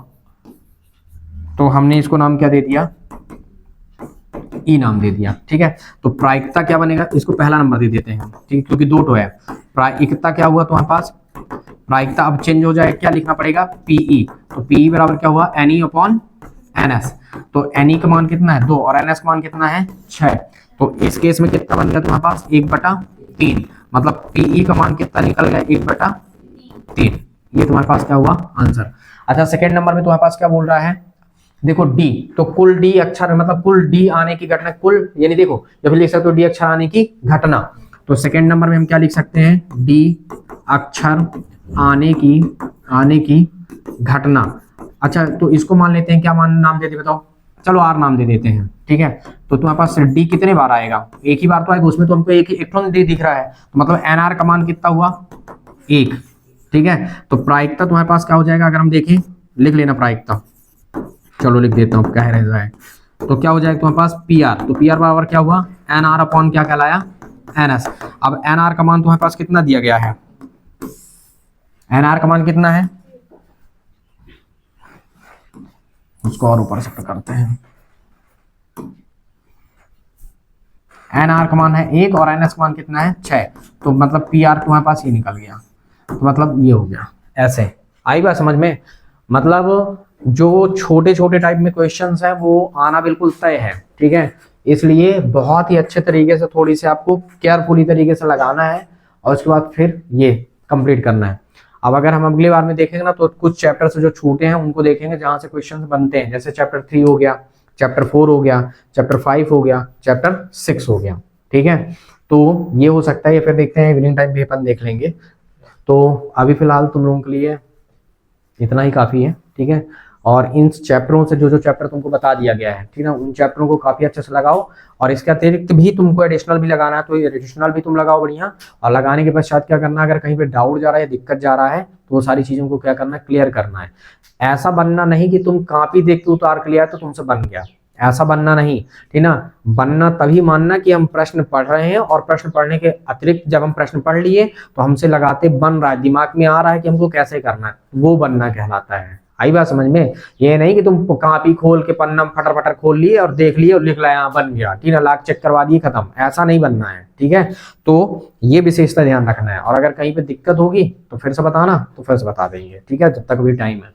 तो हमने इसको नाम क्या दे दिया, ई नाम दे दिया, ठीक है। तो प्रायिकता क्या बनेगा, इसको पहला नंबर दे देते हैं, ठीक, क्योंकि 2 है। प्रायिकता क्या हुआ तुम्हारे पास, प्रायिकता अब चेंज हो जाए, क्या लिखना पड़ेगा पीई, तो पीई बराबर क्या हुआ N E upon N S, तो एन ई का मान कितना है 2 और एन एस का मान कितना है 6, तो इस केस में कितना बन गया तुम्हारे पास 1/3, मतलब पीई का मान कितना निकल गया 1/3, ये तुम्हारे पास क्या हुआ आंसर। अच्छा सेकेंड नंबर में तुम्हारे पास क्या बोल रहा है, देखो डी, तो कुल डी अक्षर मतलब कुल डी आने की घटना, कुल यानी देखो जब लिख सकते हो डी अक्षर आने की घटना, तो सेकेंड नंबर में हम क्या लिख सकते हैं, डी अक्षर आने की घटना। अच्छा तो इसको मान लेते हैं, क्या मान नाम देते बताओ, चलो आर नाम दे देते हैं, ठीक है। तो तुम्हारे पास डी कितने बार आएगा, एक ही बार तो आएगा, उसमें तो हमको एक इलेक्ट्रॉन डी दिख रहा है, तो मतलब एन आर का मान कितना हुआ 1, ठीक है। तो प्रायिकता तुम्हारे पास क्या हो जाएगा, अगर हम देखें लिख लेना प्रायिकता, चलो लिख देता हूँ कह रह जाए, तो क्या हो जाएगा तुम्हारे पास पी आर, तो पी आर बराबर क्या हुआ एन आर अपॉन क्या कहलाया एन एस। अब एन आर का मान तुम्हारे पास कितना दिया गया है, एन आर का मान कितना है, उसको और ऊपर शिफ्ट करते हैं, एन आर का मान है 1 और एन एस का मान कितना है 6, तो मतलब पी आर तुम्हारे पास ये निकल गया, तो मतलब ये हो गया। ऐसे आई बात समझ में, मतलब जो छोटे छोटे टाइप में क्वेश्चंस हैं वो आना बिल्कुल तय है, ठीक है। इसलिए बहुत ही अच्छे तरीके से थोड़ी सी आपको केयरफुली तरीके से लगाना है और उसके बाद फिर ये कंप्लीट करना है। अब अगर हम अगली बार में देखेंगे ना तो कुछ चैप्टर से जो छूटे हैं उनको देखेंगे जहां से क्वेश्चंस बनते हैं, जैसे चैप्टर 3 हो गया, चैप्टर 4 हो गया, चैप्टर 5 हो गया, चैप्टर 6 हो गया, ठीक है। तो ये हो सकता है, या फिर देखते हैं इवनिंग टाइम भी अपन देख लेंगे। तो अभी फिलहाल तुम लोगों के लिए इतना ही काफी है, ठीक है। और इन चैप्टरों से जो जो चैप्टर तुमको बता दिया गया है, ठीक है, उन चैप्टरों को काफी अच्छे से लगाओ, और इसके अतिरिक्त भी तुमको एडिशनल भी लगाना है तो एडिशनल भी तुम लगाओ बढ़िया। और लगाने के पश्चात क्या करना, अगर कहीं पे डाउट जा रहा है, दिक्कत जा रहा है, तो वो सारी चीजों को क्या करना है, क्लियर करना है। ऐसा बनना नहीं कि तुम कॉपी देख के उतार के लिया तो तुमसे बन गया, ऐसा बनना नहीं, ठीक ना। बनना तभी मानना कि हम प्रश्न पढ़ रहे हैं और प्रश्न पढ़ने के अतिरिक्त जब हम प्रश्न पढ़ लिए तो हमसे लगाते बन रहा है, दिमाग में आ रहा है कि हमको कैसे करना है, वो बनना कहलाता है। आई बात समझ में, ये नहीं कि तुम कॉपी खोल के पन्ना फटर फटर खोल लिए और देख लिए और लिख लाया बन गया, ठीक है, लाख चेक करवा दिए खत्म, ऐसा नहीं बनना है, ठीक है। तो ये विशेषता ध्यान रखना है, और अगर कहीं पे दिक्कत होगी तो फिर से बताना, तो फिर से बता देंगे, ठीक है, जब तक भी टाइम है।